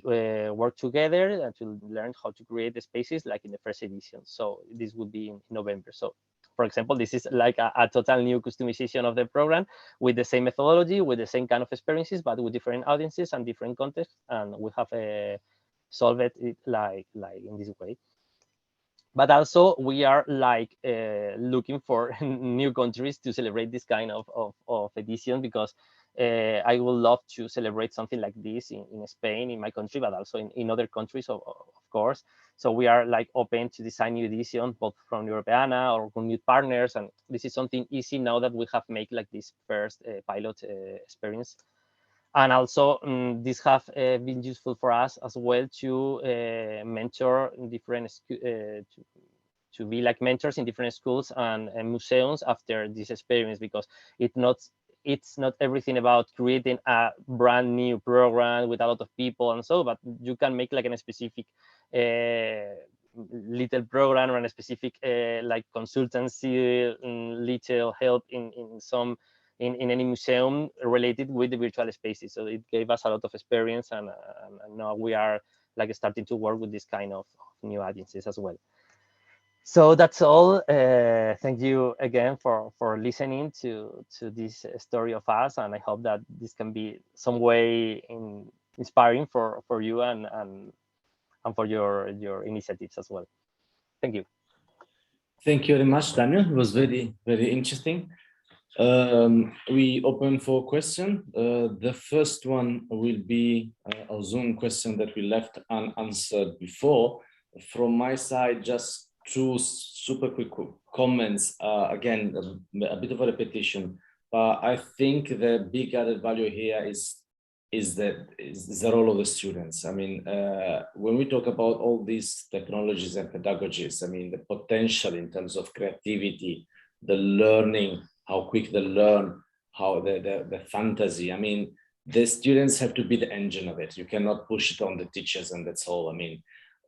work together to learn how to create the spaces like in the first edition. So this would be in November. So, for example, this is like a total new customization of the program with the same methodology, with the same kind of experiences, but with different audiences and different contexts. And we have solved it like in this way. But also we are like looking for new countries to celebrate this kind of edition, because I would love to celebrate something like this in Spain, in my country, but also in other countries, of course. So we are like open to design new editions, both from Europeana or with new partners. And this is something easy now that we have made like this first pilot experience. And also this have been useful for us as well to mentor in different to be like mentors in different schools and museums after this experience, because it's not everything about creating a brand new program with a lot of people and so, but you can make like a specific little program or a specific like consultancy, little help in any museum related with the virtual spaces. So it gave us a lot of experience, and now we are like starting to work with this kind of new agencies as well. So that's all. Thank you again for listening to this story of us, and I hope that this can be some way inspiring for you and for your initiatives as well. Thank you. Thank you very much, Daniel. It was very, very interesting. We open for question. The first one will be a Zoom question that we left unanswered before. From my side, just two super quick comments. Again, a bit of a repetition, but I think the big added value here is the role of the students. I mean, when we talk about all these technologies and pedagogies, I mean, the potential in terms of creativity, the learning, how quick they learn, how the fantasy. I mean, the students have to be the engine of it. You cannot push it on the teachers and that's all. I mean,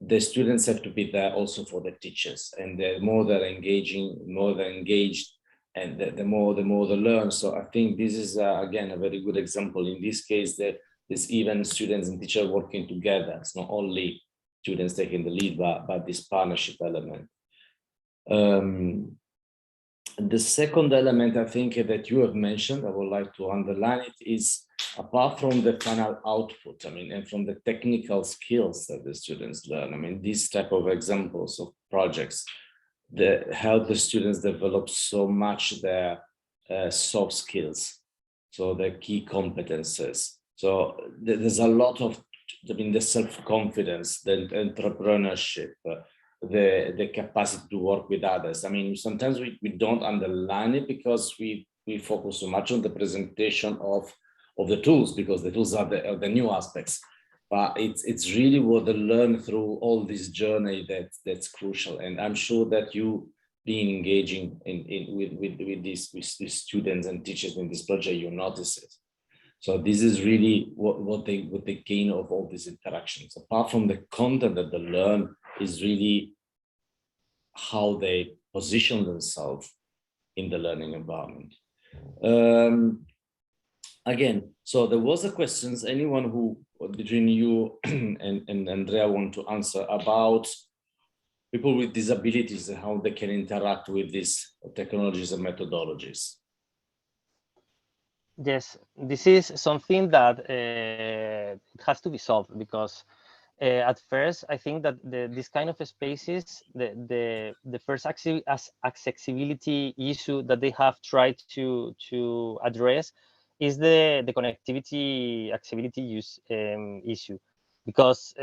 the students have to be there also for the teachers, and the more they're engaging, more they're engaged, and the more they learn. So I think this is again a very good example. In this case, that there's even students and teachers working together. It's not only students taking the lead, but this partnership element. The second element I think that you have mentioned, I would like to underline it, is apart from the final output, I mean, and from the technical skills that the students learn, I mean, these type of examples of projects that help the students develop so much their soft skills, so their key competences. So there's a lot of, I mean, the self-confidence, the entrepreneurship, the capacity to work with others. I mean, sometimes we don't underline it because we focus so much on the presentation of the tools, because the tools are the new aspects. But it's really what they learn through all this journey that's crucial. And I'm sure that you being engaging with these students and teachers in this project, you notice it. So this is really what they gain of all these interactions. Apart from the content that they learn, is really how they position themselves in the learning environment. Again, so there was a questions, anyone who between you and Andrea want to answer about people with disabilities and how they can interact with these technologies and methodologies. Yes, this is something that it has to be solved, because at first I think that this kind of spaces, the first accessibility issue that they have tried to address is the connectivity accessibility use issue, because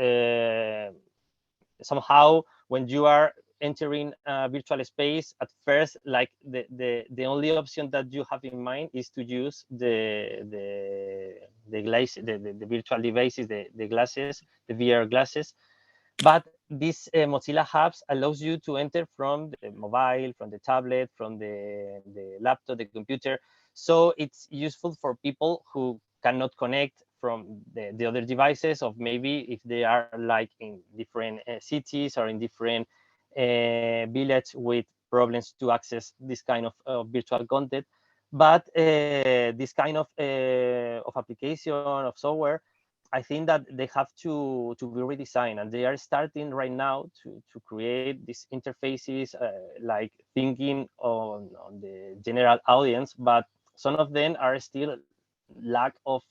somehow when you are entering a virtual space, at first, like the only option that you have in mind is to use the virtual devices, the glasses, the VR glasses. But this Mozilla Hubs allows you to enter from the mobile, from the tablet, from the laptop, the computer. So it's useful for people who cannot connect from the other devices, of maybe if they are like in different cities or in different village with problems to access this kind of virtual content. But this kind of application, of software, I think that they have to be redesigned, and they are starting right now to create these interfaces, like thinking on the general audience, but some of them are still lack of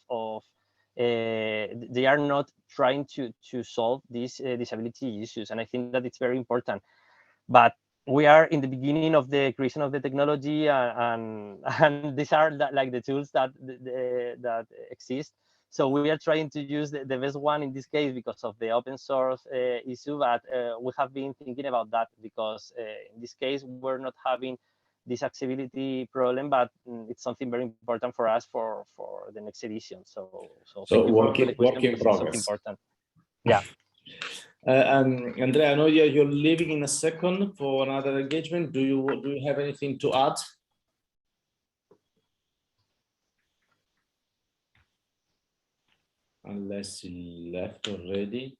they are not trying to solve these disability issues, and I think that it's very important. But we are in the beginning of the creation of the technology, and these are like the tools that that exist. So we are trying to use the best one in this case because of the open source issue, but we have been thinking about that because in this case we're not having this accessibility problem, but it's something very important for us for the next edition. So thank you for the question, because it's so important. Yeah. Andrea, I know you're leaving in a second for another engagement. Do you have anything to add? Unless he left already.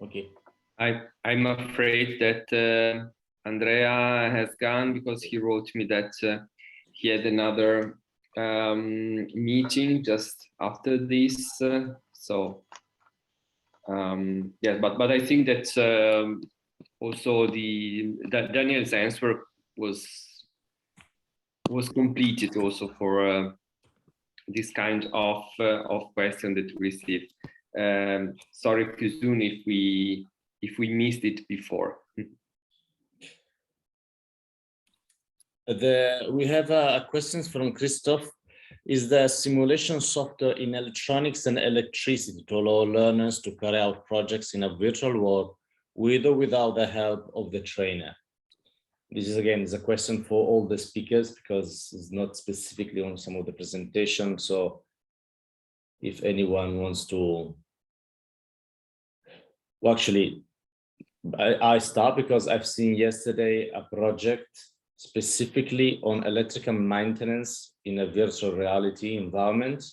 Okay. I'm afraid that Andrea has gone, because he wrote me that he had another meeting just after this. Yeah, but I think that also that Daniel's answer was completed also for this kind of question that we received. Sorry, Kuzun, if we missed it before. We have questions from Christoph. Is there simulation software in electronics and electricity to allow learners to carry out projects in a virtual world with or without the help of the trainer? This is again is a question for all the speakers, because it's not specifically on some of the presentation. So if anyone wants to, well, actually, I start because I've seen yesterday a project specifically on electrical maintenance in a virtual reality environment.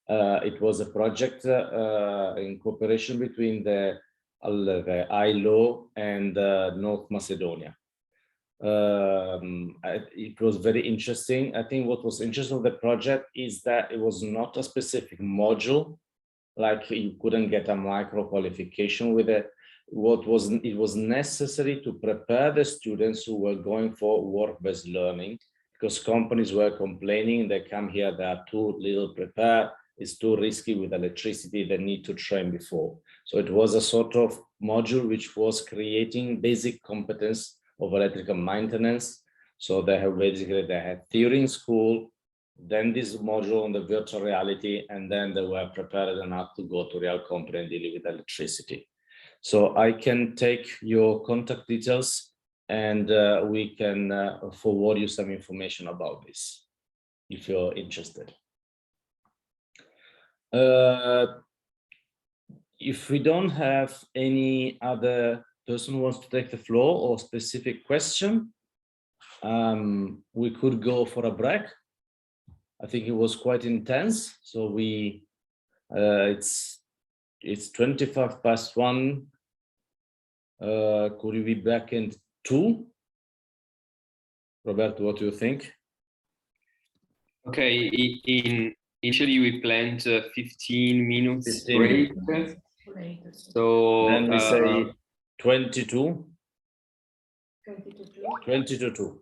It was a project in cooperation between the ILO and North Macedonia. It was very interesting. I think what was interesting of the project is that it was not a specific module, like you couldn't get a micro qualification with it. It was necessary to prepare the students who were going for work-based learning, because companies were complaining, they come here, they are too little prepared, it's too risky with electricity, they need to train before. So it was a sort of module which was creating basic competence of electrical maintenance. So they had theory in school, then this module on the virtual reality, and then they were prepared enough to go to real company and deal with electricity. So I can take your contact details, and we can forward you some information about this if you're interested. If we don't have any other person who wants to take the floor or specific question, we could go for a break. I think it was quite intense. So it's 1:25. Could we be back in 2? Roberto, what do you think? Okay, initially we planned 15 minutes break. So then we say 22. 20 to 2.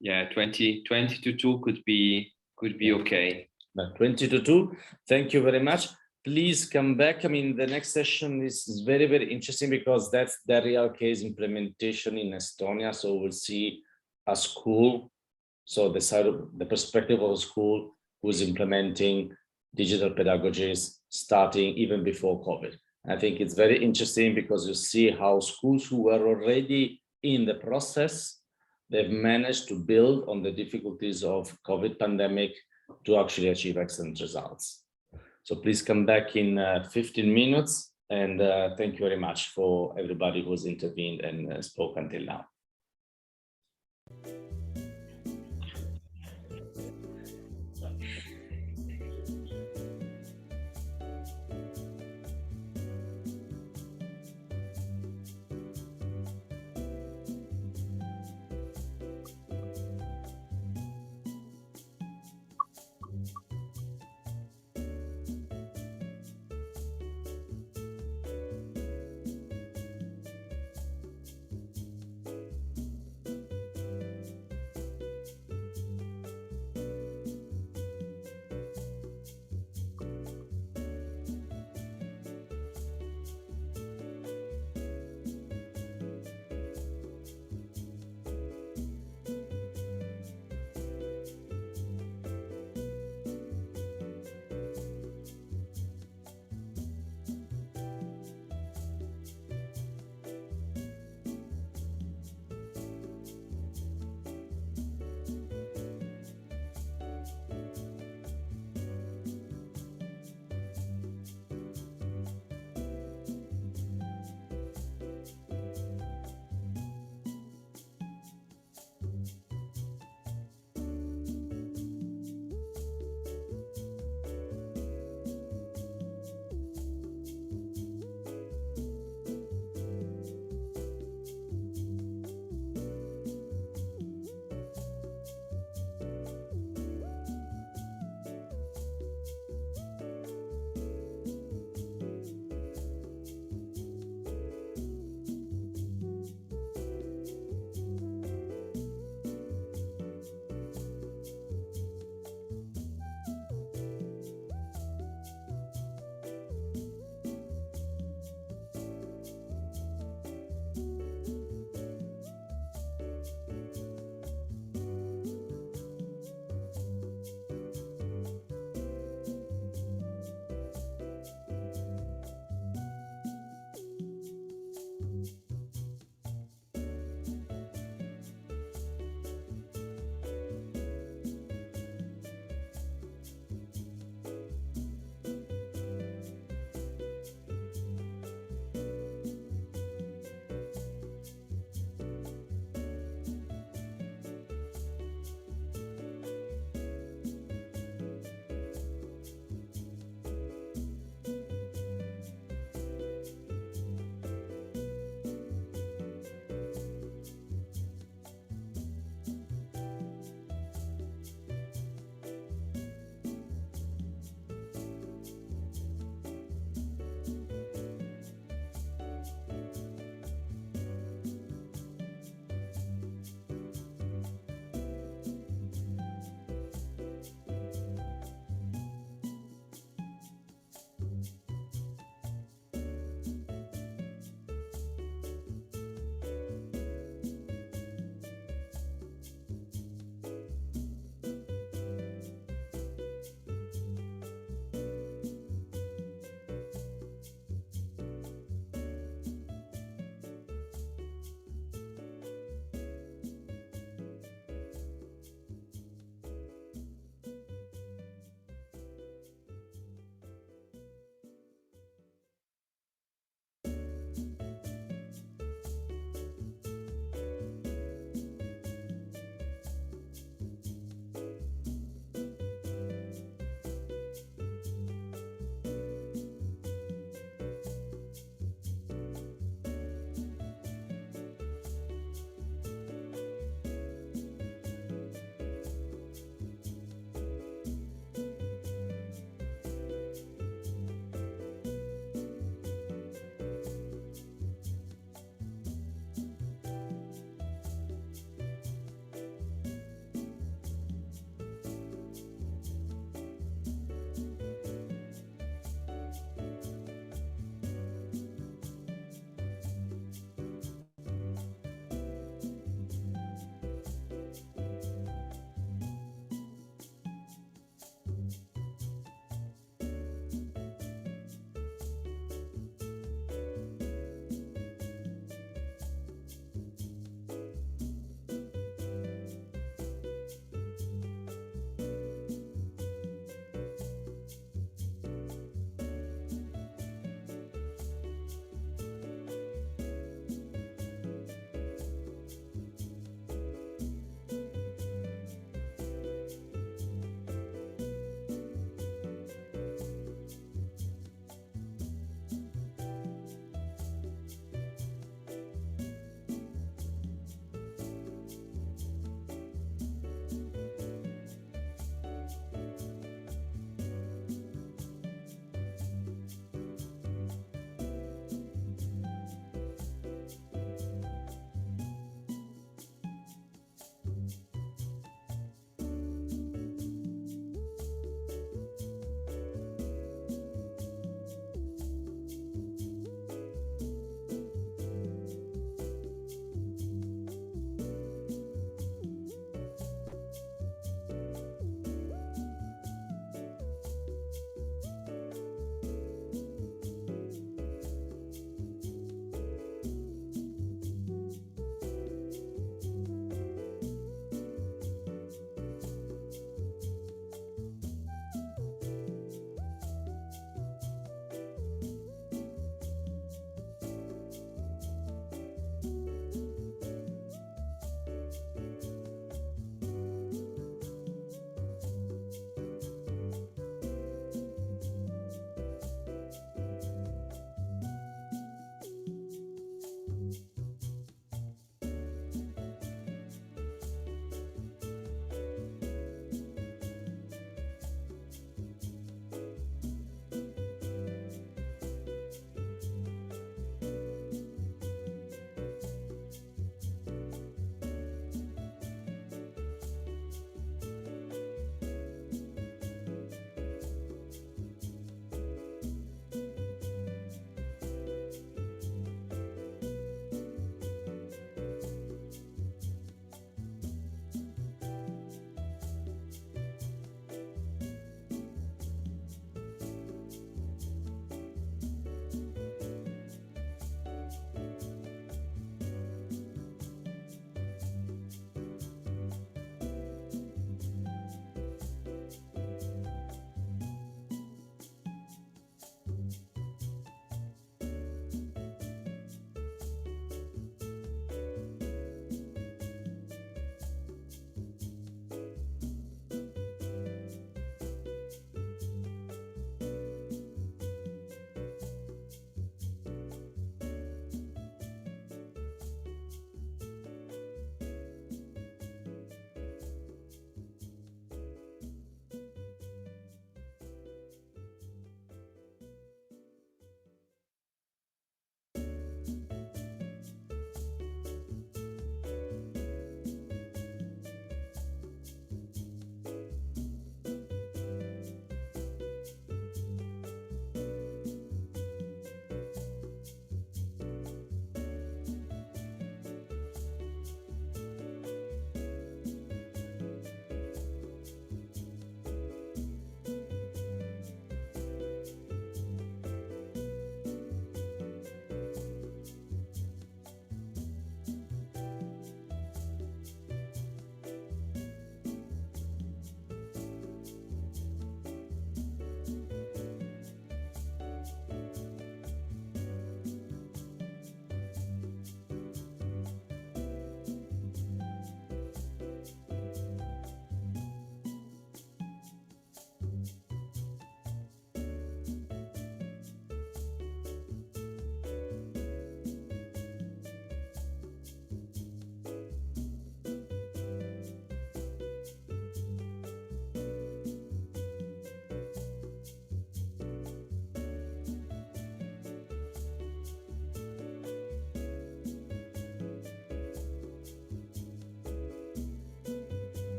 Yeah, 20 to 2 could be okay. 20 to 2. Thank you very much. Please come back. I mean, the next session is very, very interesting, because that's the real case implementation in Estonia. So we'll see a school, so the perspective of a school who's implementing digital pedagogies starting even before COVID. I think it's very interesting, because you see how schools who were already in the process, they've managed to build on the difficulties of COVID pandemic to actually achieve excellent results. So please come back in 15 minutes, and thank you very much for everybody who's intervened and spoke until now.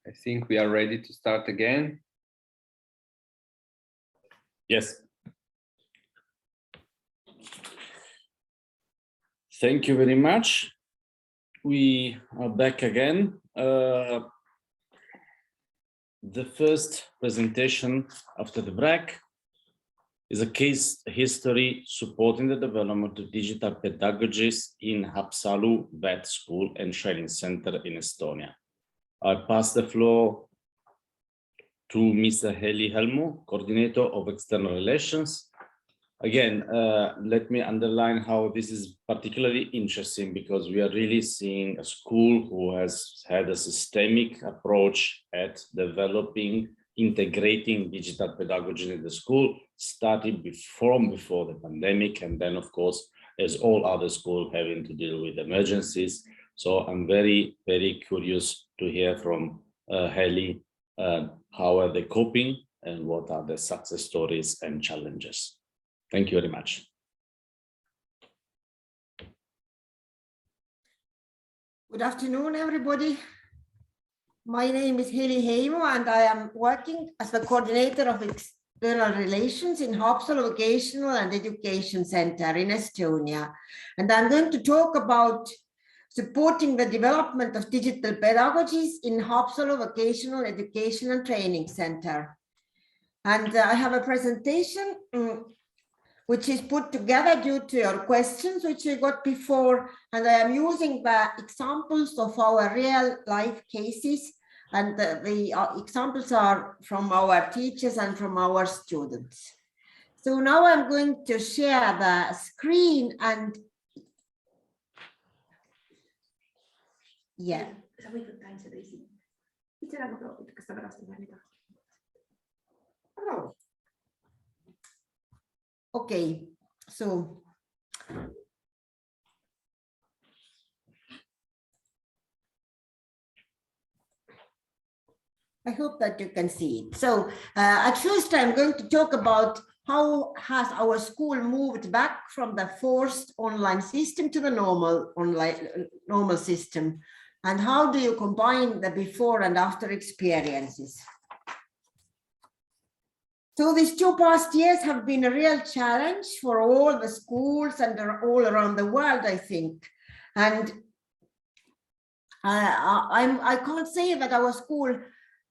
I think we are ready to start again. Yes. Thank you very much. We are back again. The first presentation after the break is a case history supporting the development of digital pedagogies in Haapsalu Vet School and Training Center in Estonia. I pass the floor to Mr. Heli Helmu, Coordinator of External Relations. Again, let me underline how this is particularly interesting, because we are really seeing a school who has had a systemic approach at developing, integrating digital pedagogy in the school, started before the pandemic, and then, of course, as all other schools having to deal with emergencies. So I'm very, very curious to hear from Heli, how are they coping and what are the success stories and challenges. Thank you very much. Good afternoon, everybody. My name is Heli Heimo, and I am working as the coordinator of external relations in Haapsalu Vocational and Education Center in Estonia. And I'm going to talk about supporting the development of digital pedagogies in Haapsalu Vocational Education and Training Center. And I have a presentation which is put together due to your questions, which we got before. And I am using the examples of our real life cases. And the examples are from our teachers and from our students. So now I'm going to share the screen and yeah. Okay, so I hope that you can see it. So at first I'm going to talk about how has our school moved back from the forced online system to the normal system, and how do you combine the before and after experiences. So these 2 past years have been a real challenge for all the schools and all around the world, I think. And I can't say that our school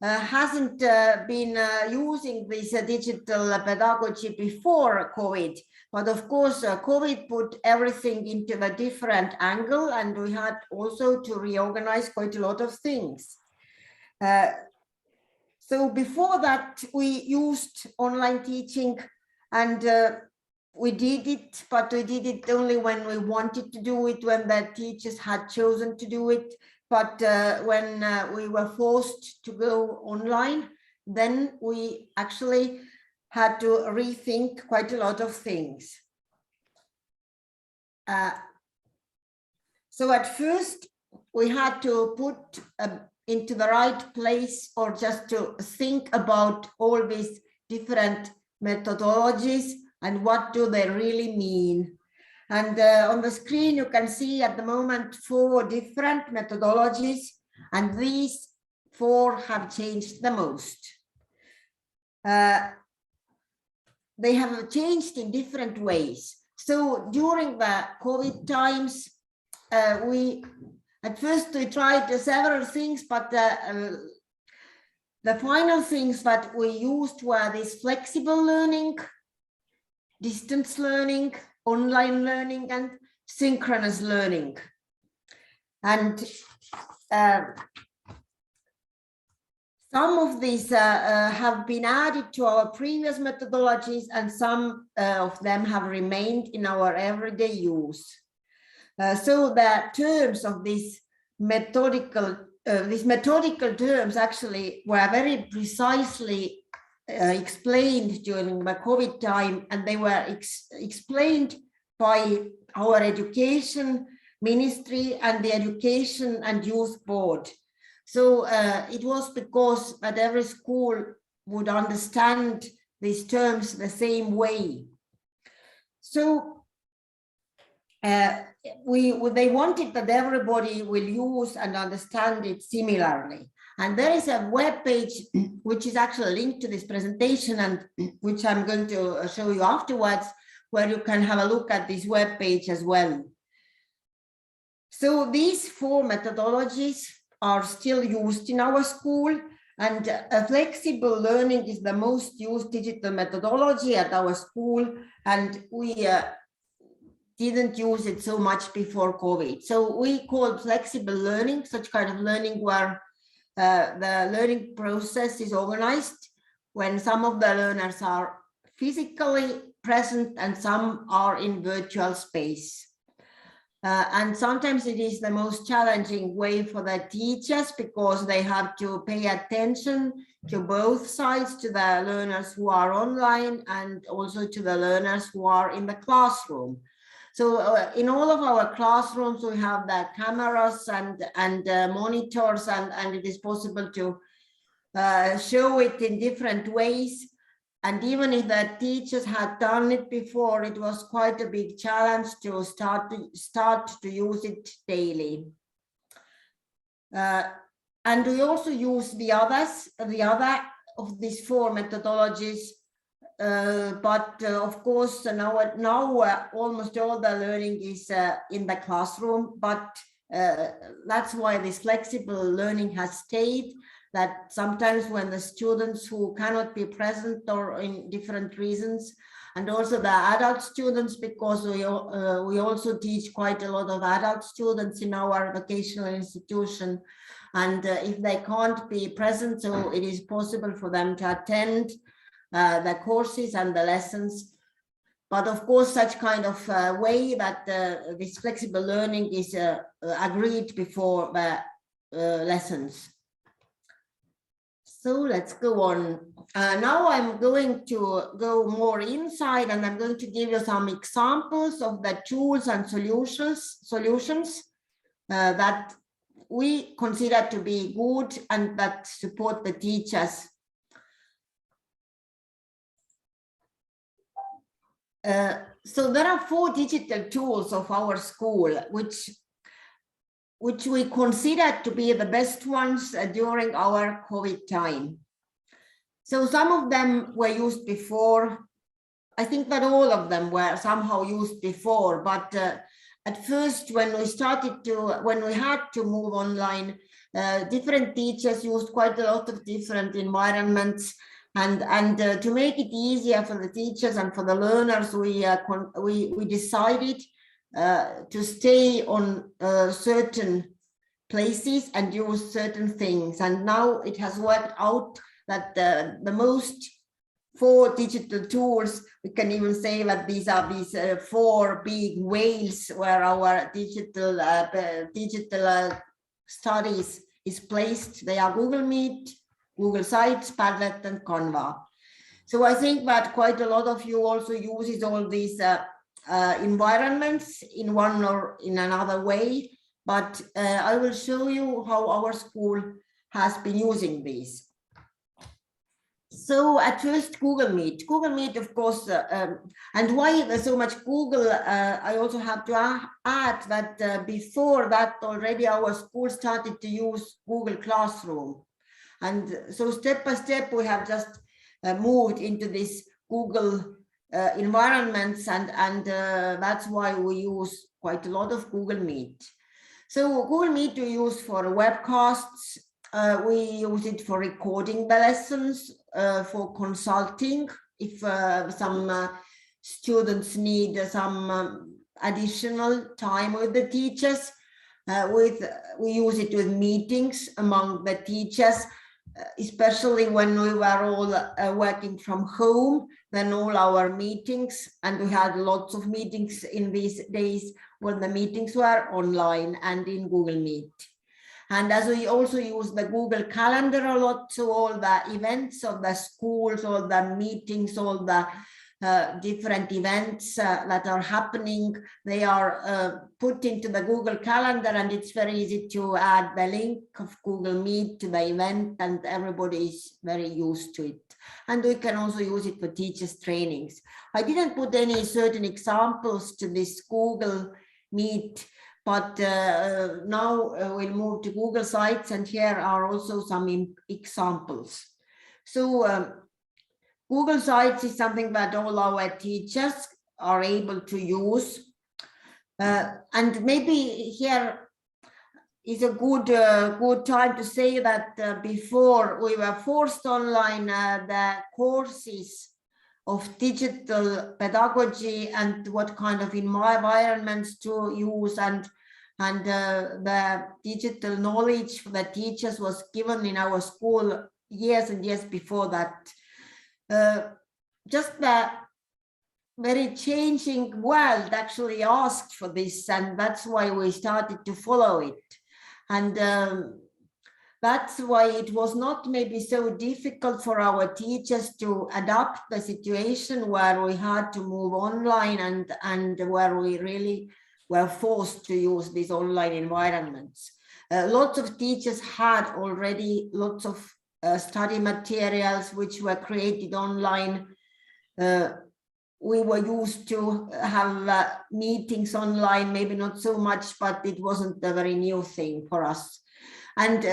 hasn't been using this digital pedagogy before COVID, but of course COVID put everything into a different angle, and we had also to reorganize quite a lot of things. So before that, we used online teaching, and we did it, but we did it only when we wanted to do it, when the teachers had chosen to do it. But when we were forced to go online, then we actually had to rethink quite a lot of things. So at first, we had to put into the right place, or just to think about all these different methodologies and what do they really mean. And on the screen, you can see at the moment 4 different methodologies, and these 4 have changed the most. They have changed in different ways. So during the COVID times, at first we tried several things, but the final things that we used were this flexible learning, distance learning, online learning, and synchronous learning. And some of these have been added to our previous methodologies, and some of them have remained in our everyday use. So the terms of these methodical terms actually were very precisely explained during the COVID time, and they were explained by our education ministry and the Education and Youth Board. So it was because that every school would understand these terms the same way. So they wanted that everybody will use and understand it similarly. And there is a web page which is actually linked to this presentation and which I'm going to show you afterwards, where you can have a look at this web page as well. So these 4 methodologies are still used in our school, and flexible learning is the most used digital methodology at our school, and we didn't use it so much before COVID. So we call flexible learning such kind of learning where the learning process is organized when some of the learners are physically present and some are in virtual space. And sometimes it is the most challenging way for the teachers because they have to pay attention to both sides, to the learners who are online and also to the learners who are in the classroom. So in all of our classrooms, we have the cameras and monitors, and it is possible to show it in different ways. And even if the teachers had done it before, it was quite a big challenge to start to use it daily. And we also use the other of these 4 methodologies. But of course, now almost all the learning is in the classroom, but that's why this flexible learning has stayed, that sometimes when the students who cannot be present or in different reasons, and also the adult students, because we also teach quite a lot of adult students in our vocational institution, and if they can't be present, so it is possible for them to attend the courses and the lessons. But of course, such kind of way that this flexible learning is agreed before the lessons. So let's go on. Now I'm going to go more inside, and I'm going to give you some examples of the tools and solutions that we consider to be good and that support the teachers. So there are 4 digital tools of our school, which we consider to be the best ones during our COVID time. So some of them were used before. I think that all of them were somehow used before, but at first when we had to move online, different teachers used quite a lot of different environments. And to make it easier for the teachers and for the learners, we decided to stay on certain places and use certain things. And now it has worked out that the most 4 digital tools, we can even say that these are these 4 big whales where our digital studies is placed. They are Google Meet, Google Sites, Padlet, and Canva. So I think that quite a lot of you also uses all these environments in one or in another way, but I will show you how our school has been using these. So at first, Google Meet. Google Meet, of course, and why there's so much Google, I also have to add that before that already our school started to use Google Classroom. And so step by step, we have just moved into this Google environments, and that's why we use quite a lot of Google Meet. So Google Meet we use for webcasts, we use it for recording the lessons, for consulting, if some students need some additional time with the teachers. We use it with meetings among the teachers, especially when we were all working from home, then all our meetings, and we had lots of meetings in these days when the meetings were online and in Google Meet. And as we also use the Google Calendar a lot, so all the events of the schools, all the meetings, all the different events that are happening, they are put into the Google Calendar, and it's very easy to add the link of Google Meet to the event, and everybody is very used to it. And we can also use it for teachers' trainings. I didn't put any certain examples to this Google Meet, but now we'll move to Google Sites, and here are also some examples. So Google Sites is something that all our teachers are able to use. And maybe here is a good time to say that before we were forced online, the courses of digital pedagogy and what kind of environments to use, and the digital knowledge for the teachers was given in our school years and years before that. Just the very changing world actually asked for this, and that's why we started to follow it. And that's why it was not maybe so difficult for our teachers to adapt the situation where we had to move online, and where we really were forced to use these online environments. Lots of teachers had already lots of study materials which were created online. We were used to have meetings online, maybe not so much, but it wasn't a very new thing for us. And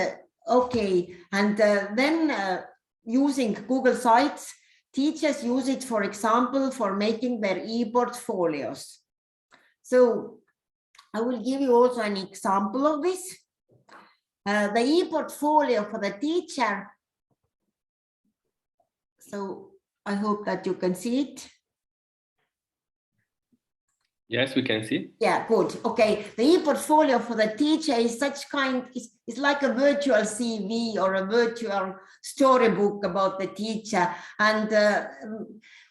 okay, and then using Google Sites, teachers use it, for example, for making their e-portfolios. So I will give you also an example of this. The e-portfolio for the teacher. So I hope that you can see it. Yes, we can see. Yeah, good. Okay, the e-portfolio for the teacher is such kind, is like a virtual CV or a virtual storybook about the teacher. And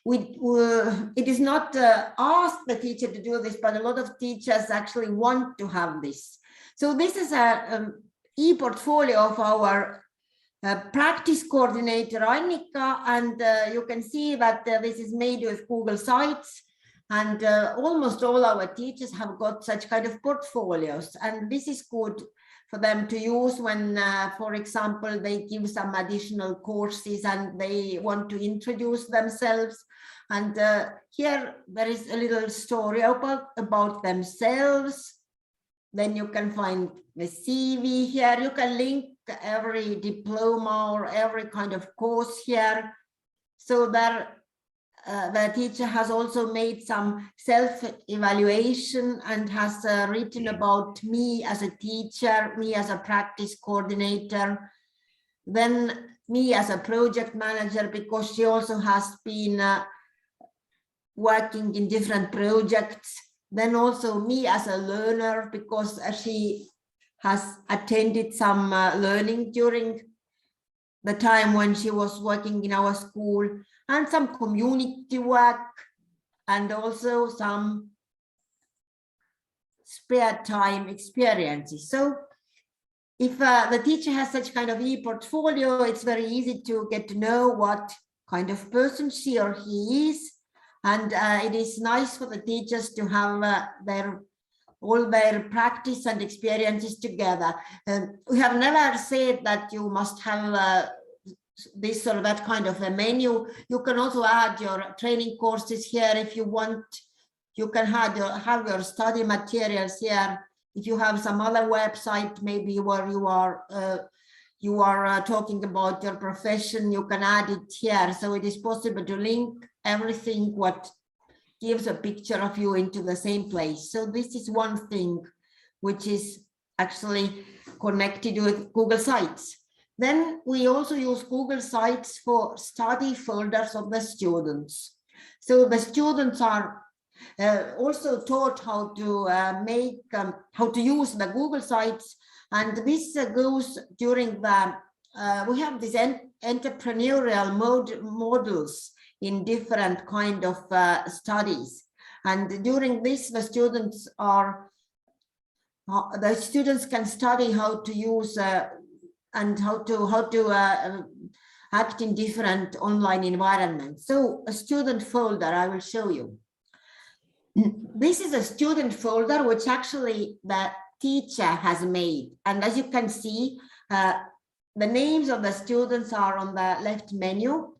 it is not asked the teacher to do this, but a lot of teachers actually want to have this. So this is a e-portfolio of our practice coordinator, Annika, and you can see that this is made with Google Sites. And almost all our teachers have got such kind of portfolios, and this is good for them to use when, for example, they give some additional courses and they want to introduce themselves. And here there is a little story about themselves. Then you can find the CV here. You can link every diploma or every kind of course here. So there, the teacher has also made some self-evaluation and has written about me as a teacher, me as a practice coordinator, then me as a project manager, because she also has been working in different projects. Then also me as a learner, because she has attended some learning during the time when she was working in our school, and some community work, and also some spare time experiences. So if the teacher has such kind of e-portfolio, it's very easy to get to know what kind of person she or he is. And it is nice for the teachers to have all their practice and experiences together. We have never said that you must have this or that kind of a menu. You can also add your training courses here if you want. You can have your study materials here. If you have some other website, maybe where you are talking about your profession, you can add it here. So it is possible to link everything what gives a picture of you into the same place. So this is one thing which is actually connected with Google Sites. Then we also use Google Sites for study folders of the students. So the students are also taught how to how to use the Google Sites, and this goes during the we have these entrepreneurial models in different kind of studies, and during this the students can study how to use and how to act in different online environments. So a student folder, I will show you. This is a student folder which actually the teacher has made, and as you can see, the names of the students are on the left menu,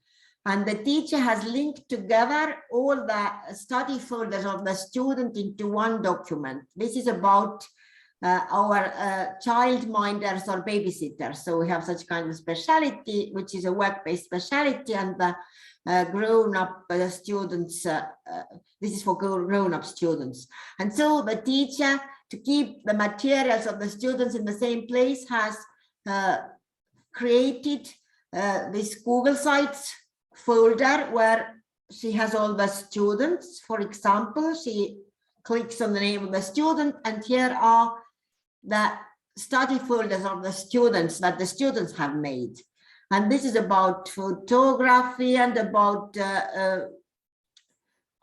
and the teacher has linked together all the study folders of the student into one document. This is about our childminders or babysitters. So we have such kind of speciality, which is a work-based speciality, and the grown-up students, this is for grown-up students. And so the teacher, to keep the materials of the students in the same place, has created this Google Sites folder where she has all the students. For example, she clicks on the name of the student, and here are the study folders of the students that the students have made. And this is about photography and about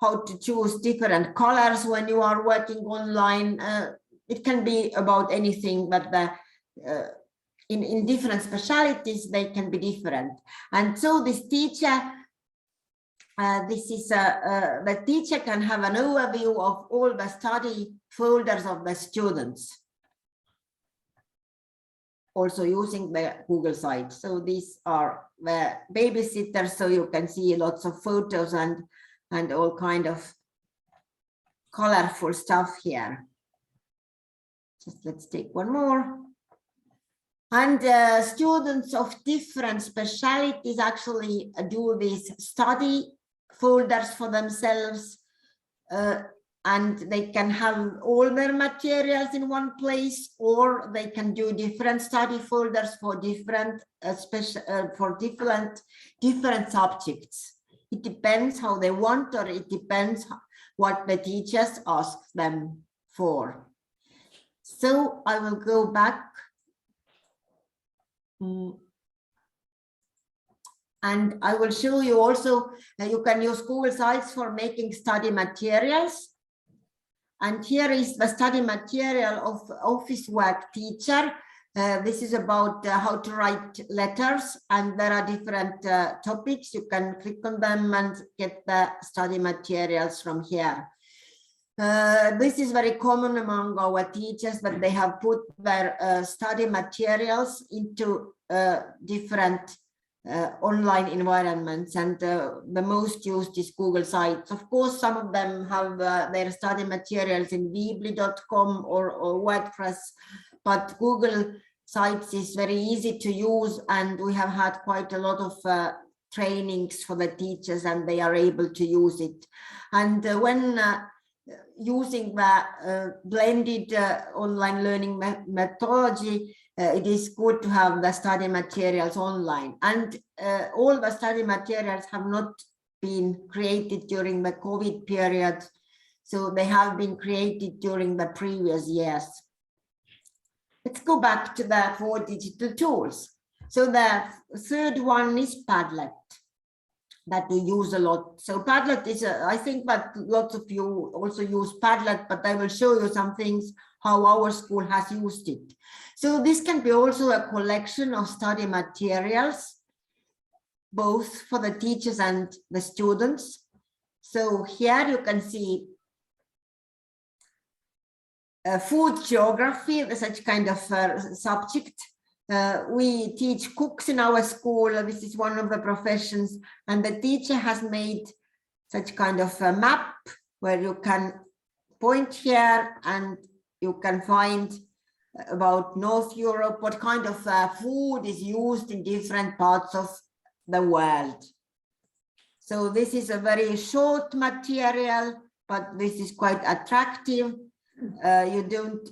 how to choose different colors when you are working online. It can be about anything, but in different specialities, they can be different. And so this teacher, the teacher can have an overview of all the study folders of the students, also using the Google site. So these are the babysitters, so you can see lots of photos and all kind of colorful stuff here. Just let's take one more. And students of different specialities actually do these study folders for themselves, and they can have all their materials in one place, or they can do different study folders for different different subjects. It depends how they want, or it depends what the teachers ask them for. So I will go back. And I will show you also that you can use Google Sites for making study materials. And here is the study material of office work teacher. This is about how to write letters, and there are different topics. You can click on them and get the study materials from here. This is very common among our teachers, that they have put their study materials into different online environments, and the most used is Google Sites. Of course, some of them have their study materials in weebly.com or WordPress, but Google Sites is very easy to use, and we have had quite a lot of trainings for the teachers, and they are able to use it. And when using the blended online learning methodology, it is good to have the study materials online. And all the study materials have not been created during the COVID period, so they have been created during the previous years. Let's go back to the 4 digital tools. So the third one is Padlet, that we use a lot. So Padlet is, I think that lots of you also use Padlet, but I will show you some things how our school has used it. So this can be also a collection of study materials, both for the teachers and the students. So here you can see food geography, such kind of subject. We teach cooks in our school. This is one of the professions, and the teacher has made such kind of a map where you can point here and you can find about North Europe, what kind of food is used in different parts of the world. So this is a very short material, but this is quite attractive. You don't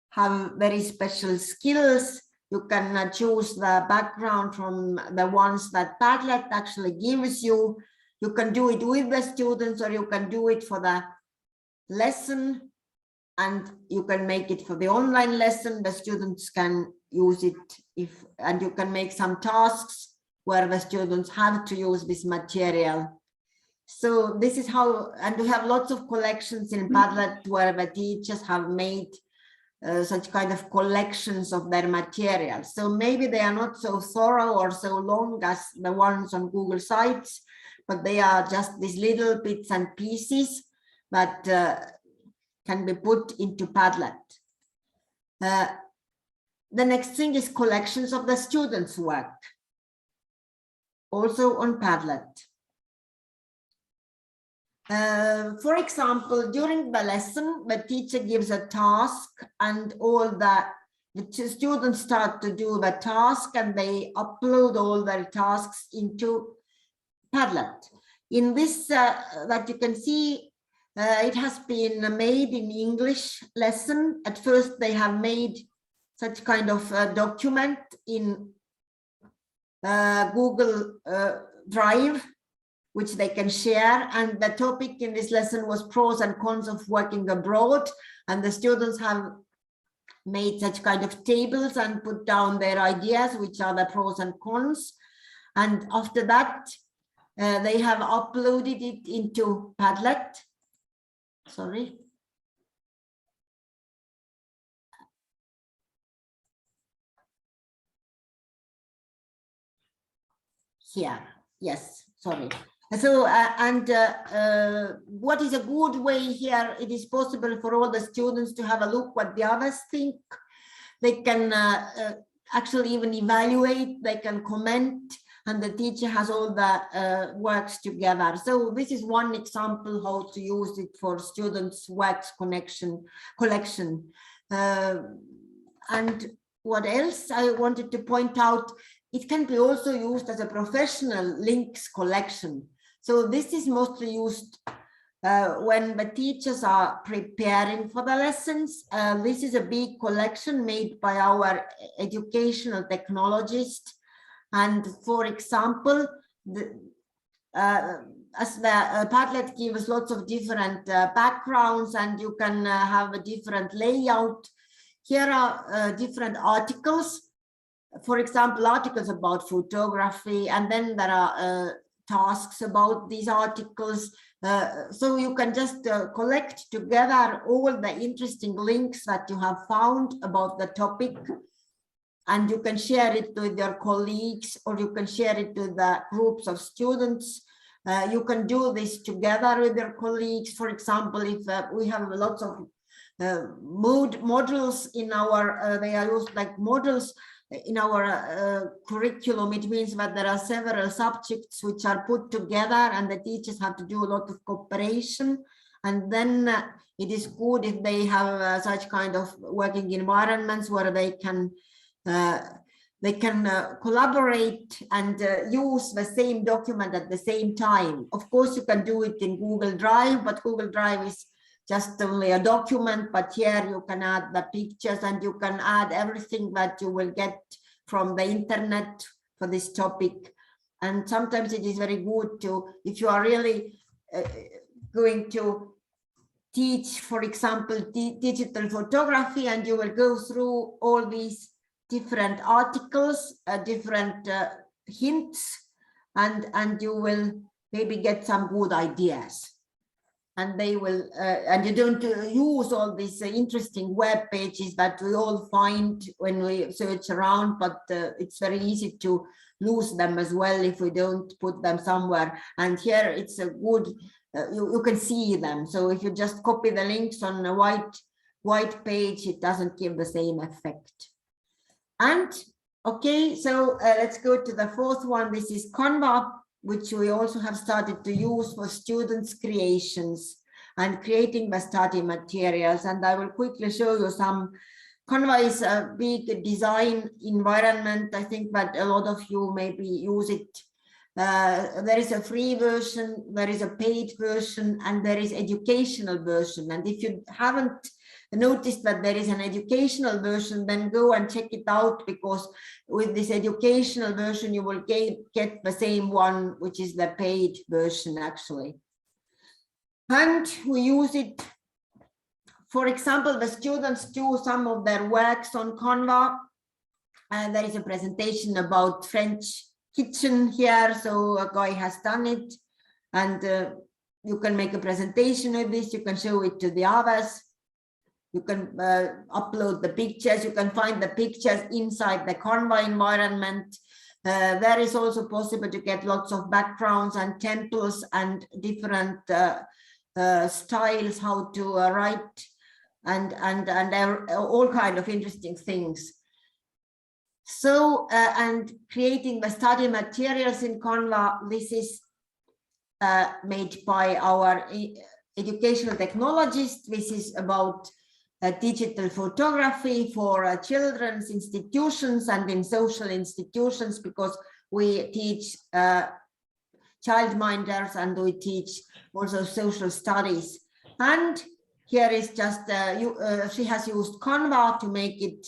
have very special skills. You can choose the background from the ones that Padlet actually gives you. You can do it with the students, or you can do it for the lesson, and you can make it for the online lesson. The students can use it and you can make some tasks where the students have to use this material. So this is how, and we have lots of collections in Padlet where the teachers have made such kind of collections of their materials. So maybe they are not so thorough or so long as the ones on Google Sites, but they are just these little bits and pieces that can be put into Padlet. The next thing is collections of the students' work, also on Padlet. For example, during the lesson, the teacher gives a task and all the students start to do the task and they upload all their tasks into Padlet. In this, that you can see, it has been made in English lesson. At first, they have made such kind of document in Google Drive, which they can share. And the topic in this lesson was pros and cons of working abroad. And the students have made such kind of tables and put down their ideas, which are the pros and cons. And after that, they have uploaded it into Padlet. Sorry. Here, yes, sorry. So, what is a good way here? It is possible for all the students to have a look what the others think. They can actually even evaluate, they can comment, and the teacher has all the works together. So this is one example how to use it for students' works collection. And what else I wanted to point out, it can be also used as a professional links collection. So this is mostly used when the teachers are preparing for the lessons. This is a big collection made by our educational technologist. And for example, as the Padlet gives lots of different backgrounds and you can have a different layout. Here are different articles. For example, articles about photography, and then there are tasks about these articles. So you can just collect together all the interesting links that you have found about the topic, and you can share it with your colleagues, or you can share it with the groups of students. You can do this together with your colleagues. For example, if we have lots of modules in our, they are used like models in our curriculum. It means that there are several subjects which are put together and the teachers have to do a lot of cooperation. And then it is good if they have such kind of working environments where they can collaborate and use the same document at the same time. Of course, you can do it in Google Drive, but Google Drive is just only a document, but here you can add the pictures and you can add everything that you will get from the internet for this topic. And sometimes it is very good to, if you are really going to teach, for example, digital photography, and you will go through all these different articles, different hints, and you will maybe get some good ideas. And they will, and you don't use all these interesting web pages that we all find when we search around, but it's very easy to lose them as well if we don't put them somewhere. And here it's a good, you can see them. So if you just copy the links on a white page, it doesn't give the same effect. And okay, so let's go to the fourth one. This is Canva, which we also have started to use for students' creations and creating the study materials. And I will quickly show you some. Canva is a big design environment. I think that a lot of you maybe use it. There is a free version, there is a paid version, and there is educational version. And if you haven't noticed that there is an educational version, then go and check it out, because with this educational version you will get the same one, which is the paid version actually. And we use it, for example, the students do some of their works on Canva, and there is a presentation about French kitchen here, so a guy has done it, and you can make a presentation with this, you can show it to the others. You can upload the pictures. You can find the pictures inside the Canva environment. There is also possible to get lots of backgrounds and temples and different styles, how to write and all kind of interesting things. So, and creating the study materials in Canva, this is made by our educational technologists. This is about digital photography for children's institutions and in social institutions, because we teach childminders and we teach also social studies. And here is just, she has used Canva to make it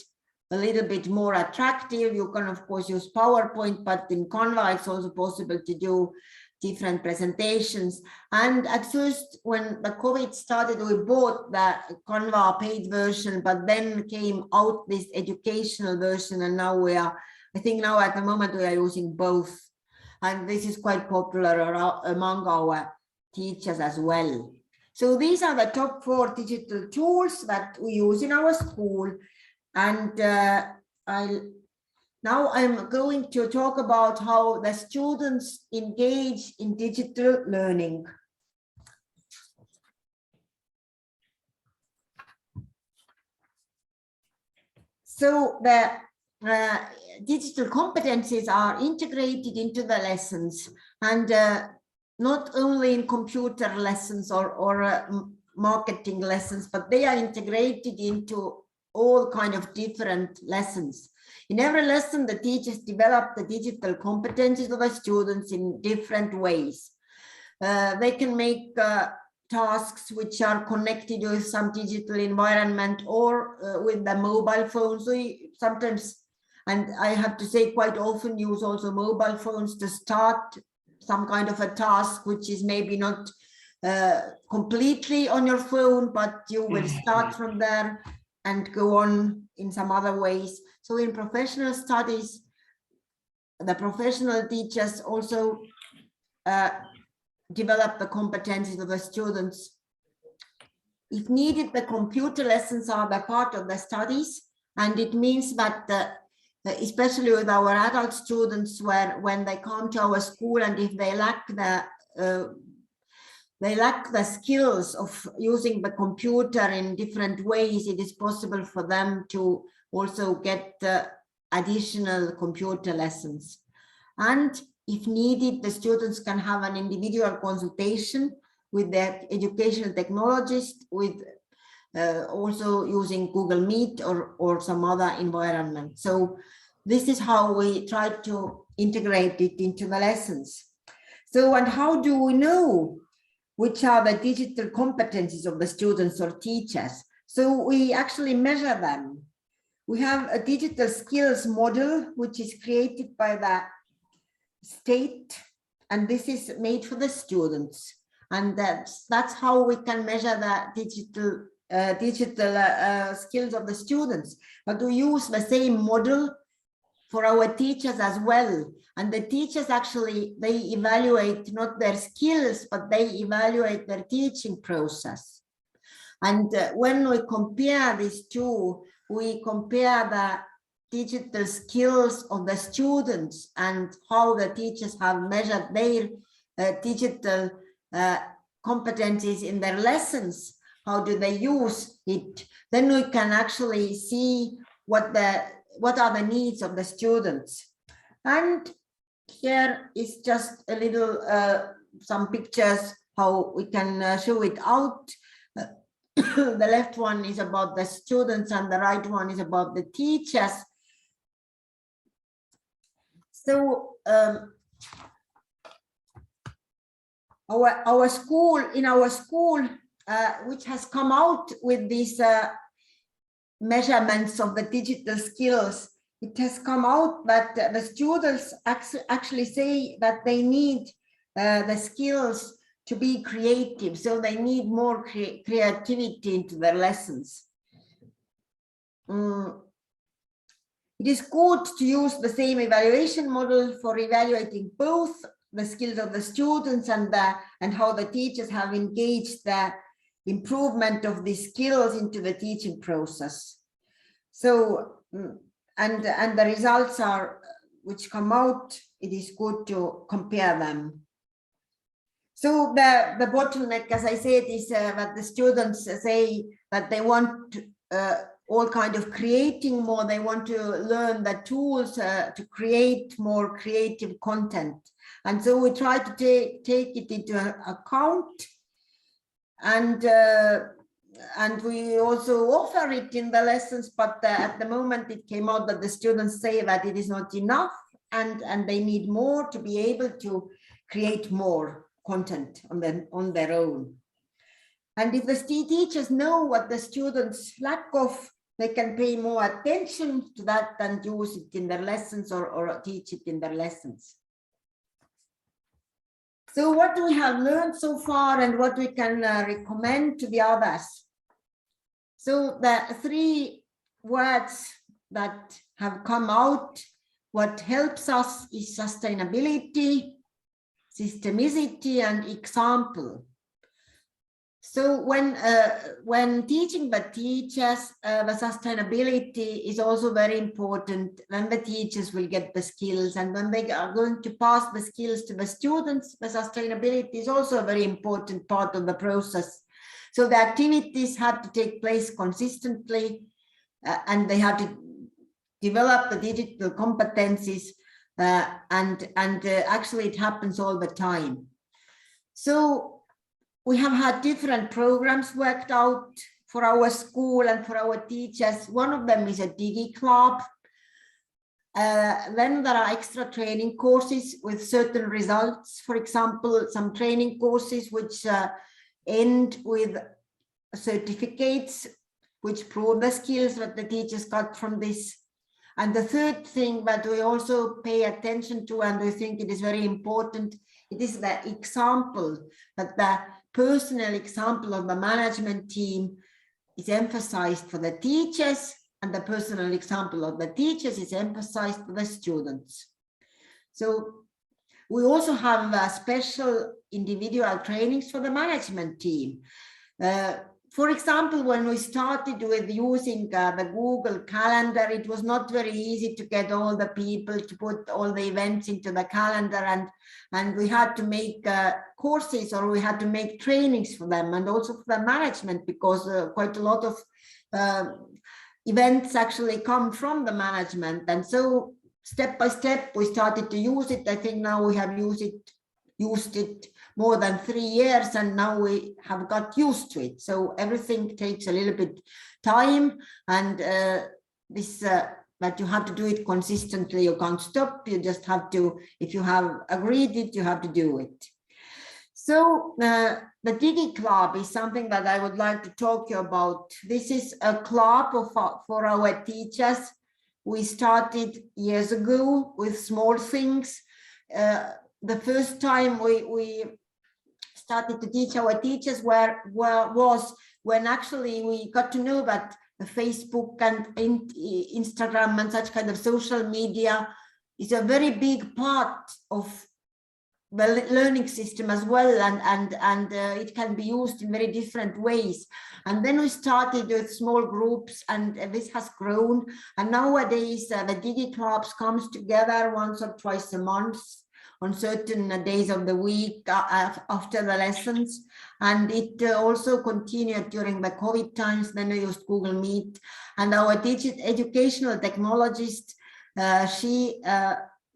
a little bit more attractive. You can of course use PowerPoint, but in Canva it's also possible to do different presentations. And at first, when the COVID started, we bought the Canva paid version, but then came out this educational version, and now we are, I think now at the moment we are using both. And this is quite popular among our teachers as well. So these are the top 4 digital tools that we use in our school. And now I'm going to talk about how the students engage in digital learning. So the digital competencies are integrated into the lessons, and not only in computer lessons or marketing lessons, but they are integrated into all kind of different lessons. In every lesson, the teachers develop the digital competencies of the students in different ways. They can make tasks which are connected with some digital environment or with the mobile phones. So sometimes, and I have to say quite often, use also mobile phones to start some kind of a task, which is maybe not completely on your phone, but you will start from there and go on in some other ways. So in professional studies, the professional teachers also develop the competencies of the students. If needed, the computer lessons are the part of the studies, and it means that especially with our adult students, when they come to our school, and if they lack the skills of using the computer in different ways, it is possible for them to also get additional computer lessons. And if needed, the students can have an individual consultation with their educational technologist, with also using Google Meet or some other environment. So this is how we try to integrate it into the lessons. So, and how do we know which are the digital competencies of the students or teachers? So we actually measure them. We have a digital skills model, which is created by the state, and this is made for the students. And that's how we can measure the digital skills of the students. But we use the same model for our teachers as well. And the teachers actually, they evaluate not their skills, but they evaluate their teaching process. And when we compare these two, we compare the digital skills of the students and how the teachers have measured their digital competencies in their lessons. How do they use it? Then we can actually see what are the needs of the students. And here is just a little some pictures how we can show it out. The left one is about the students and the right one is about the teachers. So our school, which has come out with these measurements of the digital skills, it has come out that the students actually say that they need the skills to be creative. So they need more creativity into their lessons. It is good to use the same evaluation model for evaluating both the skills of the students and how the teachers have engaged the improvement of these skills into the teaching process. So, and the results are, which come out, it is good to compare them. So the bottleneck, as I said, is that the students say that they want all kind of creating more. They want to learn the tools to create more creative content. And so we try to take it into account, and we also offer it in the lessons, but at the moment it came out that the students say that it is not enough, and they need more to be able to create more content on their own. And if the teachers know what the students lack of, they can pay more attention to that and use it in their lessons, or teach it in their lessons. So what we have learned so far and what we can recommend to the others. So the 3 words that have come out, what helps us is sustainability, systemicity, and example. So when teaching the teachers, the sustainability is also very important. Then the teachers will get the skills, and when they are going to pass the skills to the students, the sustainability is also a very important part of the process. So the activities have to take place consistently, and they have to develop the digital competencies, and actually it happens all the time. So we have had different programs worked out for our school and for our teachers. One of them is a Digi Club. Then there are extra training courses with certain results. For example, some training courses which end with certificates which prove the skills that the teachers got from this. And the third thing that we also pay attention to, and we think it is very important, it is the example, that the personal example of the management team is emphasized for the teachers, and the personal example of the teachers is emphasized for the students. So we also have special individual trainings for the management team. For example, when we started with using the Google Calendar, it was not very easy to get all the people to put all the events into the calendar, and we had to make courses, or we had to make trainings for them, and also for the management, because quite a lot of events actually come from the management. And so step by step, we started to use it. I think now we have used it more than 3 years, and now we have got used to it. So everything takes a little bit time, and that you have to do it consistently. You can't stop. You just have to, if you have agreed it, you have to do it. So the Digi Club is something that I would like to talk to you about. This is a club for our teachers. We started years ago with small things. The first time we started to teach our teachers was when actually we got to know that Facebook and Instagram and such kind of social media is a very big part of the learning system as well, and it can be used in very different ways. And then we started with small groups, and this has grown. And nowadays the Digi Clubs comes together once or twice a month on certain days of the week after the lessons. And it also continued during the COVID times. Then we used Google Meet, and our educational technologist, she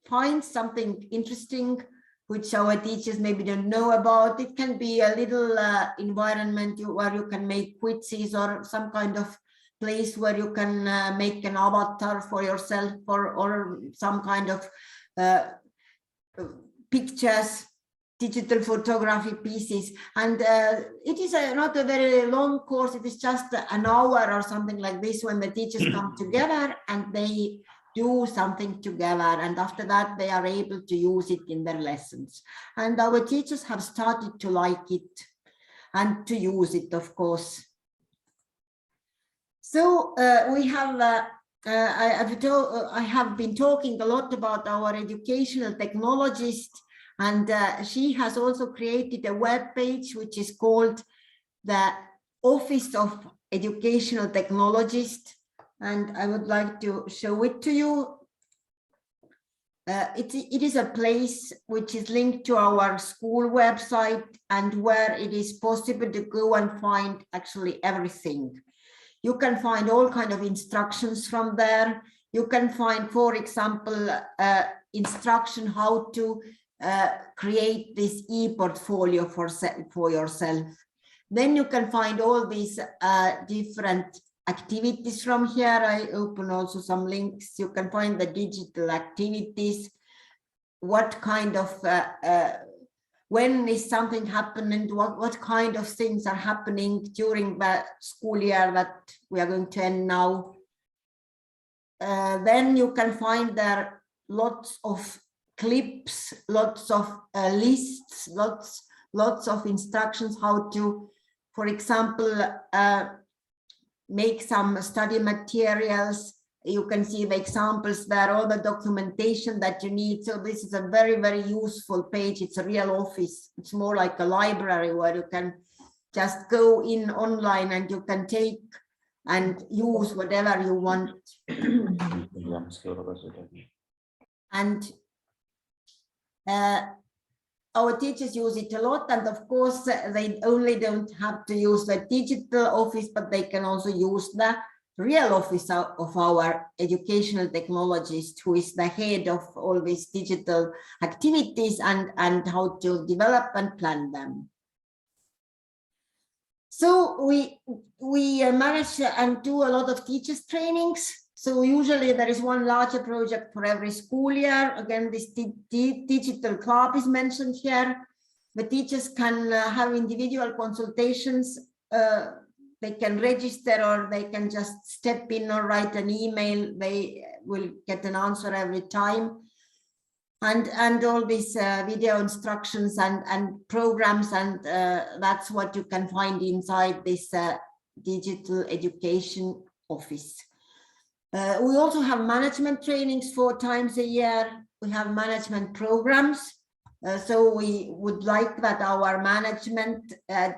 finds something interesting which our teachers maybe don't know about. It can be a little environment where you can make quizzes, or some kind of place where you can make an avatar for yourself, or some kind of pictures, digital photography pieces. And it is not a very long course. It is just an hour or something like this, when the teachers come together and they do something together, and after that they are able to use it in their lessons. And our teachers have started to like it and to use it, of course. So we have I have been talking a lot about our educational technologist, and she has also created a web page which is called the Office of Educational Technologist, and I would like to show it to you. It is a place which is linked to our school website, and where it is possible to go and find actually everything. You can find all kind of instructions from there. You can find, for example, instruction how to create this e-portfolio for yourself. Then you can find all these different activities from here. I open also some links. You can find the digital activities, what kind of, when is something happening, what kind of things are happening during the school year that we are going to end now. Then you can find there lots of clips, lots of lists, lots of instructions how to, for example, make some study materials. You can see the examples there, all the documentation that you need. So this is a very, very useful page. It's a real office. It's more like a library where you can just go in online and you can take and use whatever you want. And our teachers use it a lot, and of course they only don't have to use the digital office, but they can also use the real office of our educational technologist, who is the head of all these digital activities and how to develop and plan them. So we manage and do a lot of teachers trainings. So usually there is one larger project for every school year. Again, this digital club is mentioned here. The teachers can have individual consultations. They can register, or they can just step in or write an email. They will get an answer every time. And all these video instructions and programs, and that's what you can find inside this digital education office. We also have management trainings 4 times a year. We have management programs. So we would like that our management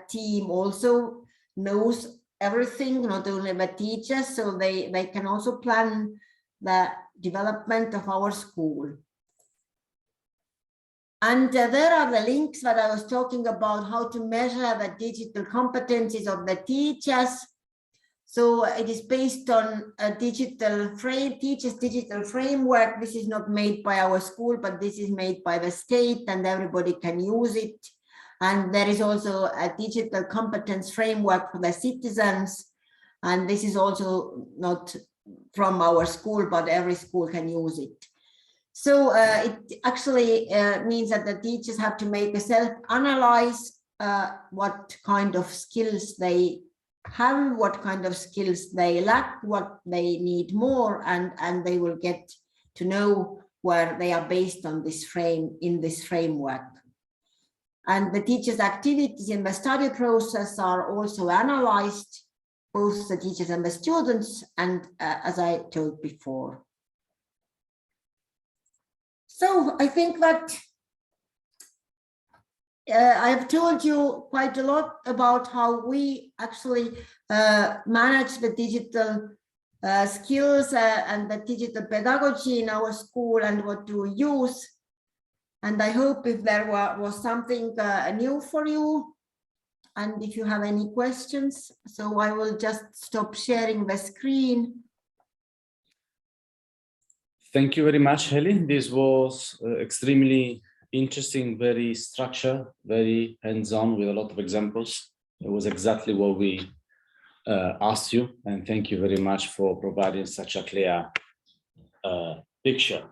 team also knows everything, not only the teachers, so they can also plan the development of our school. And there are the links that I was talking about, how to measure the digital competencies of the teachers. So it is based on a digital teachers digital framework. This is not made by our school, but this is made by the state, and everybody can use it. And there is also a digital competence framework for the citizens. And this is also not from our school, but every school can use it. So it actually means that the teachers have to make a self-analyze what kind of skills they have, what kind of skills they lack, what they need more, and they will get to know where they are based on this framework. And the teachers' activities in the study process are also analyzed, both the teachers and the students, and as I told before. So I think that I've told you quite a lot about how we actually manage the digital skills and the digital pedagogy in our school and what do we use. And I hope if there was something new for you, and if you have any questions. So I will just stop sharing the screen. Thank you very much, Heli. This was extremely interesting, very structured, very hands-on with a lot of examples. It was exactly what we asked you, and thank you very much for providing such a clear picture.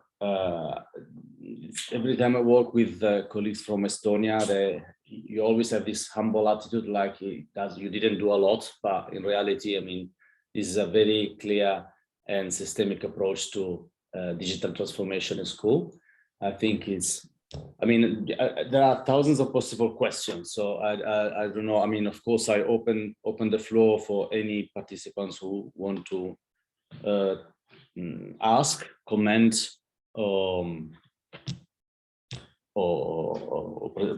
Every time I work with colleagues from Estonia, you always have this humble attitude, like you didn't do a lot, but in reality, I mean, this is a very clear and systemic approach to digital transformation in school. I think there are thousands of possible questions, so I don't know. I mean, of course, I open the floor for any participants who want to ask, comment, or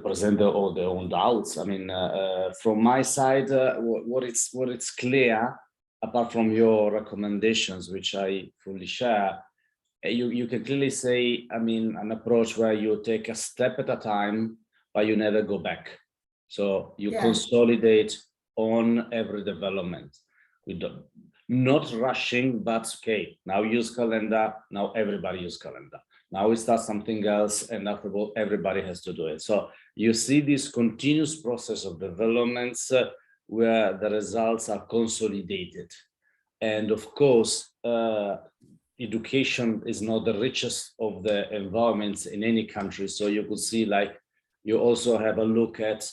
present all their own doubts. I mean, from my side, what it's clear, apart from your recommendations, which I fully share, you can clearly say, I mean, an approach where you take a step at a time, but you never go back. So you consolidate on every development, We don't, not rushing, but okay, now use calendar, now everybody use calendar. Now we start something else, and after all, everybody has to do it. So you see this continuous process of developments where the results are consolidated. And of course, education is not the richest of the environments in any country. So you could see, like, you also have a look at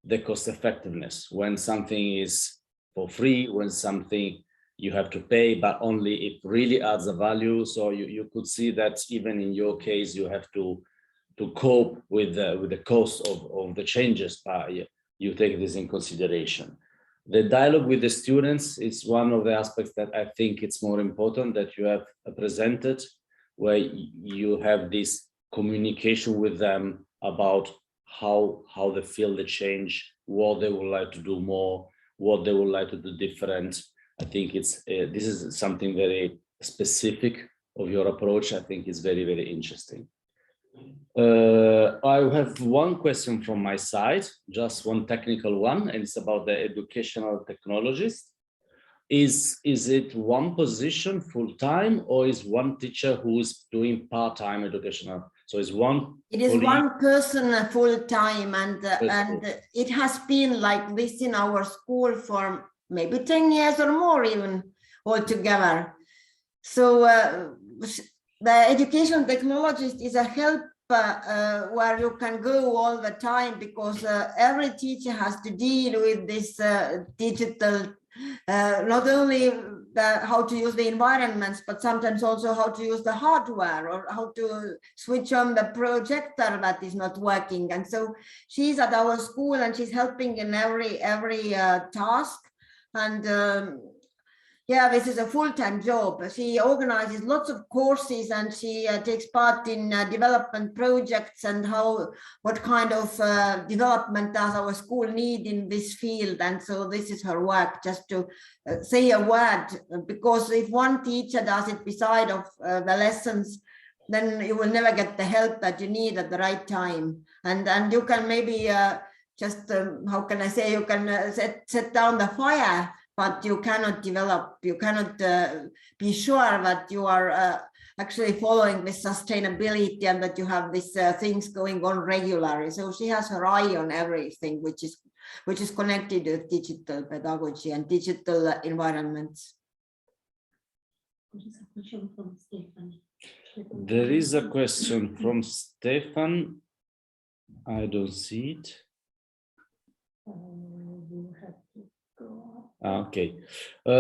the cost effectiveness, when something is for free, when something you have to pay, but only it really adds a value. So you could see that even in your case, you have to cope with the cost of the changes, but you take this in consideration. The dialogue with the students is one of the aspects that I think it's more important that you have presented, where you have this communication with them about how they feel the change, what they would like to do more, what they would like to do different. I think it's this is something very specific of your approach. I think it's very, very interesting. I have one question from my side, just one technical one, and it's about the educational technologies. Is it one position full-time, or is one teacher who is doing part-time educational? So is one? It is one person full-time, and it has been like this in our school for maybe 10 years or more even altogether. So the educational technologist is a help where you can go all the time, because every teacher has to deal with this digital, not only how to use the environments, but sometimes also how to use the hardware, or how to switch on the projector that is not working. And so she's at our school, and she's helping in every task. And yeah, this is a full-time job. She organizes lots of courses, and she takes part in development projects, and what kind of development does our school need in this field. And so this is her work, just to say a word, because if one teacher does it beside of the lessons, then you will never get the help that you need at the right time. And you can maybe just, how can I say, you can set down the fire, but you cannot develop, you cannot be sure that you are actually following this sustainability, and that you have these things going on regularly. So she has her eye on everything which is connected with digital pedagogy and digital environments. There is a question from Stefan. I don't see it. Okay,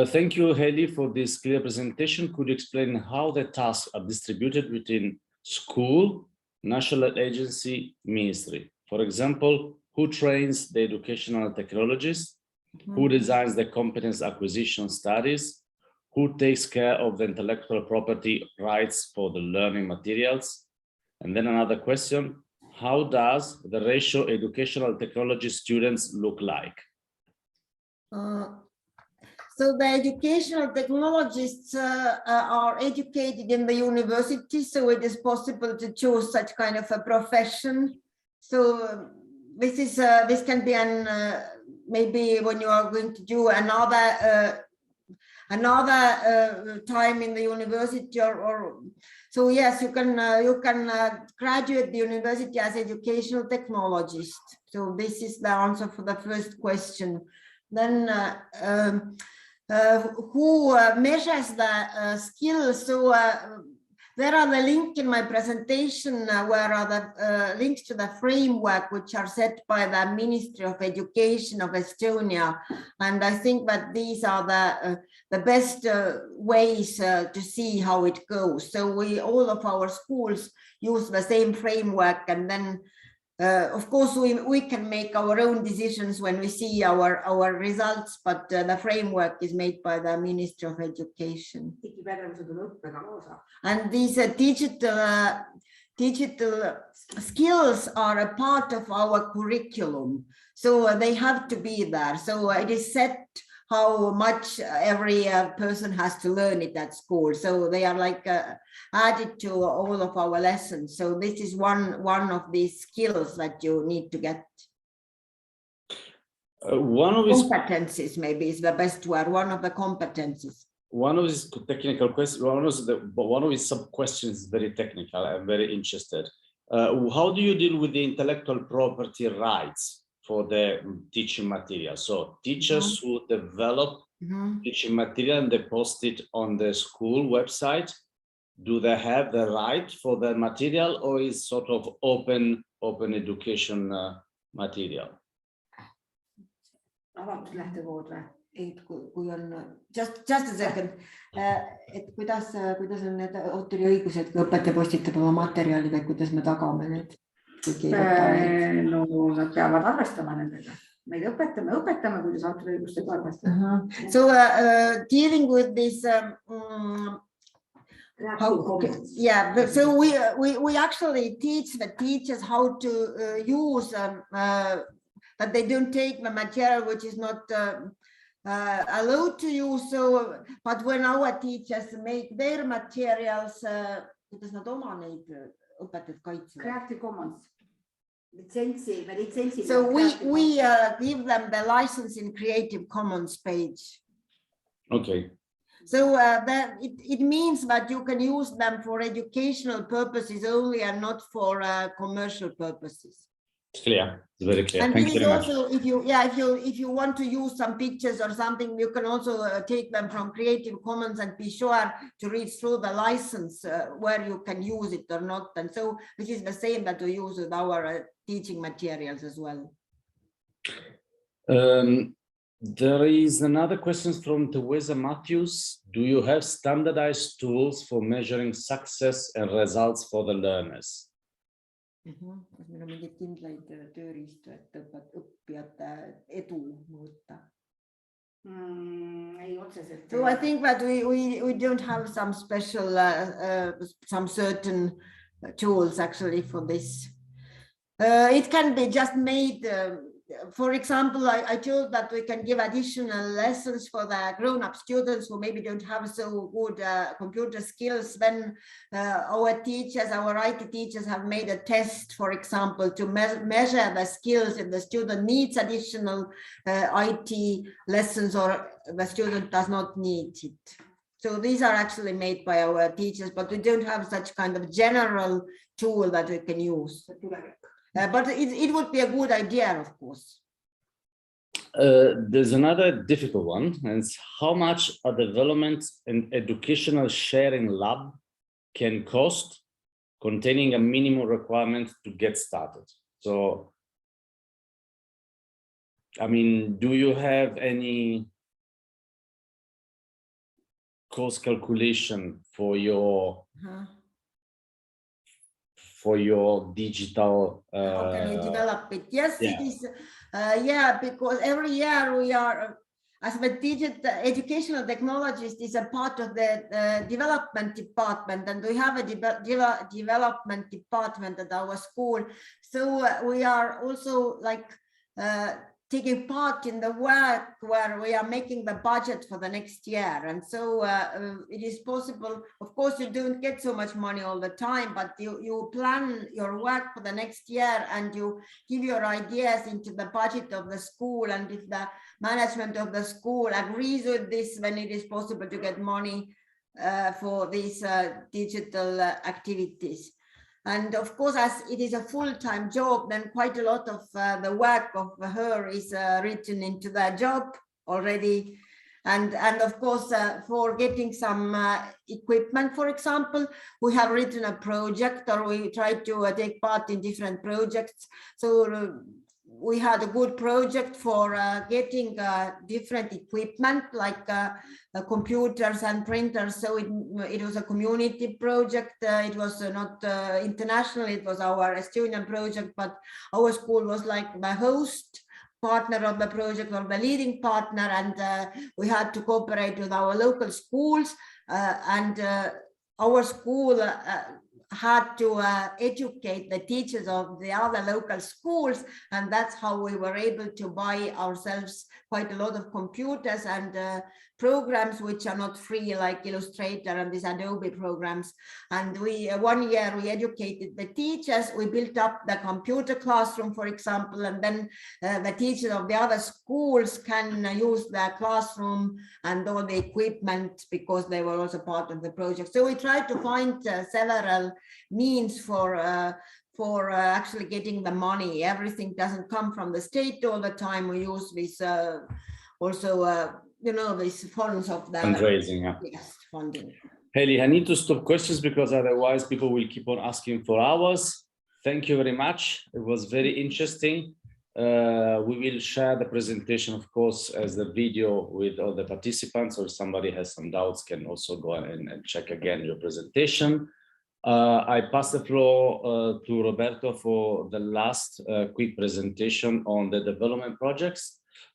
thank you, Heli, for this clear presentation. Could you explain how the tasks are distributed between school, national agency, ministry? For example, who trains the educational technologists? Who designs the competence acquisition studies? Who takes care of the intellectual property rights for the learning materials? And then another question, how does the ratio educational technology students look like? So the educational technologists are educated in the university, so it is possible to choose such kind of a profession. So this can be maybe when you are going to do another time in the university, or so yes, you can graduate the university as educational technologist. So this is the answer for the first question. Then who measures the skills? So there are the link in my presentation where are the links to the framework which are set by the Ministry of Education of Estonia, and I think that these are the best ways to see how it goes. So all of our schools use the same framework, and then of course, we can make our own decisions when we see our results, but the framework is made by the Ministry of Education. And these digital skills are a part of our curriculum, so they have to be there. So it is set how much every person has to learn it at school. So they are like added to all of our lessons. So this is one of these skills that you need to get. One of his competencies, maybe is the best word, one of the competencies. One of his technical questions, one of his sub-questions is very technical. I'm very interested. How do you deal with the intellectual property rights for the teaching material? So teachers who develop teaching material and they post it on the school website, do they have the right for the material, or is sort of open education material? Avatud lähtekood või? Et kui on just a second, et kuidas on need autoriõigused, kui õpetaja postitab oma materjalid, kuidas me tagame need? No nad peavad arvestama nendega. Meid õpetame, kuidas autoriõigustega arvestada. So dealing with this so we actually teach the teachers how to use that they don't take the material which is not allowed to use. So, but when our teachers make their materials, kuidas nad oma neid õpetajad kaitsevad? Creative Commons. So we give them the license in Creative Commons page. Okay. So that it means that you can use them for educational purposes only and not for commercial purposes. It's clear. It's very clear. And Thank it you is very also, much. if you want to use some pictures or something, you can also take them from Creative Commons and be sure to read through the license where you can use it or not. And so this is the same that we use with our teaching materials as well. There is another question from Teresa Matthews. Do you have standardized tools for measuring success and results for the learners? Kas meil on mingeid kindlaid tööriistu, et õppijate edu mõõta? So I think that we don't have some special, some certain tools actually for this. It can be just made, for example, I told that we can give additional lessons for the grown-up students who maybe don't have so good computer skills. Then our teachers, our IT teachers have made a test, for example, to measure the skills if the student needs additional IT lessons or the student does not need it. So these are actually made by our teachers, but we don't have such kind of general tool that we can use. But it would be a good idea, of course. There's another difficult one, and it's how much a development and educational sharing lab can cost, containing a minimum requirement to get started. So, I mean, do you have any cost calculation for your digital how can we develop it? Yes, it is. Because every year we are, as the digital educational technologist is a part of the development department, and we have a development department at our school. So we are also like taking part in the work where we are making the budget for the next year. And so it is possible, of course, you don't get so much money all the time, but you plan your work for the next year and you give your ideas into the budget of the school. And if the management of the school agrees with this, then it is possible to get money for these digital activities. And of course, as it is a full-time job, then quite a lot of the work of her is written into the job already. And of course, for getting some equipment, for example, we have written a project, or we try to take part in different projects. So we had a good project for getting different equipment like computers and printers. So it was a community project. It was not international. It was our Estonian project, but our school was like the host partner of the project, or the leading partner, and we had to cooperate with our local schools, and our school had to educate the teachers of the other local schools, and that's how we were able to buy ourselves quite a lot of computers and programs which are not free, like Illustrator and these Adobe programs. And we 1 year we educated the teachers. We built up the computer classroom, for example, and then the teachers of the other schools can use the classroom and all the equipment because they were also part of the project. So we tried to find several means for actually getting the money. Everything doesn't come from the state all the time. We use this also, you know, these funds of the fundraising. Yeah. Yes, funding. Haley, I need to stop questions because otherwise people will keep on asking for hours. Thank you very much. It was very interesting. We will share the presentation, of course, as the video with all the participants, or if somebody has some doubts can also go and check again your presentation. I pass the floor to Roberto for the last quick presentation on the development projects.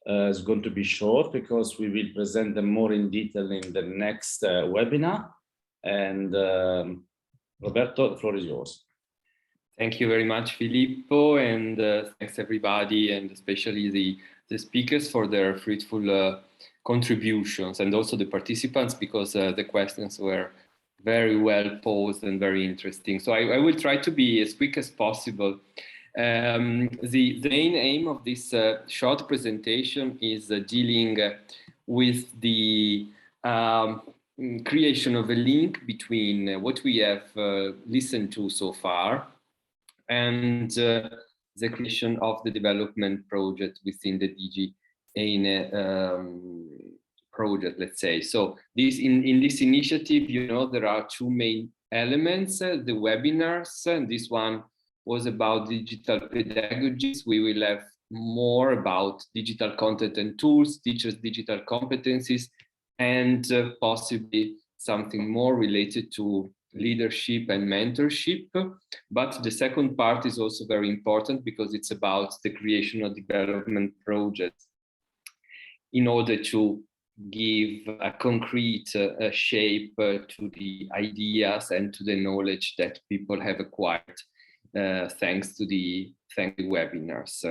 It's going to be short because we will present them more in detail in the next webinar. And Roberto, the floor is yours. Thank you very much, Filippo, and thanks everybody, and especially the speakers for their fruitful contributions, and also the participants, because the questions were very well posed and very interesting. So I will try to be as quick as possible. The main aim of this short presentation is dealing with the creation of a link between what we have listened to so far and the creation of the development project within the DG ENE project, let's say. So this in this initiative, you know, there are two main elements, the webinars, and this one was about digital pedagogies. We will have more about digital content and tools, teachers' digital competencies, and possibly something more related to leadership and mentorship. But the second part is also very important because it's about the creation of development projects in order to give a concrete shape to the ideas and to the knowledge that people have acquired thanks to the webinars.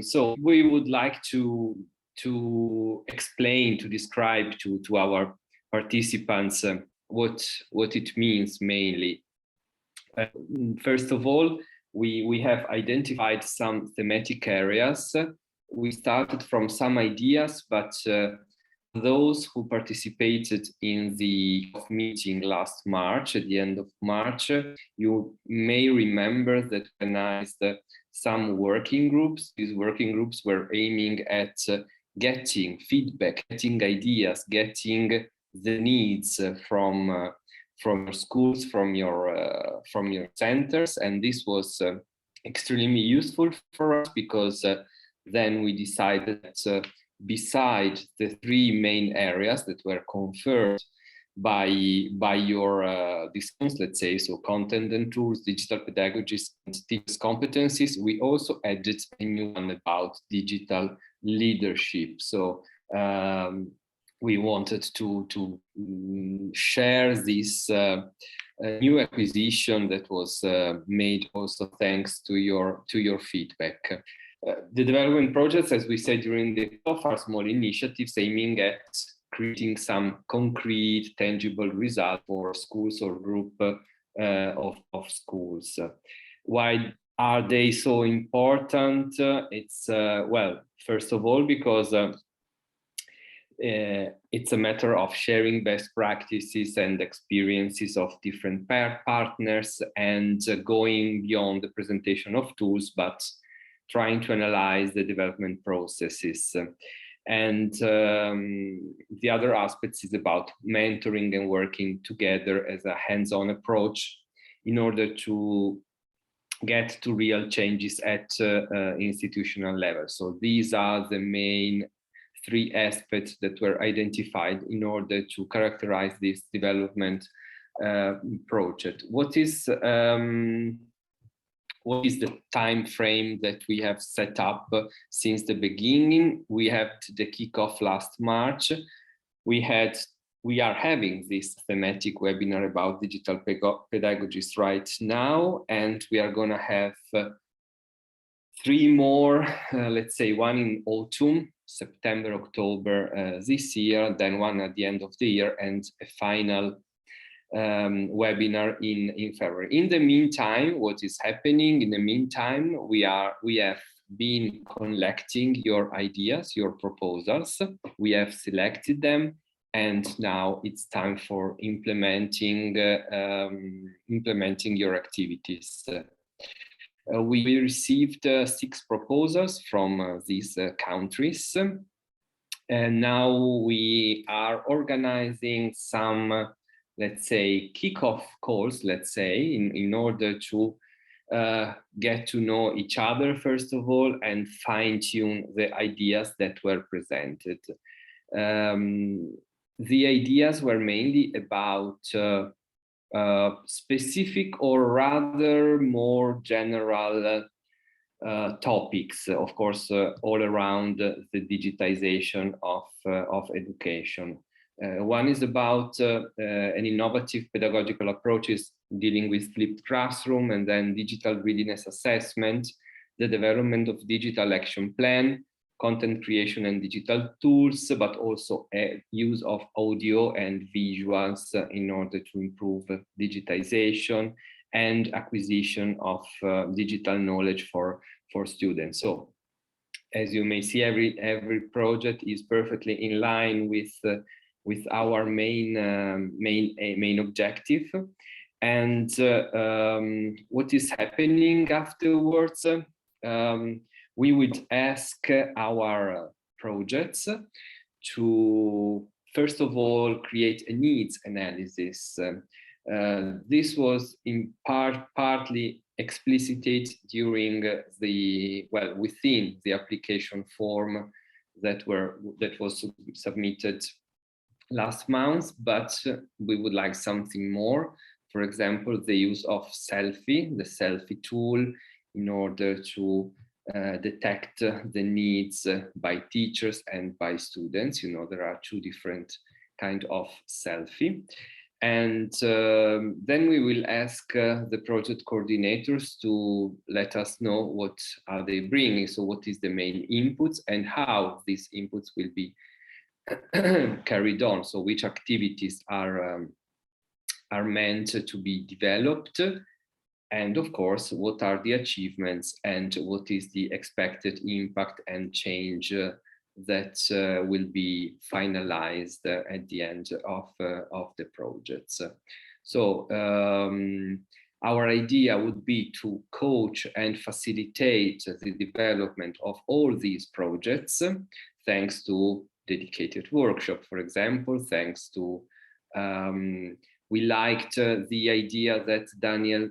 So we would like to explain, to describe to our participants what it means mainly. First of all, we have identified some thematic areas. We started from some ideas, but those who participated in the meeting last March, at the end of March, you may remember that we organized some working groups. These working groups were aiming at getting feedback, getting ideas, getting the needs from your schools, from your centers, and this was extremely useful for us because then we decided that beside the three main areas that were confirmed by your discounts, let's say, so content and tools, digital pedagogies, and teachers' competencies, we also added a new one about digital leadership. So we wanted to share this new acquisition that was made also thanks to your feedback. The development projects, as we said during the talk, are small initiatives aiming at creating some concrete, tangible result for schools or group of schools. Why are they so important? It's, well, first of all, because it's a matter of sharing best practices and experiences of different partners and going beyond the presentation of tools, but trying to analyze the development processes. And the other aspects is about mentoring and working together as a hands-on approach in order to get to real changes at institutional level. So these are the main three aspects that were identified in order to characterize this development project. What is the time frame that we have set up since the beginning? We had the kickoff last March. We are having this thematic webinar about digital pedagogies right now, and we are going to have three more, let's say one in autumn. September, October this year, then one at the end of the year, and a final webinar in February. In the meantime, what is happening? In the meantime, we have been collecting your ideas, your proposals. We have selected them, and now it's time for implementing your activities. We received 6 proposals from these countries, and now we are organizing some, let's say, kickoff calls, let's say, in order to get to know each other, first of all, and fine-tune the ideas that were presented. The ideas were mainly about specific or rather more general topics, of course, all around the digitization of education. One is about an innovative pedagogical approaches dealing with flipped classroom, and then digital readiness assessment, the development of digital action plan, content creation and digital tools, but also use of audio and visuals in order to improve digitization and acquisition of digital knowledge for students. So, as you may see, every project is perfectly in line with our main objective. And what is happening afterwards? We would ask our projects to, first of all, create a needs analysis. This was in partly explicited during within the application form that was submitted last month, but we would like something more. For example, the use of the selfie tool, in order to detect the needs by teachers and by students. You know, there are 2 different kinds of selfie. And then we will ask the project coordinators to let us know what are they bringing. So what is the main inputs and how these inputs will be carried on. So which activities are meant to be developed, and of course, what are the achievements and what is the expected impact and change that will be finalized at the end of the projects. So our idea would be to coach and facilitate the development of all these projects, thanks to dedicated workshop, for example, thanks to, we liked the idea that Daniel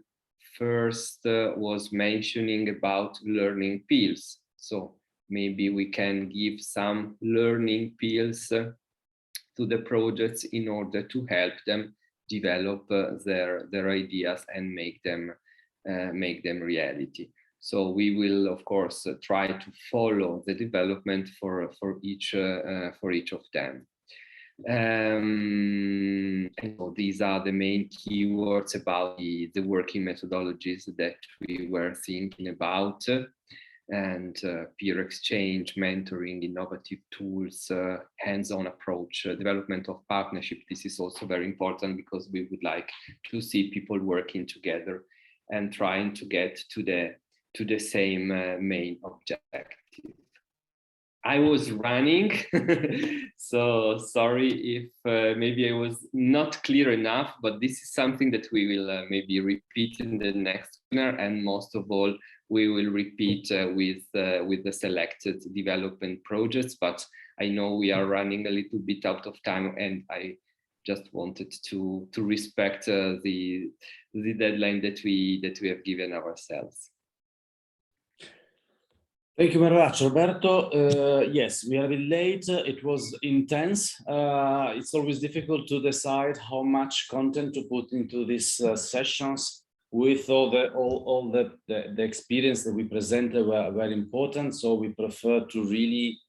first was mentioning about learning pills. So maybe we can give some learning pills to the projects in order to help them develop their ideas and make them reality. So we will, of course, try to follow the development for each of them. And so these are the main keywords about the working methodologies that we were thinking about, and peer exchange, mentoring, innovative tools, hands-on approach, development of partnership. This is also very important because we would like to see people working together and trying to get to the same main objective. I was running, so sorry if maybe I was not clear enough, but this is something that we will maybe repeat in the next webinar, and most of all, we will repeat with the selected development projects. But I know we are running a little bit out of time, and I just wanted to respect the deadline that we have given ourselves. Thank you very much, Roberto. Yes, we are a bit late. It was intense. It's always difficult to decide how much content to put into these sessions. With all the experience that we presented were very important. So we prefer to really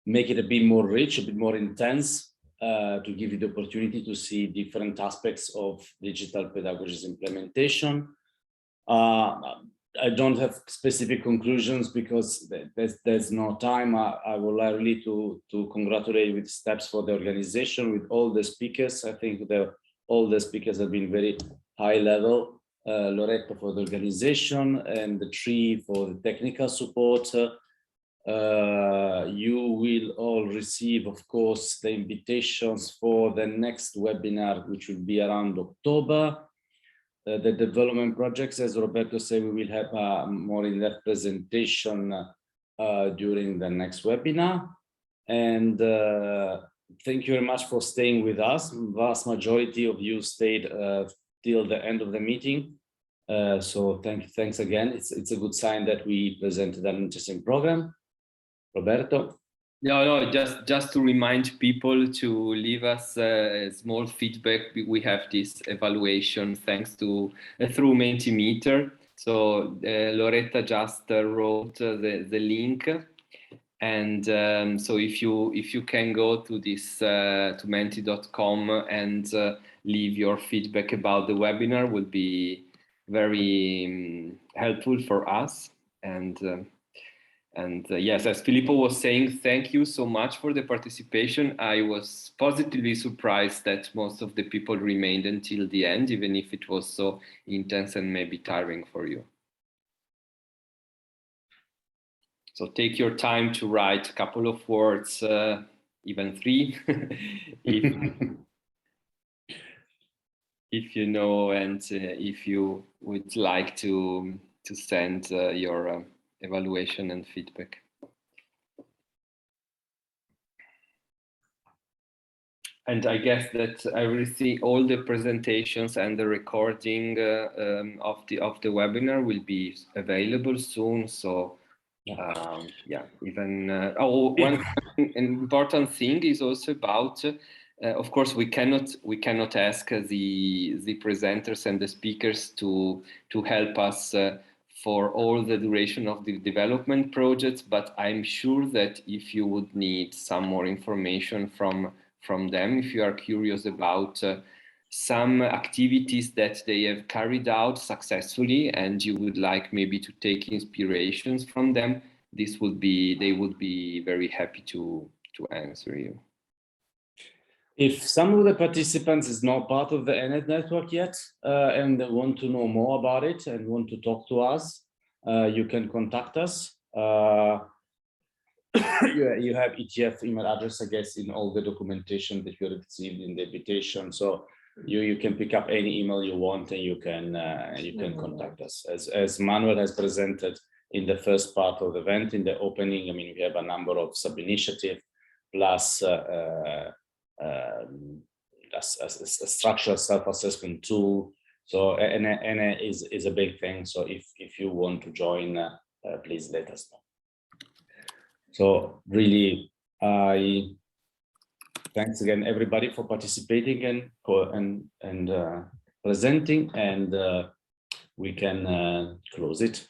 make it a bit more rich, a bit more intense, to give you the opportunity to see different aspects of digital pedagogies implementation. I don't have specific conclusions because there's no time. I would like really to congratulate with steps for the organization, with all the speakers. I think all the speakers have been very high level. Loretta for the organization and the three for the technical support. You will all receive, of course, the invitations for the next webinar, which will be around October. The development projects, as Roberto said, we will have a more in-depth presentation during the next webinar. And thank you very much for staying with us. Vast majority of you stayed till the end of the meeting. So thanks again. It's a good sign that we presented an interesting program. Roberto? No, just to remind people to leave us a small feedback. We have this evaluation thanks to through Mentimeter. So Loretta just wrote the link, and so if you can go to this to menti.com and leave your feedback about the webinar, would be very helpful for us. And yes, as Filippo was saying, thank you so much for the participation. I was positively surprised that most of the people remained until the end, even if it was so intense and maybe tiring for you. So take your time to write a couple of words, even 3, if you know, and if you would like to send your evaluation and feedback. And I guess that everything, all the presentations and the recording of the webinar will be available soon. So yeah, even one important thing is also about. Of course, we cannot ask the presenters and the speakers to help us for all the duration of the development projects, but I'm sure that if you would need some more information from them, if you are curious about some activities that they have carried out successfully and you would like maybe to take inspirations from them, they would be very happy to answer you. If some of the participants is not part of the NET network yet and they want to know more about it and want to talk to us, you can contact us. You have ETF email address, I guess, in all the documentation that you received in the invitation. So you can pick up any email you want and you can contact us. As Manuel has presented in the first part of the event, in the opening, I mean, we have a number of sub-initiatives plus a structural self-assessment tool. So NA is a big thing. So if you want to join, please let us know. So really, thanks again everybody for participating and presenting, and we can close it.